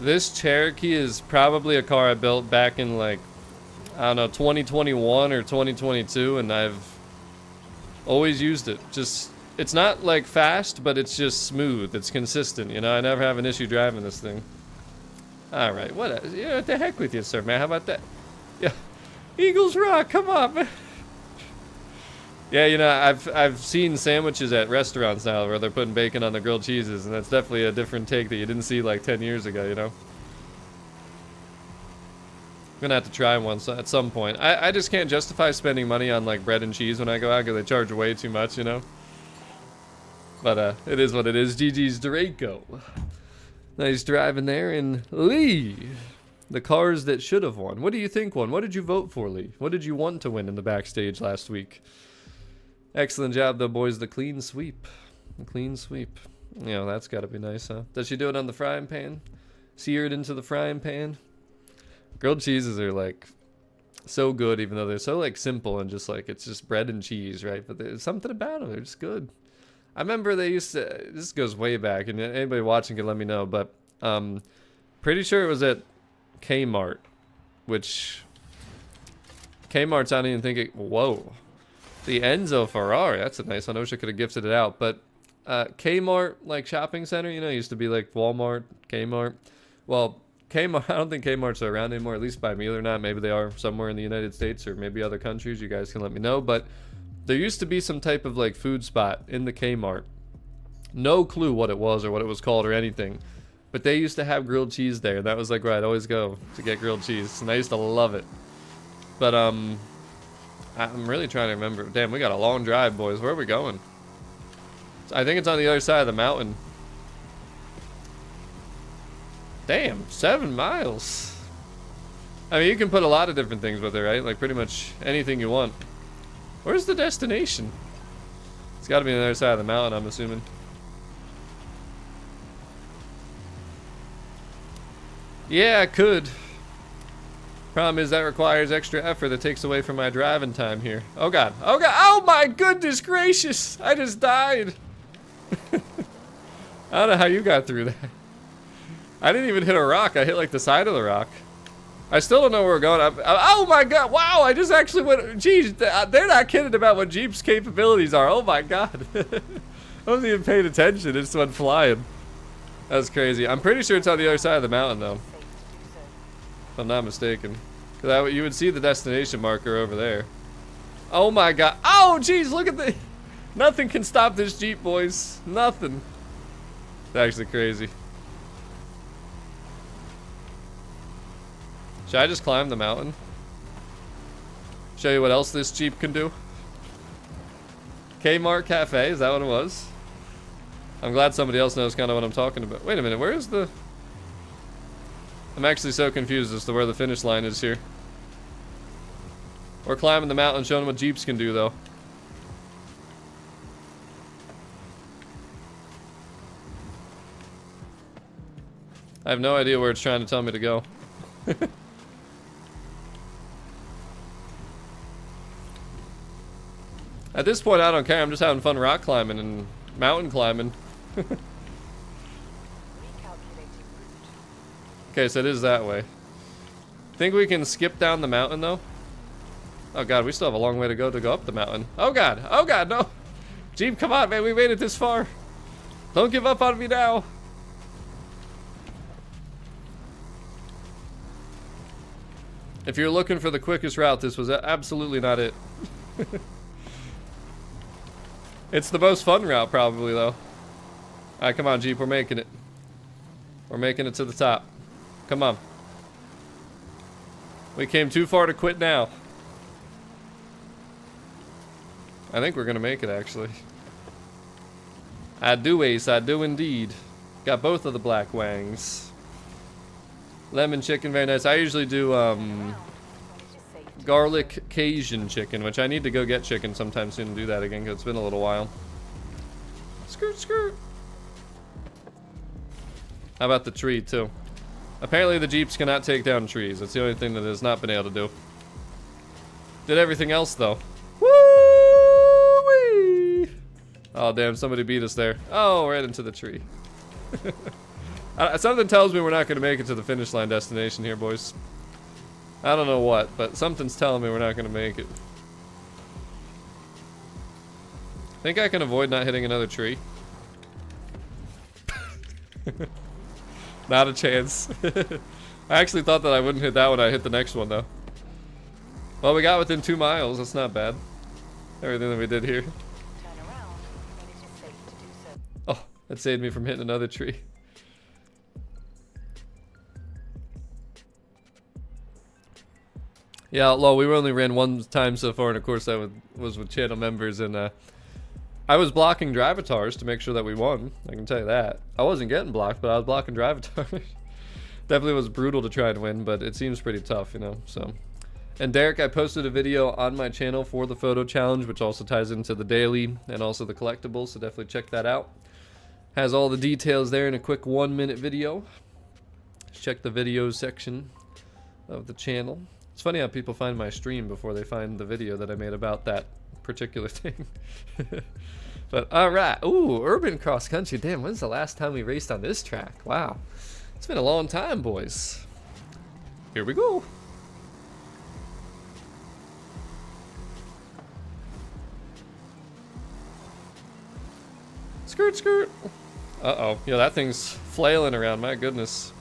This Cherokee is probably a car I built back in like, I don't know, 2021 or 2022, and I've always used it. Just, it's not like fast, but it's just smooth. It's consistent, you know? I never have an issue driving this thing. Alright, what the heck with you, sir, man? How about that? Yeah, Eagles Rock, come on, man. Yeah, you know, I've seen sandwiches at restaurants now where they're putting bacon on the grilled cheeses, and that's definitely a different take that you didn't see like 10 years ago, you know? I'm gonna have to try one at some point. I just can't justify spending money on like bread and cheese when I go out because they charge way too much, you know? But it is what it is. GG's Draco. Nice driving there. And Lee, the cars that should have won. What do you think won? What did you vote for, Lee? What did you want to win in the backstage last week? Excellent job, though, boys. The clean sweep. The clean sweep. You know, that's got to be nice, huh? Does she do it on the frying pan? Sear it into the frying pan? Grilled cheeses are, like, so good, even though they're so, like, simple and just, like, it's just bread and cheese, right? But there's something about them. They're just good. I remember they used to... This goes way back, and anybody watching can let me know, but pretty sure it was at Kmart, which... Kmart's, I don't even think it... Whoa. The Enzo Ferrari, that's a nice one. I wish I could have gifted it out. But Kmart, like shopping center, you know, used to be like Walmart, Kmart. Well, Kmart, I don't think Kmart's are around anymore, at least by me or not. Maybe they are somewhere in the United States or maybe other countries. You guys can let me know. But there used to be some type of like food spot in the Kmart. No clue what it was or what it was called or anything. But they used to have grilled cheese there. That was like where I'd always go to get grilled cheese. And I used to love it. But, I'm really trying to remember. Damn, we got a long drive, boys. Where are we going? I think it's on the other side of the mountain. Damn, 7 miles. I mean, you can put a lot of different things with it, right? Like, pretty much anything you want. Where's the destination? It's got to be on the other side of the mountain, I'm assuming. Yeah, I could. Problem is that requires extra effort that takes away from my driving time here. Oh god. Oh god. Oh my goodness gracious. I just died. I don't know how you got through that. I didn't even hit a rock. I hit like the side of the rock. I still don't know where we're going. Oh my god. Wow. I just actually went. Geez. They're not kidding about what Jeep's capabilities are. Oh my god. I wasn't even paying attention. It just went flying. That's crazy. I'm pretty sure it's on the other side of the mountain though. If I'm not mistaken. Because you would see the destination marker over there. Oh my god. Oh jeez, look at the... Nothing can stop this Jeep, boys. Nothing. It's actually crazy. Should I just climb the mountain? Show you what else this Jeep can do? Kmart Cafe, is that what it was? I'm glad somebody else knows kind of what I'm talking about. Wait a minute, where is the... I'm actually so confused as to where the finish line is here. We're climbing the mountain, showing what Jeeps can do, though. I have no idea where it's trying to tell me to go. At this point, I don't care. I'm just having fun rock climbing and mountain climbing. Okay, so it is that way. Think we can skip down the mountain, though? Oh, God, we still have a long way to go up the mountain. Oh, God. Oh, God, no. Jeep, come on, man. We made it this far. Don't give up on me now. If you're looking for the quickest route, this was absolutely not it. It's the most fun route, probably, though. Alright, come on, Jeep. We're making it. We're making it to the top. Come on. We came too far to quit now. I think we're gonna make it, actually. I do, Ace. I do indeed. Got both of the black wangs. Lemon chicken, very nice. I usually do, garlic Cajun chicken, which I need to go get chicken sometime soon and do that again, because it's been a little while. Skirt, skirt. How about the tree, too? Apparently the Jeeps cannot take down trees. That's the only thing that it has not been able to do. Did everything else, though. Woo-wee! Oh, damn, somebody beat us there. Oh, right into the tree. Something tells me we're not going to make it to the finish line destination here, boys. I don't know what, but something's telling me we're not going to make it. Think I can avoid not hitting another tree? Not a chance. I actually thought that I wouldn't hit that one. I hit the next one, though. Well, we got within 2 miles. That's not bad. Everything that we did here. Oh, that saved me from hitting another tree. Yeah, Outlaw, we only ran one time so far, and of course that was with channel members, and I was blocking drivatars to make sure that we won. I can tell you that. I wasn't getting blocked, but I was blocking drivatars. Definitely was brutal to try and win, but it seems pretty tough, you know, so. And Derek, I posted a video on my channel for the photo challenge, which also ties into the daily and also the collectibles, so definitely check that out. Has all the details there in a quick 1-minute video. Check the videos section of the channel. It's funny how people find my stream before they find the video that I made about that particular thing. But alright. Ooh, urban cross country. Damn, when's the last time we raced on this track? Wow. It's been a long time, boys. Here we go. Skirt, skirt. Uh-oh. Yeah, that thing's flailing around. My goodness.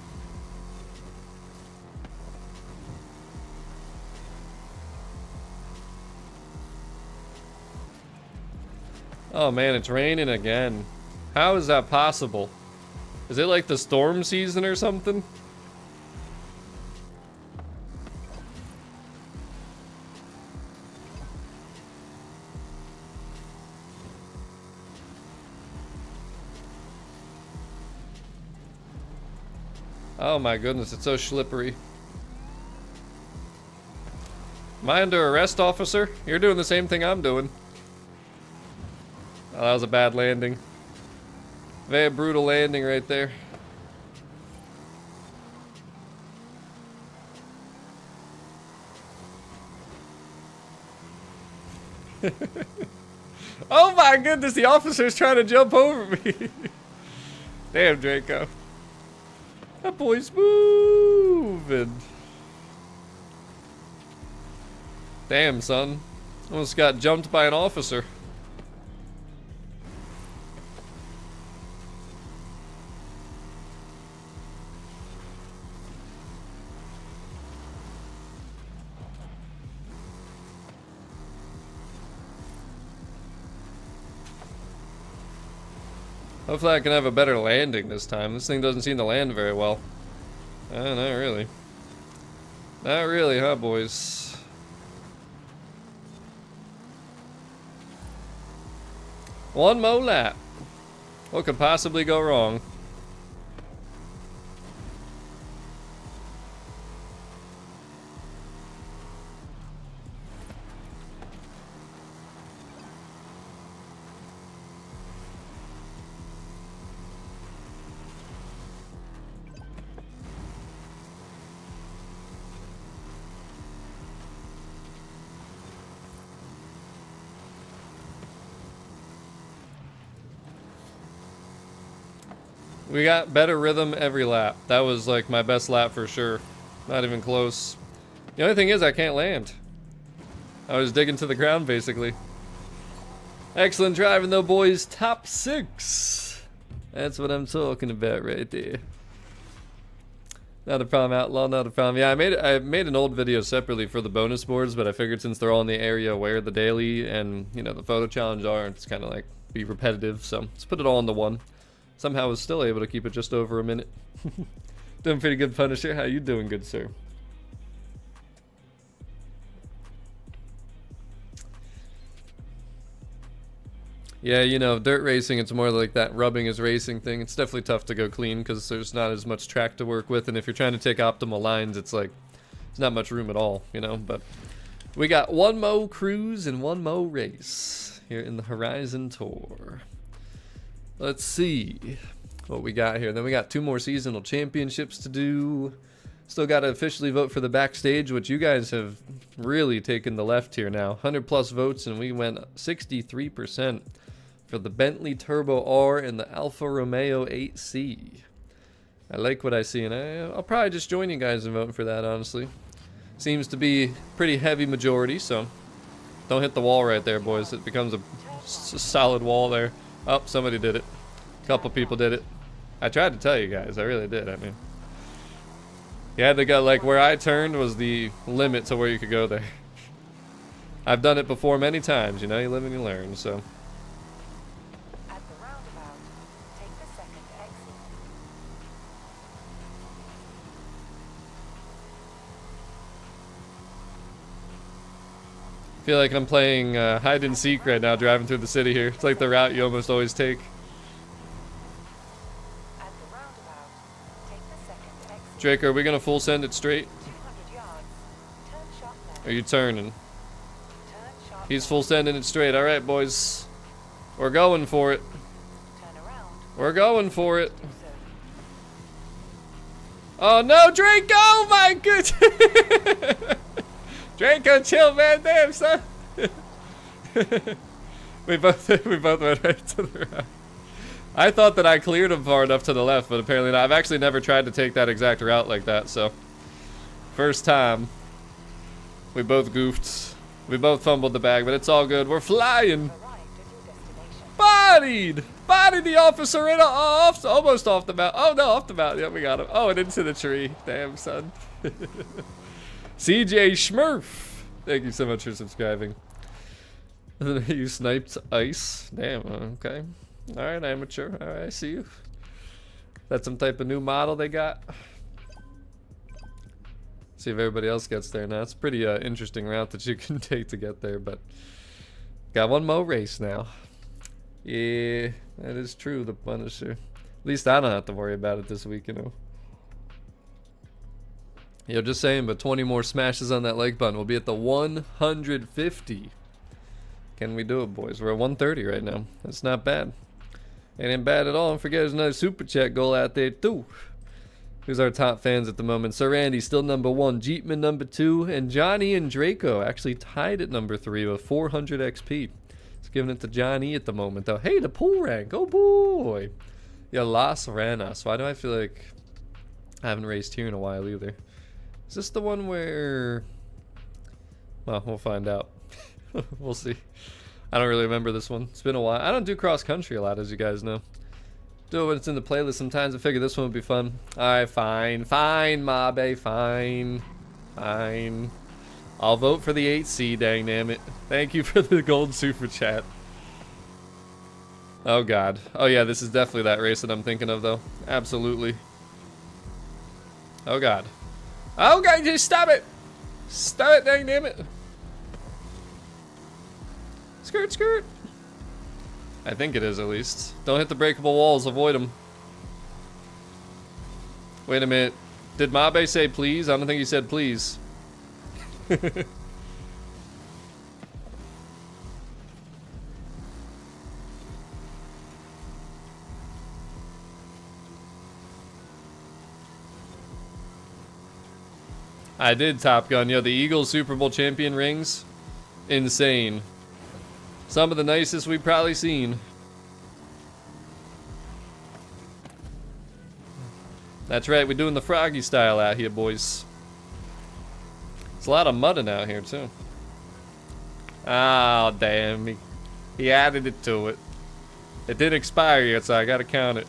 Oh man, it's raining again. How is that possible? Is it like the storm season or something? Oh my goodness, it's so slippery. Am I under arrest, officer? You're doing the same thing I'm doing. Oh, that was a bad landing. Very brutal landing right there. Oh my goodness, the officer's trying to jump over me. Damn, Draco. That boy's moving. Damn, son. Almost got jumped by an officer. Hopefully I can have a better landing this time. This thing doesn't seem to land very well. Not really. Not really, huh, boys? One more lap. What could possibly go wrong? We got better rhythm every lap. That was like my best lap for sure. Not even close. The only thing is I can't land. I was digging to the ground basically. Excellent driving though, boys. Top 6. That's what I'm talking about right there. Not a problem, Outlaw, not a problem. Yeah, I made an old video separately for the bonus boards, but I figured since they're all in the area where the daily and, you know, the photo challenge are, it's kind of like be repetitive, so let's put it all into one. Somehow I was still able to keep it just over a minute. Doing pretty good, Punisher. How you doing, good sir? Yeah, you know, dirt racing, it's more like that rubbing is racing thing. It's definitely tough to go clean because there's not as much track to work with, and if you're trying to take optimal lines, it's like, there's not much room at all, you know, but we got one more cruise and one more race here in the Horizon Tour. Let's see what we got here. Then we got 2 more seasonal championships to do. Still got to officially vote for the backstage, which you guys have really taken the left here now. 100 plus votes, and we went 63% for the Bentley Turbo R and the Alfa Romeo 8C. I like what I see, and I'll probably just join you guys in voting for that, honestly. Seems to be pretty heavy majority, so don't hit the wall right there, boys. It becomes a solid wall there. Oh, somebody did it. A couple people did it. I tried to tell you guys. I really did. I mean, yeah, they got like where I turned was the limit to where you could go there. I've done it before many times. You know, you live and you learn. So. At the roundabout, take the second exit. I feel like I'm playing hide and seek right now, driving through the city here. It's like the route you almost always take. At the roundabout, take the second exit. Drake, are we gonna full send it straight? 200 yards. Turn sharp left. Are you turning? Turn sharp He's left. full sending it straight. All right, boys. We're going for it. Turn around. We're going for it. Do so. Oh no, Draco! Oh my goodness! Draco, chill, man. Damn, son. we both went right to the right. I thought that I cleared him far enough to the left, but apparently not. I've actually never tried to take that exact route like that, so first time. We both goofed. We both fumbled the bag, but it's all good. We're flying. Arrived at your destination. Bodied! Bodied the officer in almost off the mountain. Oh no, off the mountain. Yeah, we got him. Oh, and into the tree. Damn, son. CJ Schmurf. Thank you so much for subscribing. You sniped ice. Damn, okay. Alright, amateur. Alright, I see you. That's some type of new model they got. See if everybody else gets there now. It's a pretty interesting route that you can take to get there, but got one more race now. Yeah, that is true, the Punisher. At least I don't have to worry about it this week, you know. Yo, just saying, but 20 more smashes on that like button. We'll be at the 150. Can we do it, boys? We're at 130 right now. That's not bad. Ain't bad at all. Don't forget there's another super chat goal out there, too. Who's our top fans at the moment? Sir Randy, still number 1. Jeepman, number 2. And Johnny and Draco actually tied at number 3 with 400 XP. It's giving it to Johnny at the moment, though. Hey, the pool rank. Oh, boy. Yeah, Las Ranas. Why do I feel like I haven't raced here in a while either? Is this the one where... Well, we'll find out. We'll see. I don't really remember this one. It's been a while. I don't do cross country a lot, as you guys know. Do it when it's in the playlist sometimes. I figure this one would be fun. Alright, fine. Fine, Mabe. Fine. Fine. I'll vote for the 8C, dang damn it. Thank you for the gold super chat. Oh, God. Oh, yeah, this is definitely that race that I'm thinking of, though. Absolutely. Oh, God. Oh, God, just stop it. Stop it, dang damn it. Skirt, skirt. I think it is, at least. Don't hit the breakable walls. Avoid them. Wait a minute. Did Mabe say please? I don't think he said please. I did, Top Gun. Yo, the Eagles Super Bowl champion rings. Insane. Some of the nicest we've probably seen. That's right, we're doing the Froggy style out here, boys. It's a lot of mudding out here, too. Oh, damn. He added it to it. It didn't expire yet, so I gotta count it.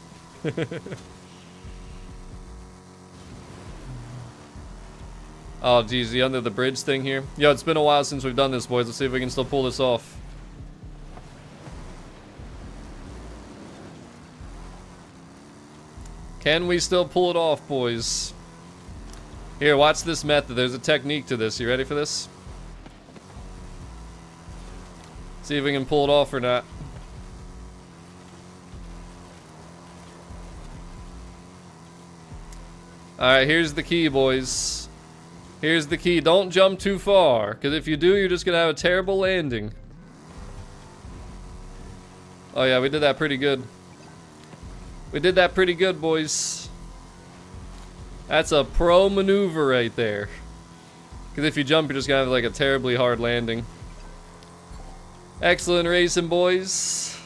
Oh, geez, the under the bridge thing here. Yo, it's been a while since we've done this, boys. Let's see if we can still pull this off. Can we still pull it off, boys? Here, watch this method. There's a technique to this. You ready for this? See if we can pull it off or not. Alright, here's the key, boys. Here's the key. Don't jump too far, because if you do, you're just going to have a terrible landing. Oh yeah, we did that pretty good. We did that pretty good, boys. That's a pro maneuver right there. Because if you jump, you're just going to have like a terribly hard landing. Excellent racing, boys.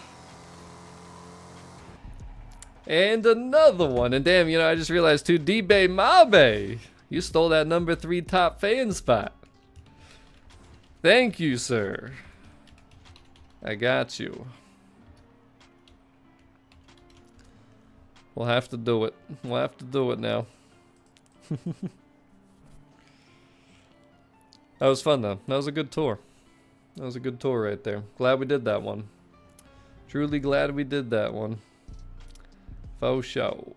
And another one. And damn, you know, I just realized too, D-Bay Mabe, you stole that number 3 top fan spot. Thank you, sir. I got you. We'll have to do it. We'll have to do it now. That was fun, though. That was a good tour. That was a good tour right there. Glad we did that one. Truly glad we did that one. Faux show.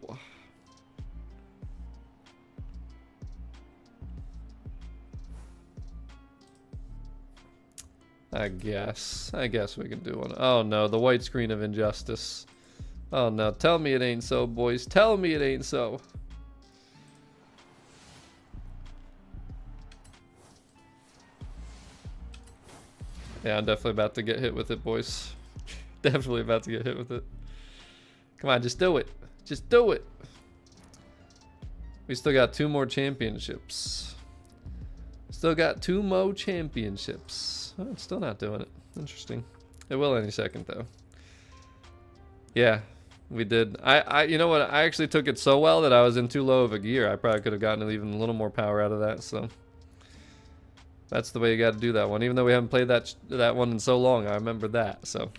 I guess we can do one. Oh no, the white screen of injustice. Oh no, tell me it ain't so, boys. Tell me it ain't so. Yeah, I'm definitely about to get hit with it, boys. Definitely about to get hit with it. Come on, just do it. Just do it. We still got 2 more championships. Still got 2 more championships. Oh, it's still not doing it. Interesting. It will any second, though. Yeah, we did. You know what? I actually took it so well that I was in too low of a gear. I probably could have gotten even a little more power out of that, so. That's the way you got to do that one. Even though we haven't played that one in so long, I remember that, so.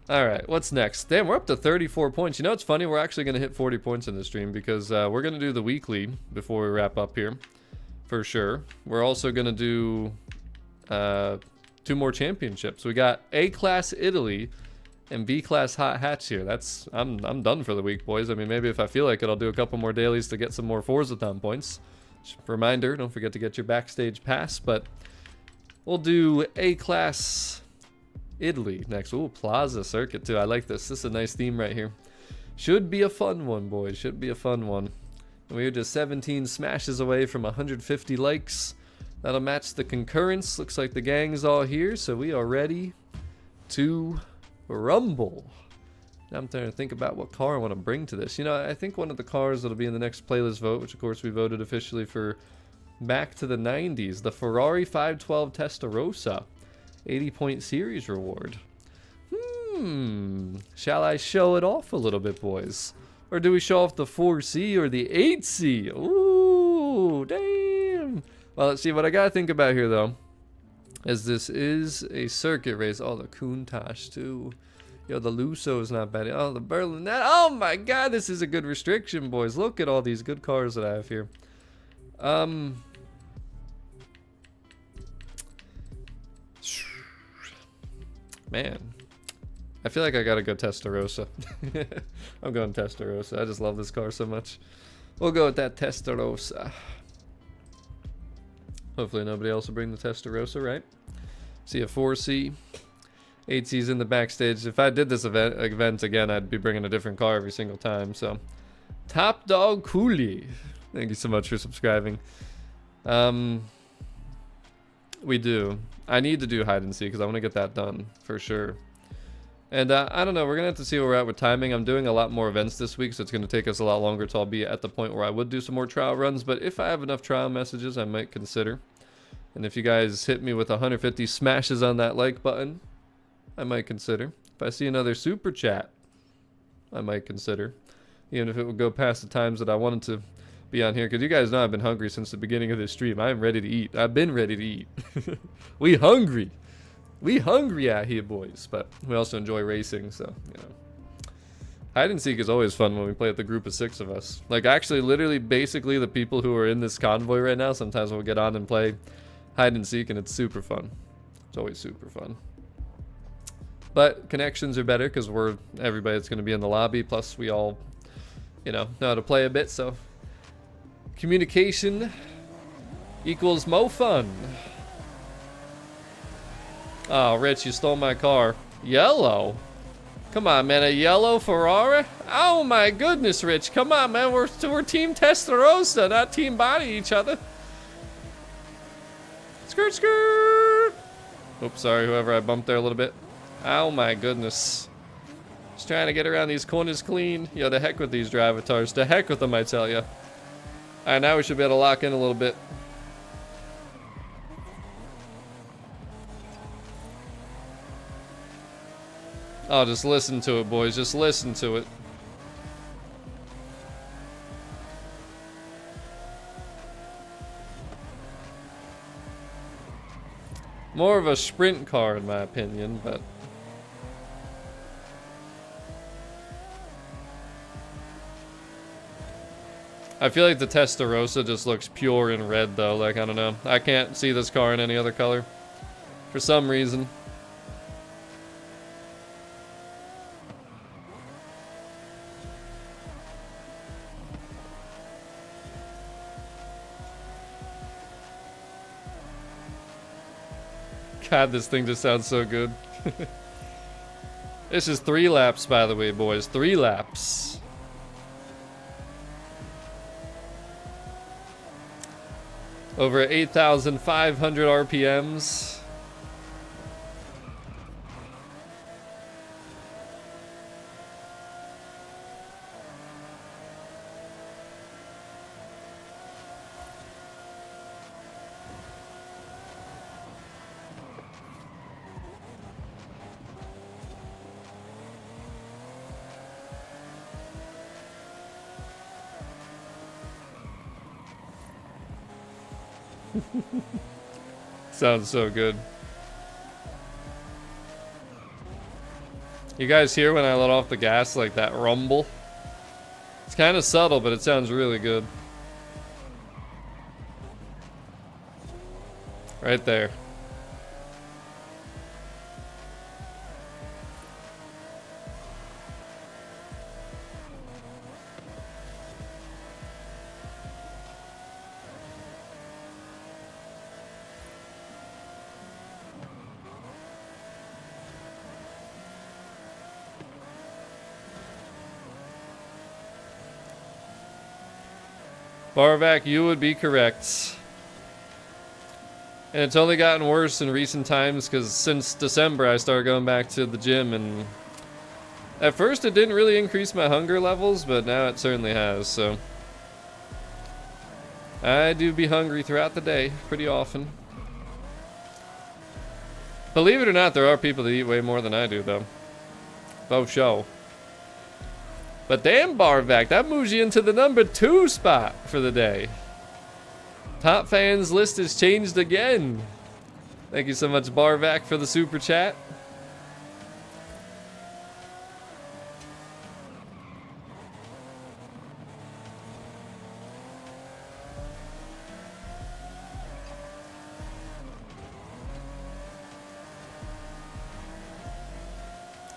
Alright, what's next? Damn, we're up to 34 points. You know what's funny? We're actually going to hit 40 points in this stream because we're going to do the weekly before we wrap up here. For sure. We're also going to do 2 more championships. We got A-Class Italy and B-Class Hot Hatch here. That's I'm done for the week, boys. I mean, maybe if I feel like it, I'll do a couple more dailies to get some more Forza-thon points. Reminder, don't forget to get your backstage pass, but we'll do A-Class Italy next. Ooh, Plaza Circuit too. I like this. This is a nice theme right here. Should be a fun one, boys. Should be a fun one. And we're just 17 smashes away from 150 likes. That'll match the concurrence. Looks like the gang's all here, so we are ready to rumble. Now I'm trying to think about what car I want to bring to this. You know, I think one of the cars that'll be in the next playlist vote, which of course we voted officially for back to the 90s, the Ferrari 512 Testarossa. 80-point series reward. Shall I show it off a little bit, boys? Or do we show off the 4C or the 8C? Ooh, damn. Well, let's see. What I gotta think about here, though, is this is a circuit race. Oh, the Countach, too. Yo, the Lusso is not bad. Oh, the Berlin. Oh, my God. This is a good restriction, boys. Look at all these good cars that I have here. Man, I feel like I gotta go Testarossa. I'm going Testarossa. I just love this car so much. We'll go with that Testarossa. Hopefully nobody else will bring the Testarossa, right? See a 4C. 8C's in the backstage. If I did this event again, I'd be bringing a different car every single time. So, Top Dog Cooley. Thank you so much for subscribing. We do. I need to do hide and seek because I want to get that done for sure. And I don't know. We're going to have to see where we're at with timing. I'm doing a lot more events this week, so it's going to take us a lot longer till I'll be at the point where I would do some more trial runs. But if I have enough trial messages, I might consider. And if you guys hit me with 150 smashes on that like button, I might consider. If I see another super chat, I might consider. Even if it would go past the times that I wanted to be on here, because you guys know I've been hungry since the beginning of this stream. I'm ready to eat. I've been ready to eat. We hungry. We hungry out here, boys. But we also enjoy racing, so, you know. Hide and seek is always fun when we play with a group of 6 of us. Like, actually, literally, basically, the people who are in this convoy right now, sometimes we'll get on and play hide and seek, and it's super fun. It's always super fun. But connections are better because we're everybody that's going to be in the lobby. Plus, we all, you know how to play a bit. So, communication equals mo fun. Oh, Rich, you stole my car. Yellow. Come on, man, a yellow Ferrari? Oh my goodness, Rich. Come on, man. We're Team Testarossa, not Team Body each other. Skirt, skirt. Oops, sorry, whoever I bumped there a little bit. Oh my goodness. Just trying to get around these corners clean. Yo, the heck with these drivatars. To heck with them, I tell ya. Alright, now we should be able to lock in a little bit. Oh, just listen to it, boys. Just listen to it. More of a sprint car, in my opinion, but... I feel like the Testarossa just looks pure in red, though. Like, I don't know. I can't see this car in any other color. For some reason. God, this thing just sounds so good. This is 3 laps, by the way, boys. 3 laps. Over 8,500 RPMs. Sounds so good. You guys hear when I let off the gas, like that rumble? It's kind of subtle, but it sounds really good. Right there. Barvac, you would be correct. And it's only gotten worse in recent times because since December I started going back to the gym, and at first it didn't really increase my hunger levels, but now it certainly has, so I do be hungry throughout the day pretty often. Believe it or not, there are people that eat way more than I do, though. Faux show. But damn, Barvac, that moves you into the number 2 spot for the day. Top fans list has changed again. Thank you so much, Barvac, for the super chat.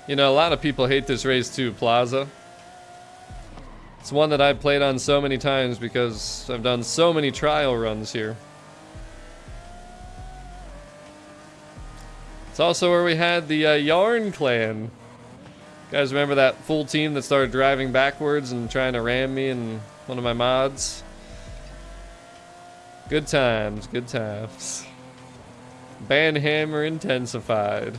You know, a lot of people hate this race too, Plaza. It's one that I've played on so many times because I've done so many trial runs here. It's also where we had the Yarn Clan. You guys remember that full team that started driving backwards and trying to ram me and one of my mods? Good times, good times. Banhammer intensified.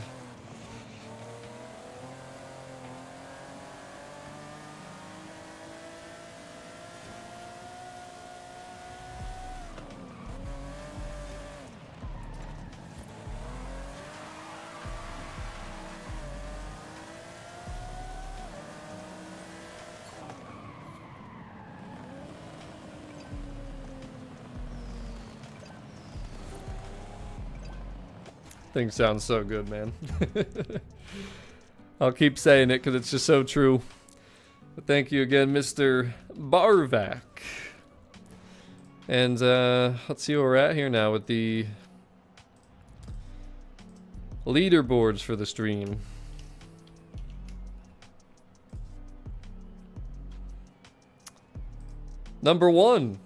Thing sounds so good, man. I'll keep saying it because it's just so true. Thank you again, Mr. Barvac. And let's see where we're at here now with the leaderboards for the stream. Number 1,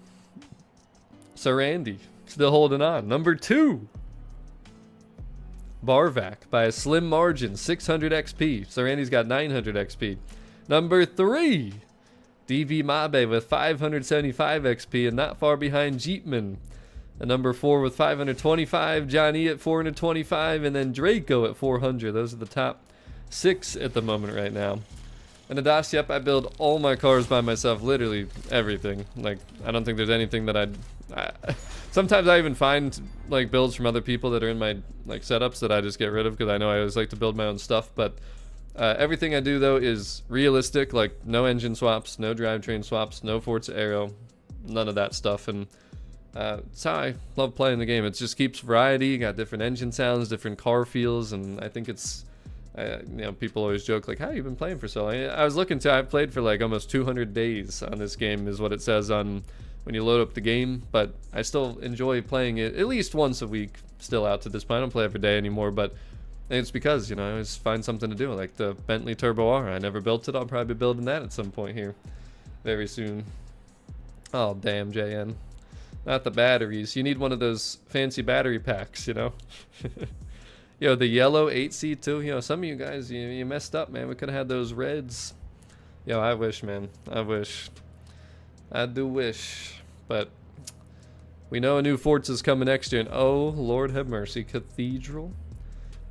Sir Andy, still holding on. Number 2, Barvac by a slim margin, 600 XP. Sir Andy's got 900 XP. Number 3, DV Mabe with 575 XP and not far behind Jeepman. And number 4 with 525, Johnny at 425, and then Draco at 400. Those are the top 6 at the moment right now. And Adas, yep, I build all my cars by myself, literally everything. Like, I don't think there's anything that sometimes I even find like builds from other people that are in my like setups that I just get rid of because I know I always like to build my own stuff. But everything I do though is realistic, like no engine swaps, no drivetrain swaps, no Forza Aero, none of that stuff. And it's how I love playing the game. It just keeps variety. You got different engine sounds, different car feels, and I think it's you know, people always joke like, how you been playing for so long? I was looking to, I've played for like almost 200 days on this game is what it says on when you load up the game, but I still enjoy playing it at least once a week still out to this point. I don't play every day anymore, but it's because, you know, I always find something to do, like the Bentley Turbo R. I never built it. I'll probably be building that at some point here very soon. Oh, damn, JN. Not the batteries. You need one of those fancy battery packs, you know? Yo, the yellow 8C2, you know, some of you guys, you messed up, man. We could have had those reds. Yo, I wish, man. I wish. I do wish. But we know a new Forza's coming next year. And oh, Lord have mercy. Cathedral.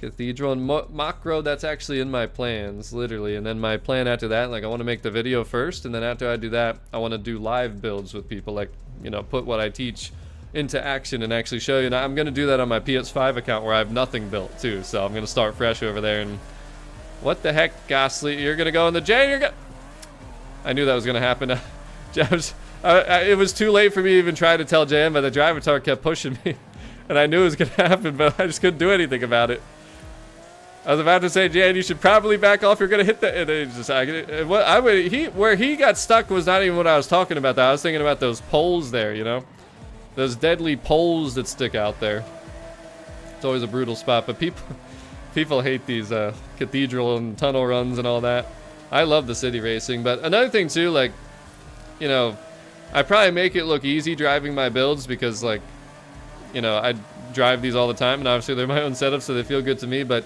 And Macro, that's actually in my plans, literally. And then my plan after that, like, I want to make the video first. And then after I do that, I want to do live builds with people. Like, you know, put what I teach into action and actually show you. Now I'm gonna do that on my PS5 account where I have nothing built too, so I'm gonna start fresh over there. And what the heck, Ghastly, you're gonna go in the J, you're gonna... I knew that was gonna happen. It was too late for me to even try to tell JM, but the driver kept pushing me and I knew it was gonna happen, but I just couldn't do anything about it. I was about to say, Jan, you should probably back off. You're gonna hit the. And it just, where he got stuck was not even what I was talking about. Though. I was thinking about those poles there, you know, those deadly poles that stick out there. It's always a brutal spot, but people hate these cathedral and tunnel runs and all that. I love the city racing, but another thing too, like, you know, I probably make it look easy driving my builds because, like, you know, I drive these all the time, and obviously they're my own setups, so they feel good to me, but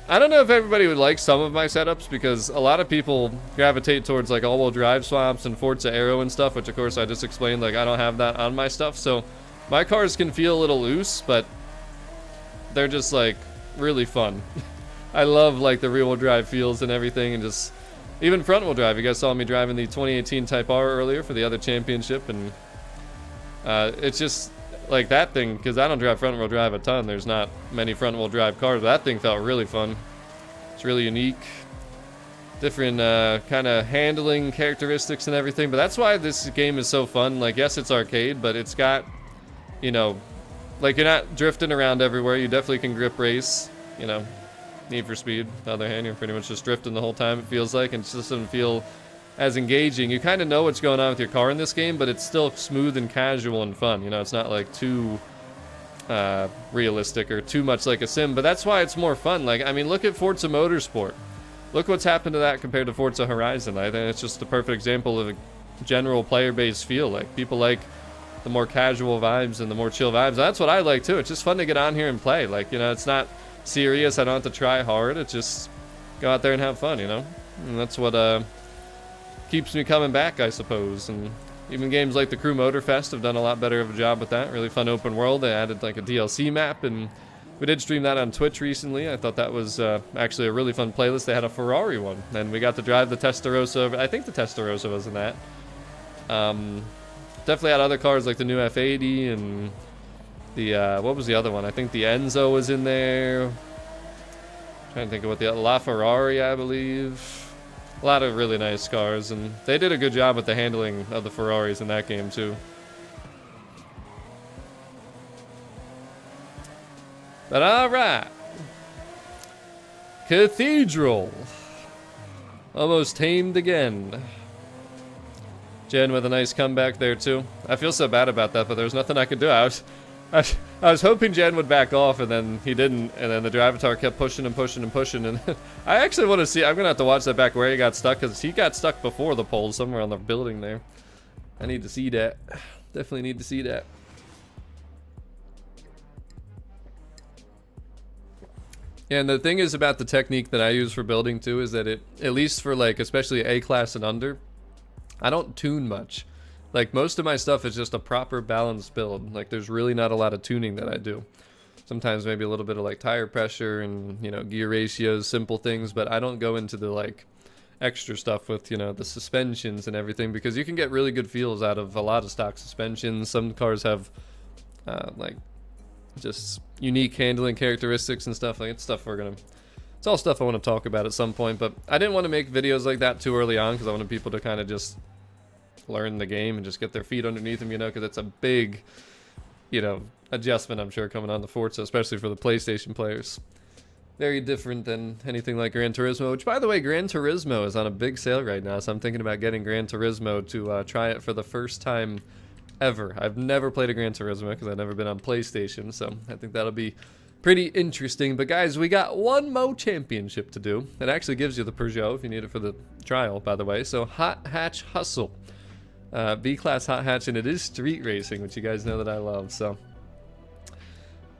I don't know if everybody would like some of my setups because a lot of people gravitate towards like all-wheel drive swaps and Forza Aero and stuff, which of course I just explained, like I don't have that on my stuff. So my cars can feel a little loose, but they're just like really fun. I love like the rear-wheel drive feels and everything, and just even front-wheel drive. You guys saw me driving the 2018 Type R earlier for the other championship, and it's just like that thing, because I don't drive front-wheel drive a ton. There's not many front-wheel drive cars, but that thing felt really fun. It's really unique. Different kind of handling characteristics and everything, but that's why this game is so fun. Like, yes, it's arcade, but it's got, you know, like you're not drifting around everywhere. You definitely can grip race, you know. Need for Speed, on the other hand, you're pretty much just drifting the whole time, it feels like, and it just doesn't feel as engaging. You kind of know what's going on with your car in this game, but it's still smooth and casual and fun. You know, it's not like too realistic or too much like a sim, but that's why it's more fun. Like, I mean, look at Forza Motorsport. Look what's happened to that compared to Forza Horizon. I think it's just a perfect example of a general player-based feel. Like, people like the more casual vibes and the more chill vibes. That's what I like too. It's just fun to get on here and play. Like, you know, it's not serious. I don't have to try hard. It's just go out there and have fun, you know? And that's what keeps me coming back, I suppose. And even games like the Crew Motorfest have done a lot better of a job with that. Really fun open world. They added like a DLC map, and we did stream that on Twitch recently. I thought that was actually a really fun playlist. They had a Ferrari one, and we got to drive the Testarossa. I think the Testarossa was in that. Definitely had other cars like the new F80 and the what was the other one? I think the Enzo was in there. Trying to think of what the LaFerrari, I believe. A lot of really nice cars, and they did a good job with the handling of the Ferraris in that game too. But alright. Cathedral. Almost tamed again. Jen with a nice comeback there too. I feel so bad about that, but there was nothing I could do. I was hoping Jen would back off, and then he didn't, and then the Drivatar kept pushing and pushing and pushing, and I actually want to see, I'm going to have to watch that back where he got stuck, because he got stuck before the pole somewhere on the building there. I need to see that. Definitely need to see that. Yeah, and the thing is about the technique that I use for building too is that it, at least for like, especially A class and under, I don't tune much. Like most of my stuff is just a proper balanced build. Like there's really not a lot of tuning that I do. Sometimes maybe a little bit of like tire pressure and, you know, gear ratios, simple things, but I don't go into the like extra stuff with, you know, the suspensions and everything, because you can get really good feels out of a lot of stock suspensions. Some cars have like just unique handling characteristics and stuff. Like it's all stuff I want to talk about at some point, but I didn't want to make videos like that too early on because I wanted people to kind of just learn the game and just get their feet underneath them, you know, because it's a big, you know, adjustment, I'm sure, coming on the Forza, especially for the PlayStation players. Very different than anything like Gran Turismo, which, by the way, Gran Turismo is on a big sale right now, so I'm thinking about getting Gran Turismo to try it for the first time ever. I've never played a Gran Turismo because I've never been on PlayStation, so I think that'll be pretty interesting. But guys, we got one more championship to do. It actually gives you the Peugeot if you need it for the trial, by the way. So Hot Hatch Hustle. B-Class Hot Hatch, and it is street racing, which you guys know that I love, so.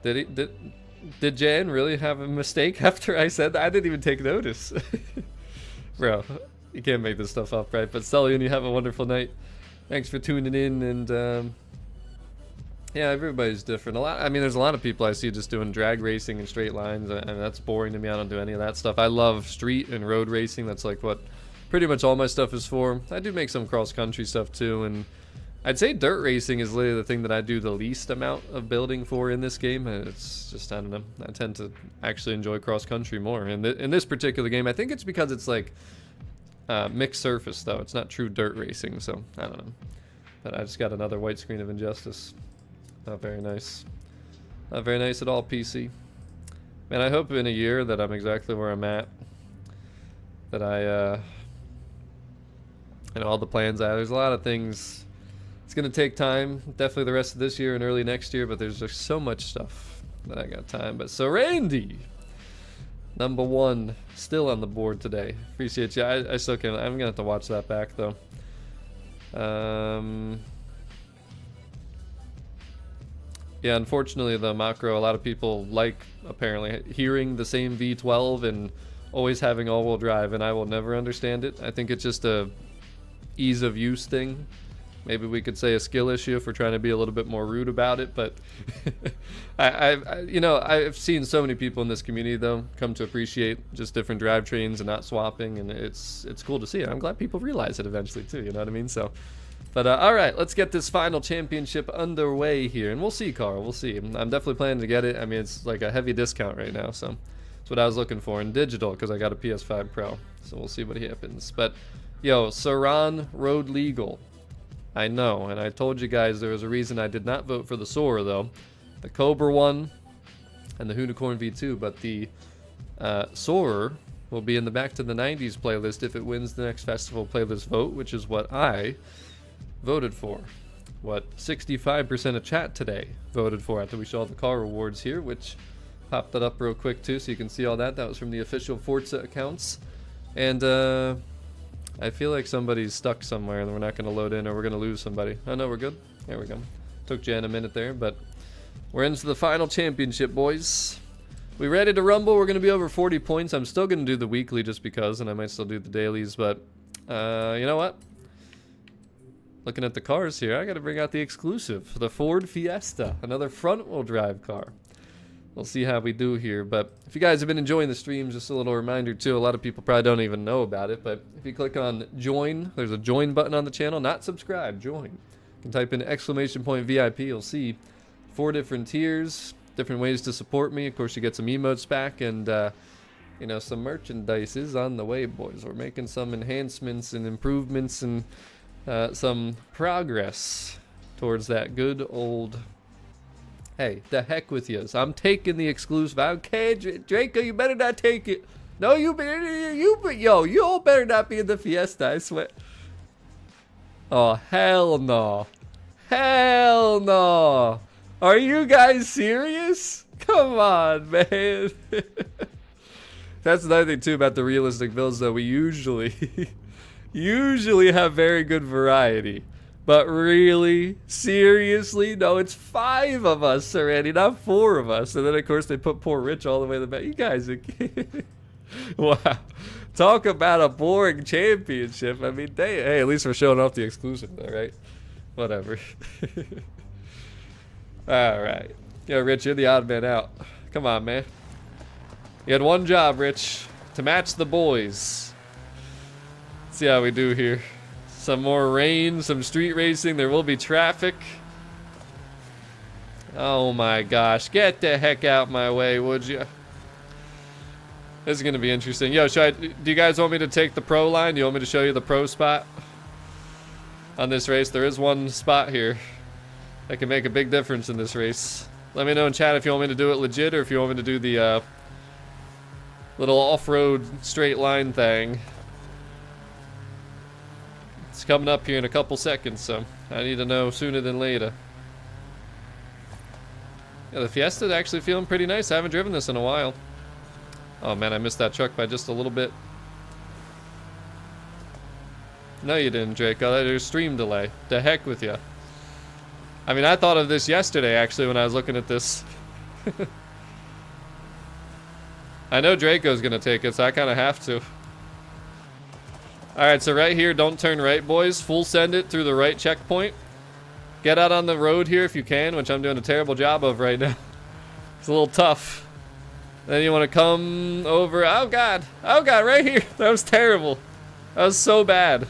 Did Jan really have a mistake after I said that? I didn't even take notice. Bro, you can't make this stuff up, right? But Sully, and you have a wonderful night. Thanks for tuning in, and yeah, everybody's different. I mean, there's a lot of people I see just doing drag racing and straight lines, and that's boring to me. I don't do any of that stuff. I love street and road racing. That's like what pretty much all my stuff is for. I do make some cross-country stuff too, and I'd say dirt racing is literally the thing that I do the least amount of building for in this game. It's just, I don't know, I tend to actually enjoy cross-country more. And in this particular game, I think it's because it's like mixed surface, though. It's not true dirt racing, so I don't know. But I just got another white screen of Injustice. Not very nice. Not very nice at all, PC. Man, I hope in a year that I'm exactly where I'm at. That I know all the plans out. There's a lot of things. It's gonna take time, definitely the rest of this year and early next year, but there's just so much stuff that I got time. But so Randy, number one, still on the board today. Appreciate you. I still can. I'm gonna have to watch that back though. Yeah, unfortunately the macro, a lot of people like apparently hearing the same V12 and always having all-wheel drive, and I will never understand it. I think it's just a ease of use thing. Maybe we could say a skill issue if we're trying to be a little bit more rude about it, but I've seen so many people in this community though come to appreciate just different drivetrains and not swapping, and it's cool to see it. I'm glad people realize it eventually too, you know what I mean? So, but all right, let's get this final championship underway here, and we'll see, Carl. We'll see. I'm definitely planning to get it. I mean, it's like a heavy discount right now, so that's what I was looking for in digital because I got a PS5 Pro. So we'll see what happens. But yo, Saran Road Legal. I know, and I told you guys there was a reason I did not vote for the Sora though. The Cobra one and the Unicorn V2, but the Sora will be in the Back to the 90s playlist if it wins the next festival playlist vote, which is what I voted for. What 65% of chat today voted for after we saw the car rewards here, which popped that up real quick too so you can see all that. That was from the official Forza accounts. And I feel like somebody's stuck somewhere and we're not going to load in, or we're going to lose somebody. Oh no, we're good. There we go. Took Jan a minute there, but we're into the final championship, boys. We ready to rumble? We're going to be over 40 points. I'm still going to do the weekly just because, and I might still do the dailies, but you know what? Looking at the cars here, I got to bring out the exclusive, the Ford Fiesta, another front-wheel drive car. We'll see how we do here, but if you guys have been enjoying the streams, just a little reminder too, a lot of people probably don't even know about it, but if you click on join, there's a join button on the channel, not subscribe, join. You can type in !VIP, you'll see 4 different tiers, different ways to support me. Of course, you get some emotes back, and you know, some merchandise is on the way, boys. We're making some enhancements and improvements and some progress towards that good old. Hey, the heck with you. I'm taking the exclusive. Okay, Draco, you better not take it. No, you all better not be in the Fiesta, I swear. Oh, hell no. Hell no. Are you guys serious? Come on, man. That's another thing too about the realistic builds though. We usually have very good variety. But really, seriously, no, it's 5 of us already, not 4 of us. And then of course they put poor Rich all the way to the back. You guys are wow. Talk about a boring championship. I mean, hey, at least we're showing off the exclusive though, right? Whatever. Alright. Yo, Rich, you're the odd man out. Come on, man. You had one job, Rich. To match the boys. Let's see how we do here. Some more rain, some street racing. There will be traffic. Oh my gosh. Get the heck out my way, would you? This is going to be interesting. Yo, do you guys want me to take the pro line? Do you want me to show you the pro spot? On this race, there is one spot here that can make a big difference in this race. Let me know in chat if you want me to do it legit or if you want me to do the little off-road straight line thing. It's coming up here in a couple seconds, so I need to know sooner than later. Yeah, the Fiesta's actually feeling pretty nice. I haven't driven this in a while. Oh man, I missed that truck by just a little bit. No, you didn't, Draco. There's stream delay. The heck with you. I mean, I thought of this yesterday, actually, when I was looking at this. I know Draco's gonna take it, so I kind of have to. Alright, so right here, don't turn right, boys. Full send it through the right checkpoint. Get out on the road here if you can, which I'm doing a terrible job of right now. It's a little tough. Then you want to come over. Oh god, right here. That was terrible. That was so bad.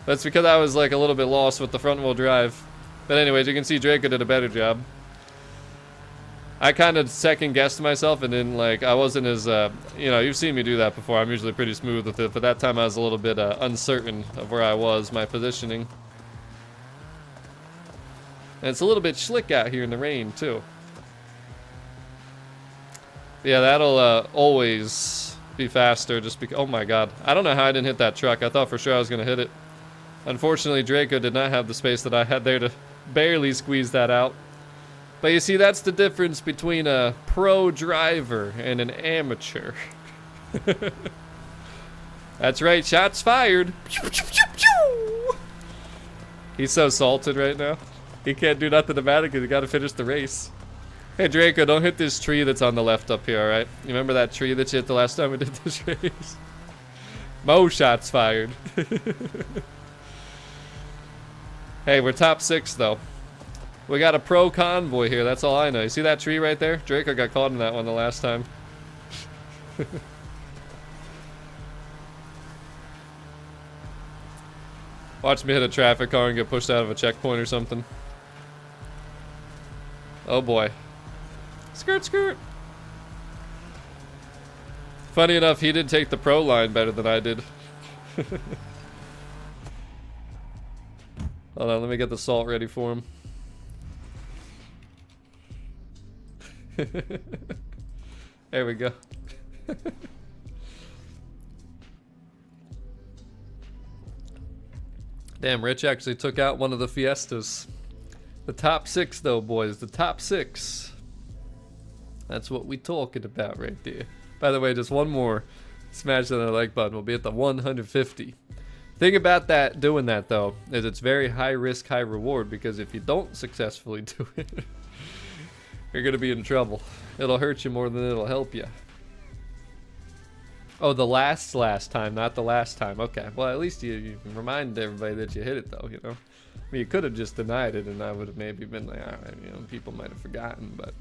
That's because I was like a little bit lost with the front wheel drive. But anyways, you can see Draco did a better job. I kind of second guessed myself and then like I wasn't as you know, you've seen me do that before. I'm usually pretty smooth with it, but that time I was a little bit uncertain of where I was, my positioning. And it's a little bit slick out here in the rain too. Yeah, that'll always be faster just because, oh my god. I don't know how I didn't hit that truck. I thought for sure I was gonna hit it. Unfortunately, Draco did not have the space that I had there to barely squeeze that out. But you see, that's the difference between a pro driver and an amateur. That's right, shots fired. He's so salted right now. He can't do nothing about it because he got to finish the race. Hey Draco, don't hit this tree that's on the left up here, alright? You remember that tree that you hit the last time we did this race? Mo shots fired. Hey, we're top 6 though. We got a pro convoy here, that's all I know. You see that tree right there? Draco got caught in that one the last time. Watch me hit a traffic car and get pushed out of a checkpoint or something. Oh boy. Skirt, skirt. Funny enough, he did take the pro line better than I did. Hold on, let me get the salt ready for him. There we go. Damn, Rich actually took out one of the Fiestas. The top 6 though, boys. The top 6. That's what we talking about right there. By the way, just one more. Smash that like button. We'll be at the 150. Thing about that, doing that though, is it's very high risk, high reward, because if you don't successfully do it, you're gonna be in trouble. It'll hurt you more than it'll help you. Oh, the last time, not the last time. Okay, well at least you reminded everybody that you hit it though, you know. I mean, you could have just denied it and I would have maybe been like, alright, you know, people might have forgotten, but...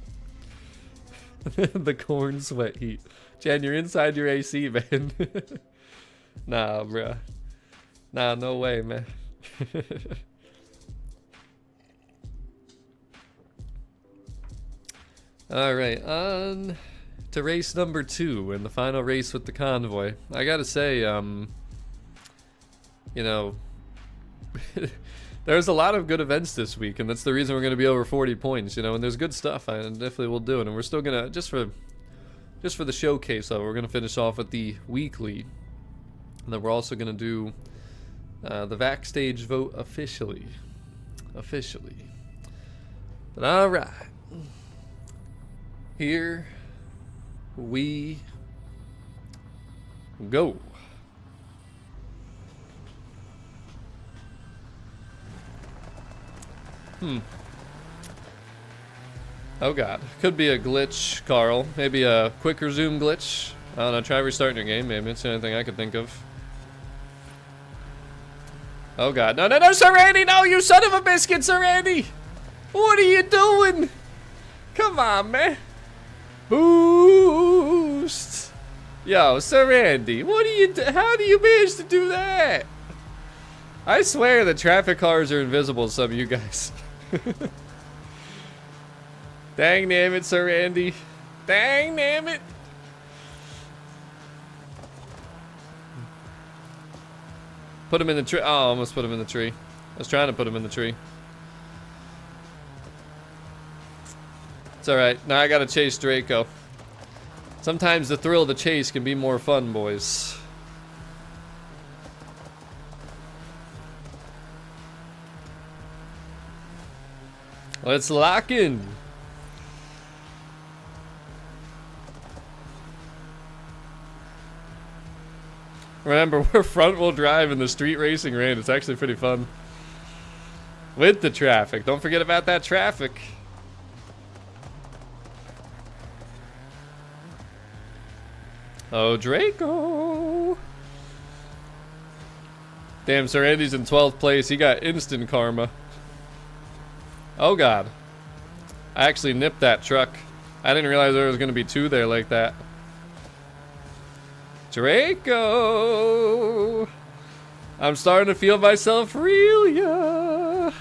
The corn sweat heat. Jan, you're inside your AC, man. Nah, bruh. Nah, no way, man. Alright, on to race number 2 and the final race with the convoy. I gotta say, you know, there's a lot of good events this week, and that's the reason we're going to be over 40 points, you know, and there's good stuff. I definitely will do it, and we're still going to, just for the showcase, though, we're going to finish off with the weekly, and then we're also going to do The Backstage Vote officially. But alright. Here we go. Oh god. Could be a glitch, Carl. Maybe a quick resume glitch. I don't know, try restarting your game, maybe. It's the only thing I could think of. Oh god. No, no, no, Sir Randy! No, you son of a biscuit, Sir Randy! What are you doing? Come on, man. Boost. Yo, Sir Randy, what do you do? How do you manage to do that? I swear the traffic cars are invisible to some of you guys. Dang damn it, Sir Randy. Dang damn it. Put him in the tree. Oh, I almost put him in the tree. I was trying to put him in the tree. It's alright. Now I gotta chase Draco. Sometimes the thrill of the chase can be more fun, boys. Let's lock in. Remember, we're front wheel drive in the street racing rain. It's actually pretty fun. With the traffic. Don't forget about that traffic. Oh, Draco. Damn, Sir Andy's in 12th place. He got instant karma. Oh, God. I actually nipped that truck. I didn't realize there was going to be two there like that. Draco. I'm starting to feel myself real, yeah.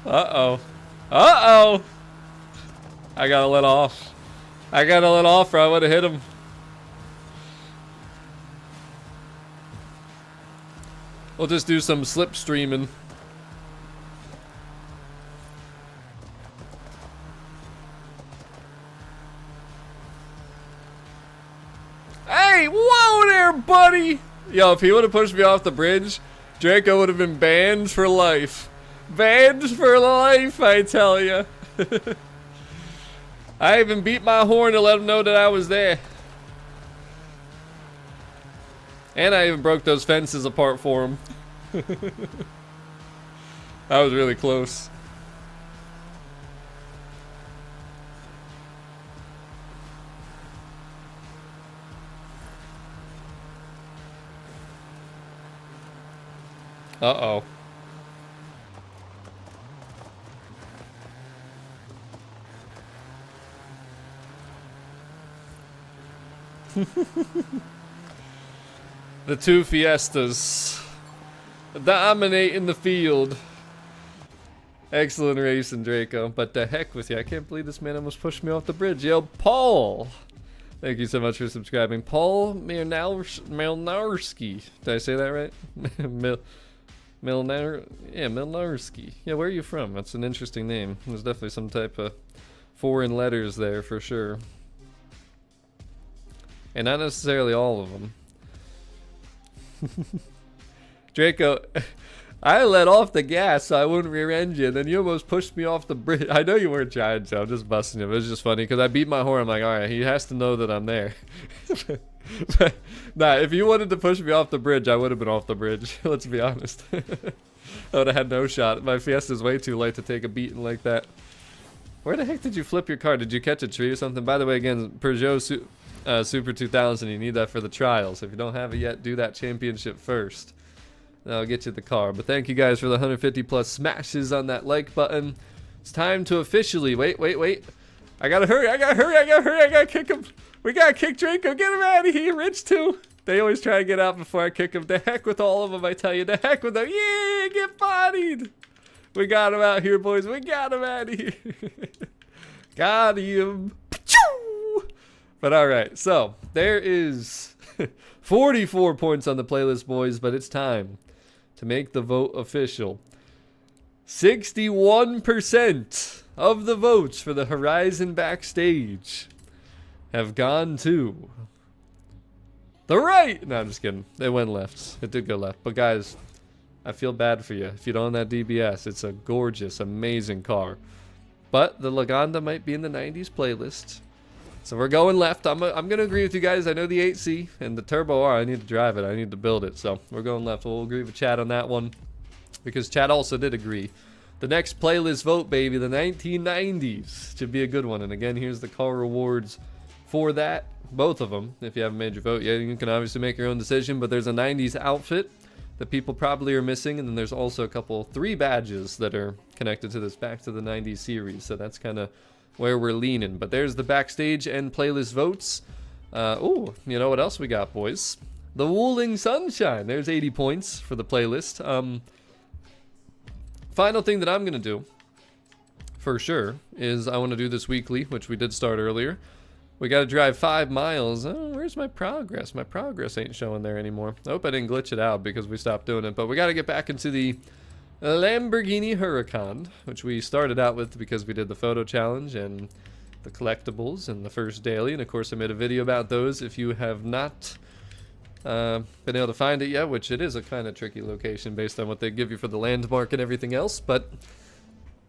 Uh-oh. Uh-oh. I gotta let off. I gotta let off or I would have hit him. We'll just do some slipstreaming. Hey, whoa there, buddy! Yo, if he would have pushed me off the bridge, Draco would have been banned for life. Banned for life, I tell ya. I even beat my horn to let him know that I was there. And I even broke those fences apart for him. That was really close. Uh-oh. The two Fiestas dominating the field. Excellent racing, Draco. But the heck with you. I can't believe this man almost pushed me off the bridge. Yo, Paul. Thank you so much for subscribing. Paul Milnarski. Did I say that right? Milnarski. Yeah, where are you from? That's an interesting name. There's definitely some type of foreign letters there for sure. And not necessarily all of them. Draco, I let off the gas so I wouldn't rear end you, and then you almost pushed me off the bridge. I know you weren't trying to. I'm just busting you. It was just funny because I beat my horn. I'm like, all right, he has to know that I'm there. But, nah, if you wanted to push me off the bridge, I would have been off the bridge. Let's be honest. I would have had no shot. My Fiesta's way too light to take a beating like that. Where the heck did you flip your car? Did you catch a tree or something? By the way, again, Peugeot Super 2000, you need that for the trials. If you don't have it yet, do that championship first. That'll get you the car. But thank you guys for the 150 plus smashes on that like button. It's time to officially wait. I gotta hurry. I gotta kick him. We gotta kick Draco. Get him out of here. Rich too. They always try to get out before I kick him. The heck with all of them, I tell you. The heck with them. Yeah, get bodied. We got him out here, boys. We got him out of here. Got him. But alright, so there is 44 points on the playlist, boys, but it's time to make the vote official. 61% of the votes for the Horizon Backstage have gone to The right! No, I'm just kidding. It went left. It did go left. But guys, I feel bad for you. If you don't own that DBS, it's a gorgeous, amazing car. But the Laganda might be in the 90s playlist. So we're going left. I'm going to agree with you guys. I know the 8C and the Turbo R. I need to drive it. I need to build it. So we're going left. We'll agree with Chad on that one. Because Chad also did agree. The next playlist vote, baby, the 1990s. Should be a good one. And again, here's the car rewards for that. Both of them. If you haven't made your vote yet, you can obviously make your own decision. But there's a 90s outfit that people probably are missing. And then there's also a couple, 3 badges that are connected to this Back to the 90s series. So that's kind of where we're leaning. But there's the backstage and playlist votes. Oh, you know what else we got, boys? The Wooling Sunshine. There's 80 points for the playlist. Final thing that I'm going to do, for sure, is I want to do this weekly, which we did start earlier. We got to drive 5 miles. Oh, where's my progress? My progress ain't showing there anymore. I hope I didn't glitch it out because we stopped doing it. But we got to get back into the Lamborghini Huracan, which we started out with because we did the photo challenge and the collectibles and the first daily. And of course, I made a video about those. If you have not been able to find it yet, which it is a kind of tricky location based on what they give you for the landmark and everything else. But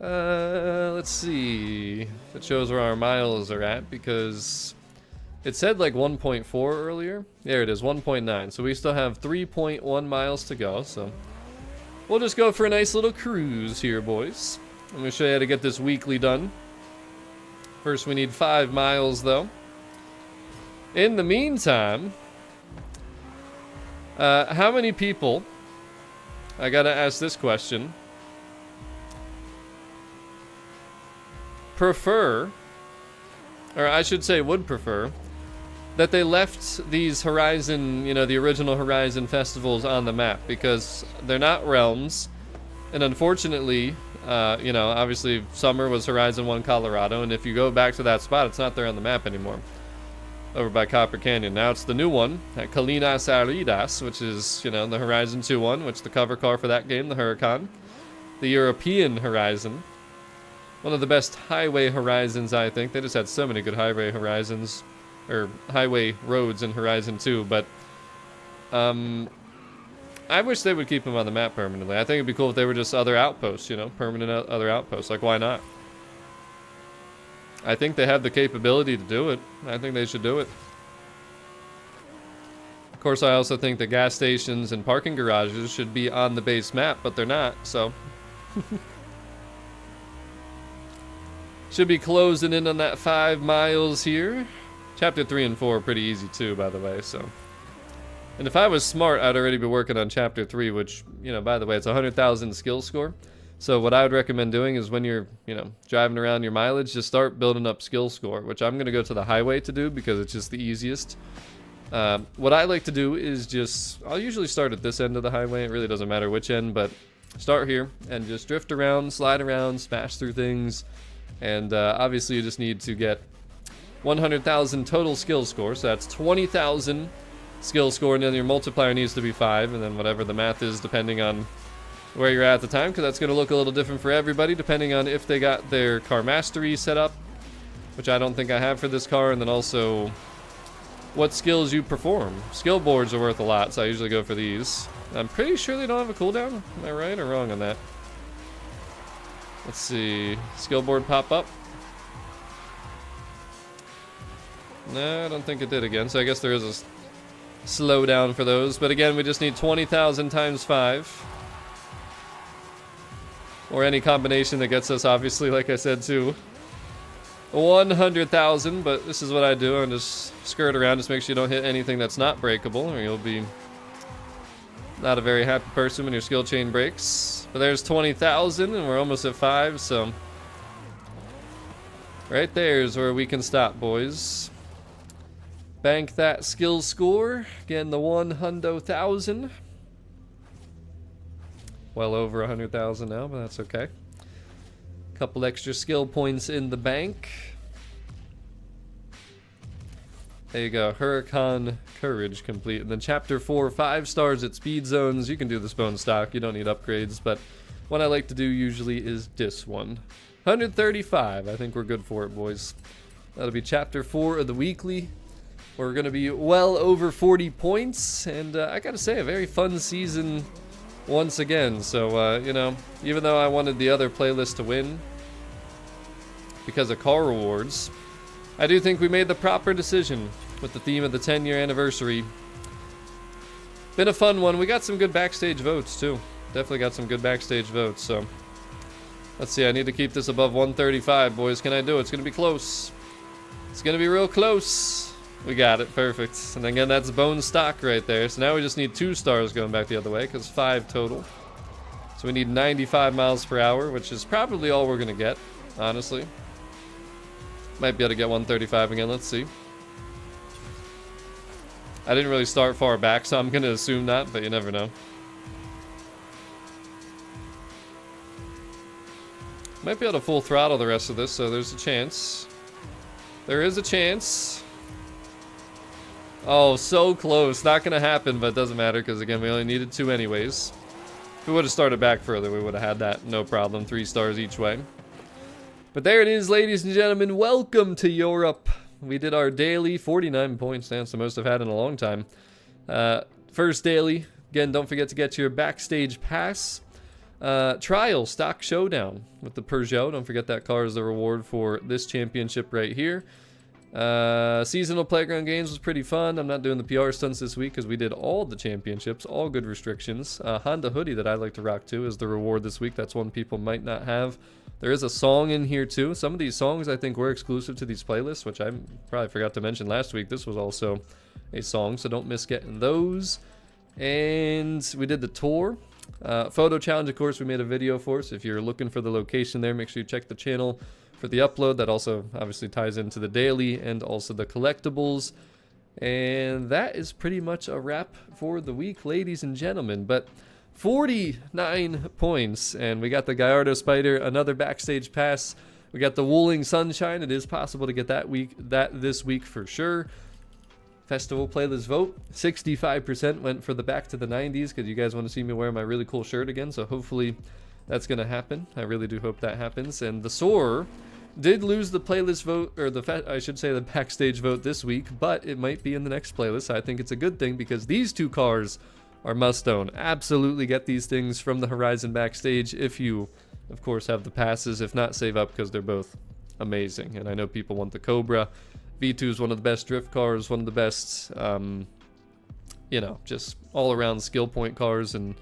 let's see if it shows where our miles are at, because it said like 1.4 earlier. There it is, 1.9. So we still have 3.1 miles to go. So we'll just go for a nice little cruise here, boys. I'm going to show you how to get this weekly done. First, we need 5 miles, though. In the meantime, how many people, I got to ask this question, prefer, or I should say would prefer, that they left these Horizon, you know, the original Horizon festivals on the map, because they're not realms, and unfortunately, you know, obviously summer was Horizon 1 Colorado, and if you go back to that spot, it's not there on the map anymore, over by Copper Canyon. Now it's the new one at Colinas Aridas, which is, you know, the Horizon 2 one, which the cover car for that game, the Huracan, the European Horizon, one of the best highway Horizons, I think. They just had so many good highway Horizons, or highway roads in Horizon 2, but I wish they would keep them on the map permanently. I think it'd be cool if they were just other outposts, you know, permanent other outposts. Like, why not? I think they have the capability to do it. I think they should do it. Of course, I also think the gas stations and parking garages should be on the base map, but they're not, so should be closing in on that 5 miles here. Chapter 3 and 4 are pretty easy too, by the way, so. And if I was smart, I'd already be working on Chapter 3, which, you know, by the way, it's 100,000 skill score. So what I would recommend doing is when you're, you know, driving around your mileage, just start building up skill score, which I'm going to go to the highway to do because it's just the easiest. What I like to do is just, I'll usually start at this end of the highway. It really doesn't matter which end, but start here and just drift around, slide around, smash through things. And obviously you just need to get 100,000 total skill score. So that's 20,000 skill score, and then your multiplier needs to be 5, and then whatever the math is depending on where you're at the time, because that's going to look a little different for everybody depending on if they got their car mastery set up, which I don't think I have for this car, and then also what skills you perform. Skill boards are worth a lot, so I usually go for these. I'm pretty sure they don't have a cooldown. Am I right or wrong on that? Let's see. Skill board pop up. No, I don't think it did again, so I guess there is a slowdown for those. But again, we just need 20,000 times 5. Or any combination that gets us, obviously, like I said, to 100,000. But this is what I do. I just skirt around. Just make sure you don't hit anything that's not breakable, or you'll be not a very happy person when your skill chain breaks. But there's 20,000, and we're almost at 5, so right there is where we can stop, boys. Bank that skill score. Again, the 100,000. Well over 100,000 now, but that's okay. Couple extra skill points in the bank. There you go. Huracan Courage complete. And then Chapter 4, 5 stars at speed zones. You can do this bone stock. You don't need upgrades, but what I like to do usually is this one. 135. I think we're good for it, boys. That'll be Chapter 4 of the weekly. We're going to be well over 40 points, and I gotta say, a very fun season once again. So, you know, even though I wanted the other playlist to win because of car rewards, I do think we made the proper decision with the theme of the 10-year anniversary. Been a fun one. We got some good backstage votes, too. Definitely got some good backstage votes, so let's see. I need to keep this above 135, boys. Can I do it? It's going to be close. It's going to be real close. We got it. Perfect. And again, that's bone stock right there. So now we just need 2 stars going back the other way, because 5 total. So we need 95 miles per hour, which is probably all we're going to get, honestly. Might be able to get 135 again. Let's see. I didn't really start far back, so I'm going to assume that, but you never know. Might be able to full throttle the rest of this, so there's a chance. There is a chance. Oh, so close. Not going to happen, but it doesn't matter because, again, we only needed 2 anyways. If we would have started back further, we would have had that. No problem. 3 stars each way. But there it is, ladies and gentlemen. Welcome to Europe. We did our daily 49 points. That's the most I've had in a long time. First daily. Again, don't forget to get your backstage pass. Trial stock showdown with the Peugeot. Don't forget that car is the reward for this championship right here. Seasonal playground games was pretty fun. I'm not doing the PR stunts this week because we did all the championships, all good restrictions. Honda hoodie that I like to rock too is the reward this week. That's one people might not have. There is a song in here too. Some of these songs I think were exclusive to these playlists, which I probably forgot to mention last week. This was also a song, so don't miss getting those. And we did the tour. Photo challenge, of course, we made a video for, so if you're looking for the location there, make sure you check the channel for the upload. That also obviously ties into the daily and also the collectibles. And that is pretty much a wrap for the week, ladies and gentlemen. But 49 points, and we got the Gallardo Spider, another backstage pass. We got the Wooling Sunshine. It is possible to get that this week for sure. Festival playlist vote, 65% went for the back to the 90s because you guys want to see me wear my really cool shirt again, so hopefully that's going to happen. I really do hope that happens. And the Soarer did lose the playlist vote, or I should say the backstage vote this week, but it might be in the next playlist. I think it's a good thing because these 2 cars are must own. Absolutely get these things from the Horizon backstage if you, of course, have the passes. If not, save up because they're both amazing. And I know people want the Cobra. V2 is one of the best drift cars, one of the best, you know, just all-around skill point cars, and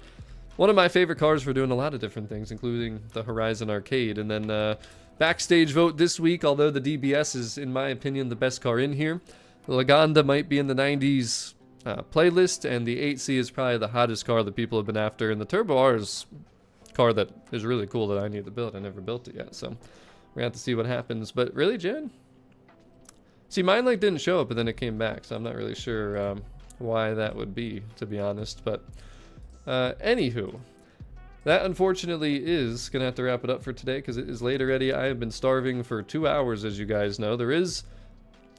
one of my favorite cars for doing a lot of different things, including the Horizon Arcade. And then backstage vote this week, although the DBS is, in my opinion, the best car in here. The Laganda might be in the 90s playlist, and the 8C is probably the hottest car that people have been after, and the Turbo R is a car that is really cool that I need to build. I never built it yet, so we're going to have to see what happens. But really, Jen? See, mine like didn't show up, but then it came back, so I'm not really sure why that would be, to be honest. But anywho, that unfortunately is going to have to wrap it up for today because it is late already. I have been starving for 2 hours, as you guys know. There is...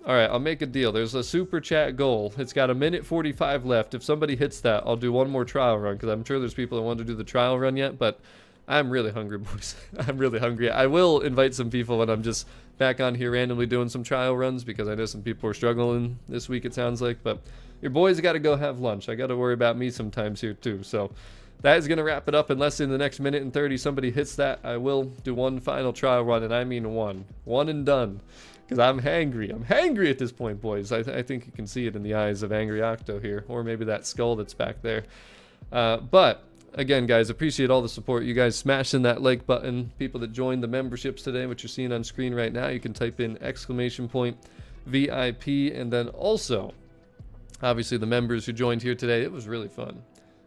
Alright, I'll make a deal. There's a super chat goal. It's got 1:45 left. If somebody hits that, I'll do one more trial run because I'm sure there's people that want to do the trial run yet, but I'm really hungry, boys. I'm really hungry. I will invite some people when I'm just back on here randomly doing some trial runs because I know some people are struggling this week, it sounds like. But your boys got to go have lunch. I got to worry about me sometimes here too. So that is going to wrap it up unless in the next 1:30 somebody hits that. I will do one final trial run, and I mean one. One and done. Because I'm hangry. I'm hangry at this point, boys. I think you can see it in the eyes of Angry Octo here. Or maybe that skull that's back there. But... again, guys, appreciate all the support. You guys smashing that like button. People that joined the memberships today, which you're seeing on screen right now, you can type in !VIP, and then also, obviously, the members who joined here today. It was really fun.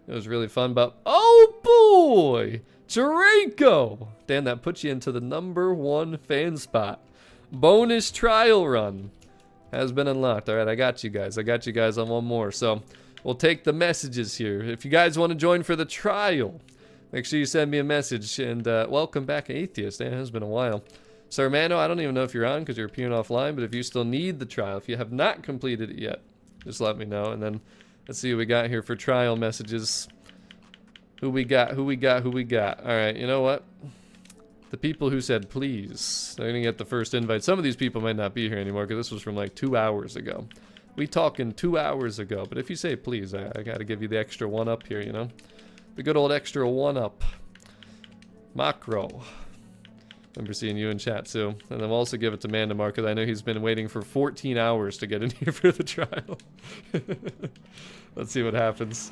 It was really fun, but oh boy, Draco! Dan, that puts you into the #1 fan spot. Bonus trial run has been unlocked. All right, I got you guys. I got you guys on one more, so... we'll take the messages here. If you guys want to join for the trial, make sure you send me a message. And welcome back, Atheist. It has been a while. Sir Mano, I don't even know if you're on because you're appearing offline, but if you still need the trial, if you have not completed it yet, just let me know. And then let's see what we got here for trial messages. Who we got? All right, you know what? The people who said please, they're going to get the first invite. Some of these people might not be here anymore because this was from like 2 hours ago. We talking 2 hours ago, but if you say please, I gotta give you the extra one up here, you know? The good old extra one up. Macro. Remember seeing you in chat too. And then we'll also give it to Mandamar because I know he's been waiting for 14 hours to get in here for the trial. Let's see what happens.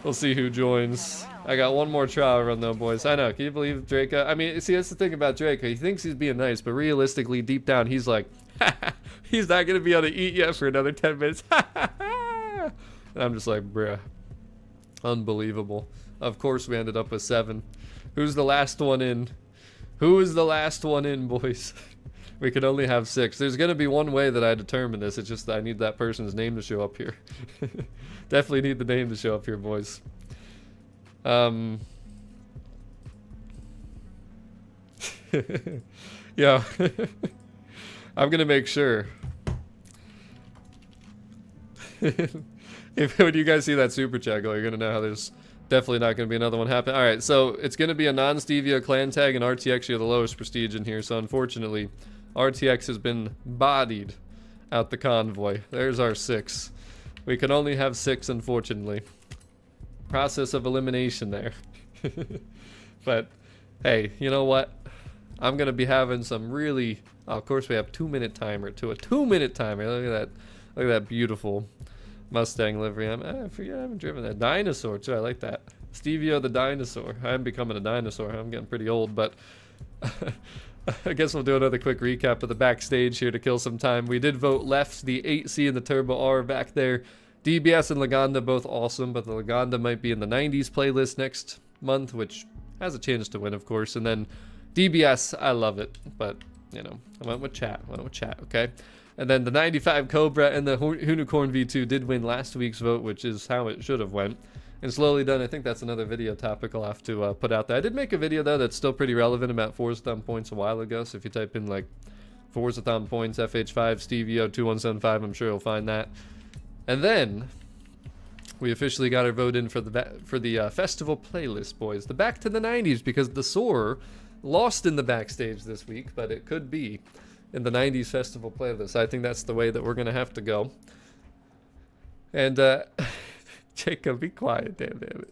We'll see who joins. I got one more trial run though, boys. I know. Can you believe Draco? I mean, see, that's the thing about Draco. He thinks he's being nice, but realistically, deep down, he's like, he's not going to be able to eat yet for another 10 minutes. And I'm just like, bruh. Unbelievable. Of course, we ended up with 7. Who's the last one in? Who is the last one in, boys? We could only have 6. There's going to be one way that I determine this. It's just that I need that person's name to show up here. Definitely need the name to show up here, boys. Yeah. I'm going to make sure. When you guys see that super chat go, you're going to know how there's definitely not going to be another one happen. Alright, so it's going to be a non-Stevia clan tag, and RTX are the lowest prestige in here, so unfortunately, RTX has been bodied out the convoy. There's our 6. We can only have 6, unfortunately. Process of elimination there. But, hey, you know what? I'm going to be having some really... Oh, of course, we have 2-minute timer, too. A 2-minute timer. Look at that. Look at that beautiful Mustang livery. I forget I haven't driven that. Dinosaur, too. I like that. Stevio the dinosaur. I'm becoming a dinosaur. I'm getting pretty old, but... I guess we'll do another quick recap of the backstage here to kill some time. We did vote left, the 8C and the Turbo R back there. DBS and Laganda both awesome, but the Laganda might be in the 90s playlist next month, which has a chance to win, of course. And then DBS, I love it, but, you know, I went with chat, okay? And then the 95 Cobra and the Unicorn V2 did win last week's vote, which is how it should have went. And Slowly Done, I think that's another video topic I'll have to put out there. I did make a video, though, that's still pretty relevant about Forza points a while ago. So if you type in, like, Forza points, FH5, Stevio, 2175, I'm sure you'll find that. And then, we officially got our vote in for the festival playlist, boys. The Back to the 90s, because the Soarer lost in the backstage this week, but it could be in the 90s festival playlist. I think that's the way that we're going to have to go. And, Jacob, be quiet, damn it.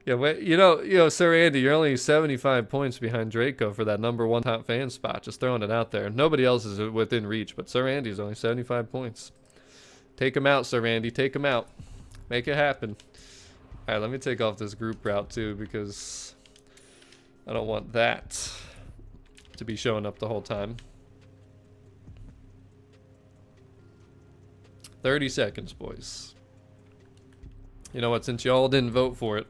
Yeah, wait, you know, Sir Andy, you're only 75 points behind Draco for that #1 top fan spot. Just throwing it out there. Nobody else is within reach, but Sir Andy's only 75 points. Take him out, Sir Andy. Take him out. Make it happen. All right, let me take off this group route too, because I don't want that to be showing up the whole time. 30 seconds, boys. You know what, since y'all didn't vote for it,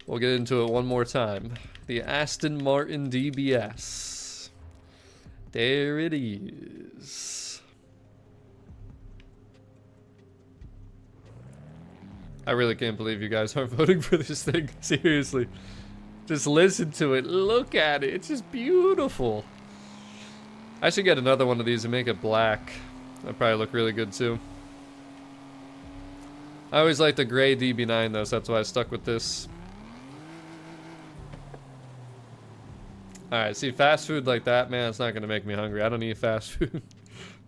we'll get into it one more time. The Aston Martin DBS. There it is. I really can't believe you guys aren't voting for this thing. Seriously. Just listen to it. Look at it. It's just beautiful. I should get another one of these and make it black. That'd probably look really good too. I always like the gray DB9 though, so that's why I stuck with this. Alright, see, fast food like that, man, it's not going to make me hungry. I don't eat fast food.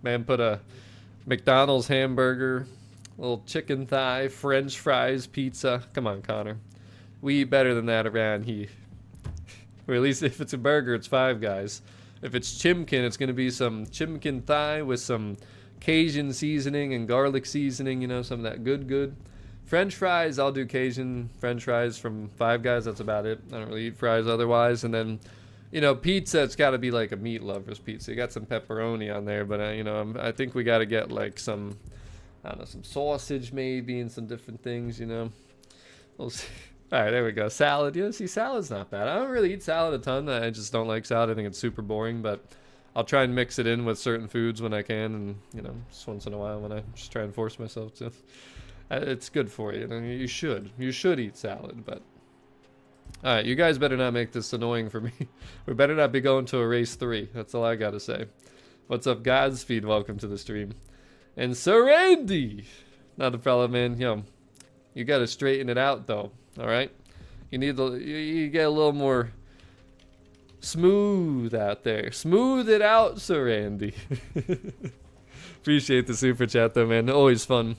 Man, put a McDonald's hamburger, a little chicken thigh, French fries, pizza. Come on, Connor. We eat better than that around here. Or at least if it's a burger, it's Five Guys. If it's chimkin, it's going to be some chimkin thigh with some Cajun seasoning and garlic seasoning, you know, some of that good. French fries, I'll do Cajun French fries from Five Guys. That's about it. I don't really eat fries otherwise. And then, you know, pizza, it's got to be like a meat lover's pizza. You got some pepperoni on there, but, you know, I think we got to get like some, I don't know, some sausage maybe and some different things, you know. We'll see. All right, there we go. Salad. Yeah, see, salad's not bad. I don't really eat salad a ton. I just don't like salad. I think it's super boring, but I'll try and mix it in with certain foods when I can, and, you know, just once in a while when I just try and force myself to. It's good for you. I mean, you should eat salad, but. All right, you guys better not make this annoying for me. We better not be going to a race 3. That's all I gotta say. What's up, Godspeed? Welcome to the stream. And Sir Andy! Not a problem, man. You know, you gotta straighten it out, though. All right? You need you get a little more smooth out there. Smooth it out, Sir Andy. Appreciate the super chat though, man. Always fun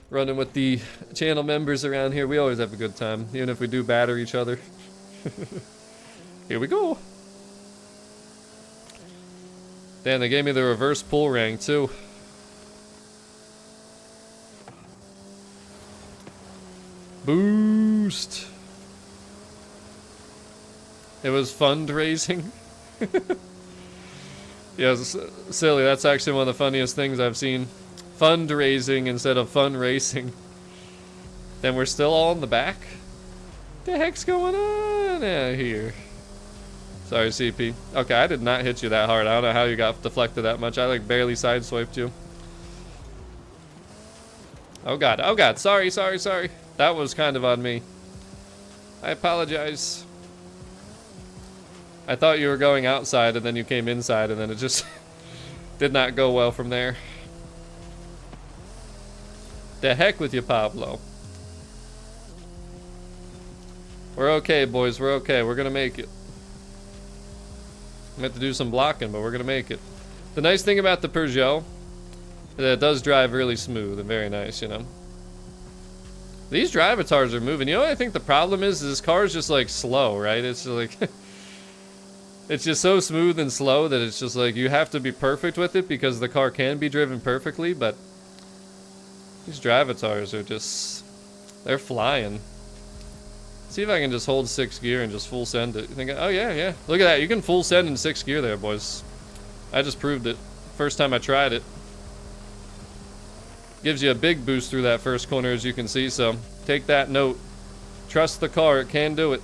running with the channel members around here. We always have a good time, even if we do batter each other. Here we go. Damn, they gave me the reverse pull rank too. Boost. It was fundraising. Yeah, silly. That's actually one of the funniest things I've seen. Fundraising instead of fun racing. Then we're still all in the back? The heck's going on out here? Sorry, CP. Okay, I did not hit you that hard. I don't know how you got deflected that much. I like barely sideswiped you. Oh god, oh god. Sorry, sorry, sorry. That was kind of on me. I apologize. I thought you were going outside and then you came inside and then it just did not go well from there. The heck with you, Pablo. We're okay, boys. We're okay. We're gonna make it. I'm gonna have to do some blocking, but we're gonna make it. The nice thing about the Peugeot is that it does drive really smooth and very nice, you know. These drivatars are moving. You know what I think the problem is? This car is just like slow, right? It's like it's just so smooth and slow that it's just like you have to be perfect with it because the car can be driven perfectly, but these drivatars are just, they're flying. See if I can just hold 6th gear and just full send it. You think, oh yeah, yeah. Look at that. You can full send in 6th gear there, boys. I just proved it. First time I tried it. Gives you a big boost through that first corner, as you can see, so take that note. Trust the car, it can do it.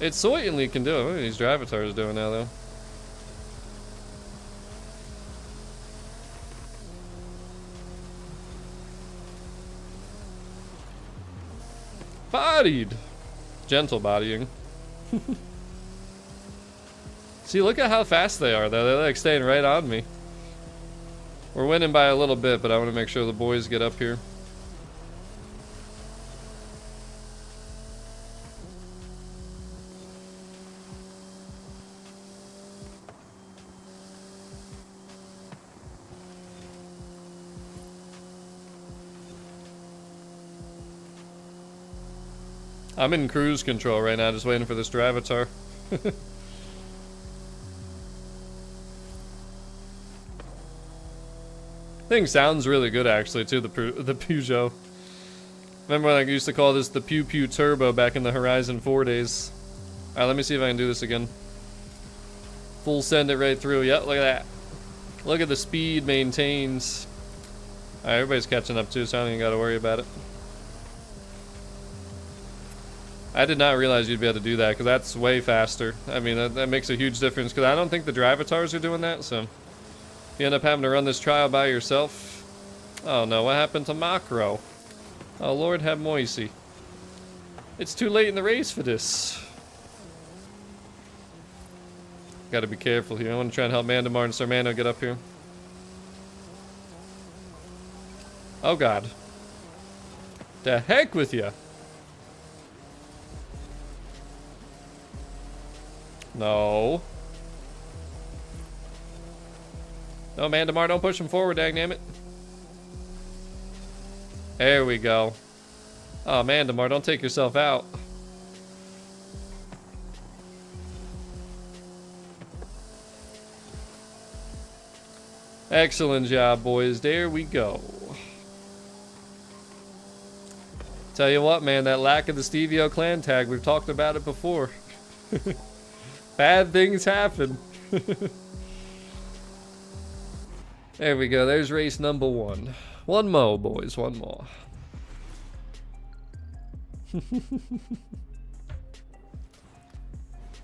It certainly can do it. What are these drivatars doing now, though? Bodied! Gentle bodying. See, look at how fast they are, though. They're like staying right on me. We're winning by a little bit, but I want to make sure the boys get up here. I'm in cruise control right now, just waiting for this drivatar. Thing sounds really good actually too, the Peugeot. Remember when I used to call this the Pew Pew Turbo back in the Horizon 4 days? Alright, let me see if I can do this again. Full send it right through. Yep, look at that. Look at the speed maintains. Alright, everybody's catching up too, so I don't even gotta worry about it. I did not realize you'd be able to do that, because that's way faster. I mean, that makes a huge difference, because I don't think the drivatars are doing that, so... You end up having to run this trial by yourself. Oh no, what happened to Macro? Oh Lord have mercy. It's too late in the race for this. Gotta be careful here. I want to try and help Mandamar and Sarmano get up here. Oh god. The heck with you. No. No, Mandamar, don't push him forward, dangnammit. There we go. Oh, Mandamar, don't take yourself out. Excellent job, boys. There we go. Tell you what, man, that lack of the Stevio clan tag, we've talked about it before. Bad things happen. There we go. There's race number 1. One more, boys. One more.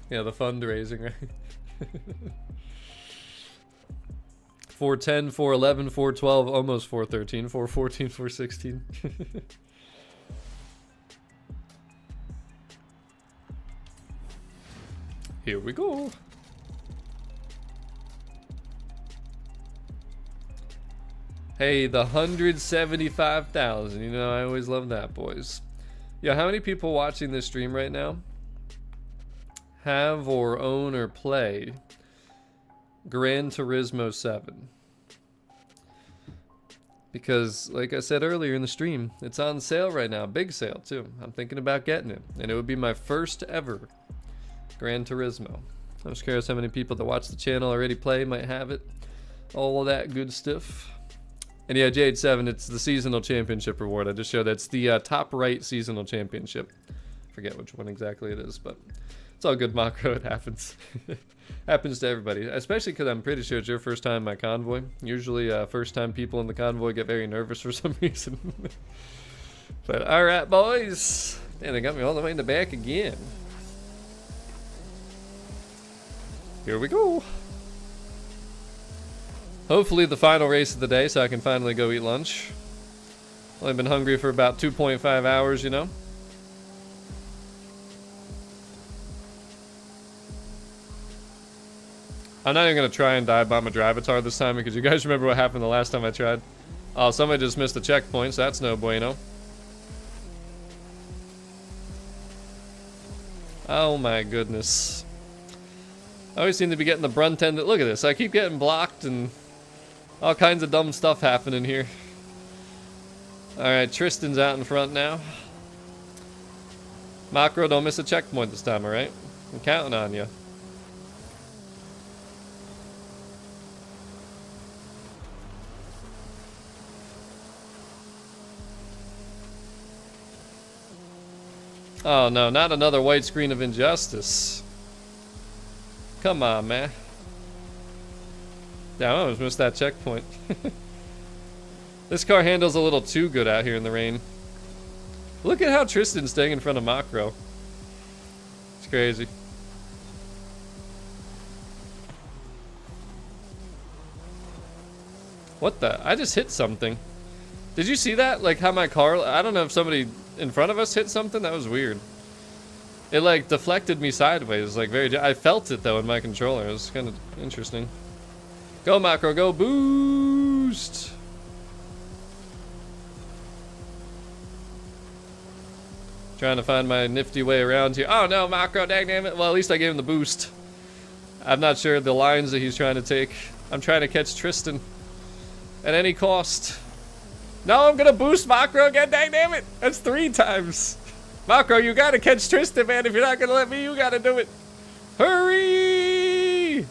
Yeah, the fundraising, right? 410, 411, 412, almost 413, 414, 416. Here we go. Hey, the 175,000. You know, I always love that, boys. Yeah, how many people watching this stream right now have or own or play Gran Turismo 7? because, like I said earlier in the stream, it's on sale right now. Big sale, too. I'm thinking about getting it. And it would be my first ever Gran Turismo. I'm just curious how many people that watch the channel already play might have it. All of that good stuff. And yeah, Jade 7, it's the seasonal championship reward. I just showed that's the top right seasonal championship. Forget which one exactly it is, but it's all good, Macro. It happens. Happens to everybody, especially because I'm pretty sure it's your first time in my convoy. Usually first time people in the convoy get very nervous for some reason. But alright, boys. Man, they got me all the way in the back again. Here we go. Hopefully the final race of the day so I can finally go eat lunch. Only been hungry for about 2.5 hours, you know. I'm not even going to try and dive bomb a drivatar this time because you guys remember what happened the last time I tried. Oh, somebody just missed the checkpoint, so that's no bueno. Oh my goodness. I always seem to be getting the brunt end. Look at this. I keep getting blocked and all kinds of dumb stuff happening here. Alright, Tristan's out in front now. Macro, don't miss a checkpoint this time, alright? I'm counting on you. Oh no, not another white screen of injustice. Come on, man. Damn, I almost missed that checkpoint. This car handles a little too good out here in the rain. Look at how Tristan's staying in front of Macro. It's crazy. What the? I just hit something. Did you see that? Like how my car, I don't know if somebody in front of us hit something. That was weird. It like deflected me sideways, like I felt it though in my controller. It was kind of interesting. Go Macro, go boost! Trying to find my nifty way around here. Oh no, Macro, dang damn it. Well, at least I gave him the boost. I'm not sure the lines that he's trying to take. I'm trying to catch Tristan at any cost. No, I'm gonna boost Macro again, dang damn it! That's 3 times. Macro, you gotta catch Tristan, man. If you're not gonna let me, you gotta do it. Hurry!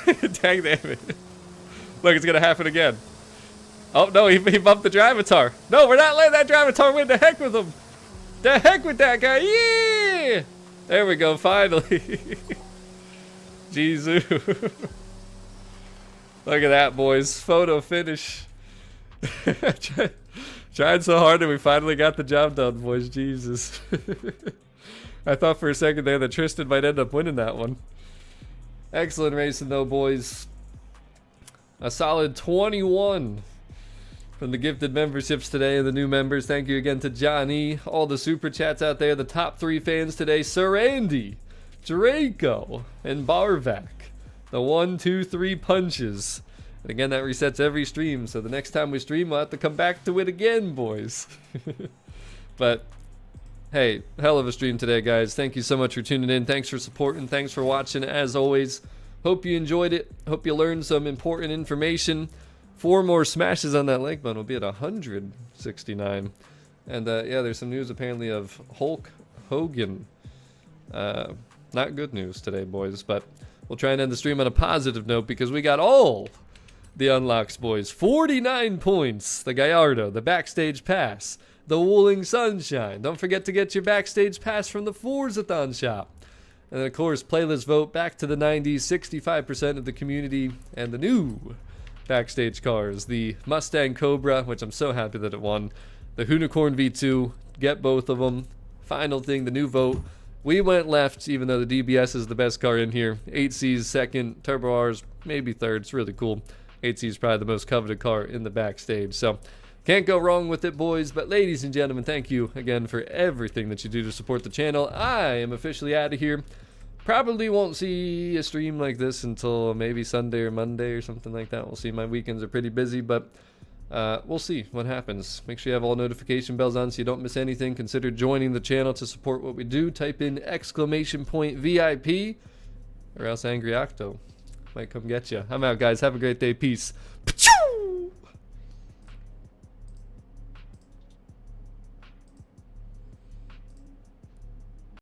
Dang damn it. Look, it's gonna happen again. Oh no, he bumped the drivatar. No, we're not letting that drivatar win. The heck with him. The heck with that guy. Yeah! There we go, finally. Jesus. Look at that, boys. Photo finish. Tried so hard and we finally got the job done, boys. Jesus. I thought for a second there that Tristan might end up winning that one. Excellent racing though, boys. A solid 21 from the gifted memberships today and the new members. Thank you again to Johnny, all the super chats out there, the top 3 fans today, Sir Andy, Draco, and Barvac. The 1, 2, 3 punches. And again, that resets every stream, so the next time we stream, we'll have to come back to it again, boys. But, hey, hell of a stream today, guys. Thank you so much for tuning in. Thanks for supporting. Thanks for watching, as always. Hope you enjoyed it. Hope you learned some important information. 4 more smashes on that like button. We'll be at 169. And, yeah, there's some news, apparently, of Hulk Hogan. Not good news today, boys, but we'll try and end the stream on a positive note because we got all the unlocks, boys. 49 points. The Gallardo, the Backstage Pass, the Wooling Sunshine. Don't forget to get your Backstage Pass from the Forzathon shop. And then, of course, playlist vote back to the 90s. 65% of the community and the new Backstage cars. The Mustang Cobra, which I'm so happy that it won. The Unicorn V2. Get both of them. Final thing, the new vote. We went left, even though the DBS is the best car in here. 8C's second, Turbo R's maybe third. It's really cool. 8C is probably the most coveted car in the Backstage. So, can't go wrong with it, boys. But ladies and gentlemen, thank you again for everything that you do to support the channel. I am officially out of here. Probably won't see a stream like this until maybe Sunday or Monday or something like that. We'll see. My weekends are pretty busy, but we'll see what happens. Make sure you have all notification bells on so you don't miss anything. Consider joining the channel to support what we do. Type in !VIP or else Angry Octo might come get you. I'm out, guys. Have a great day. Peace.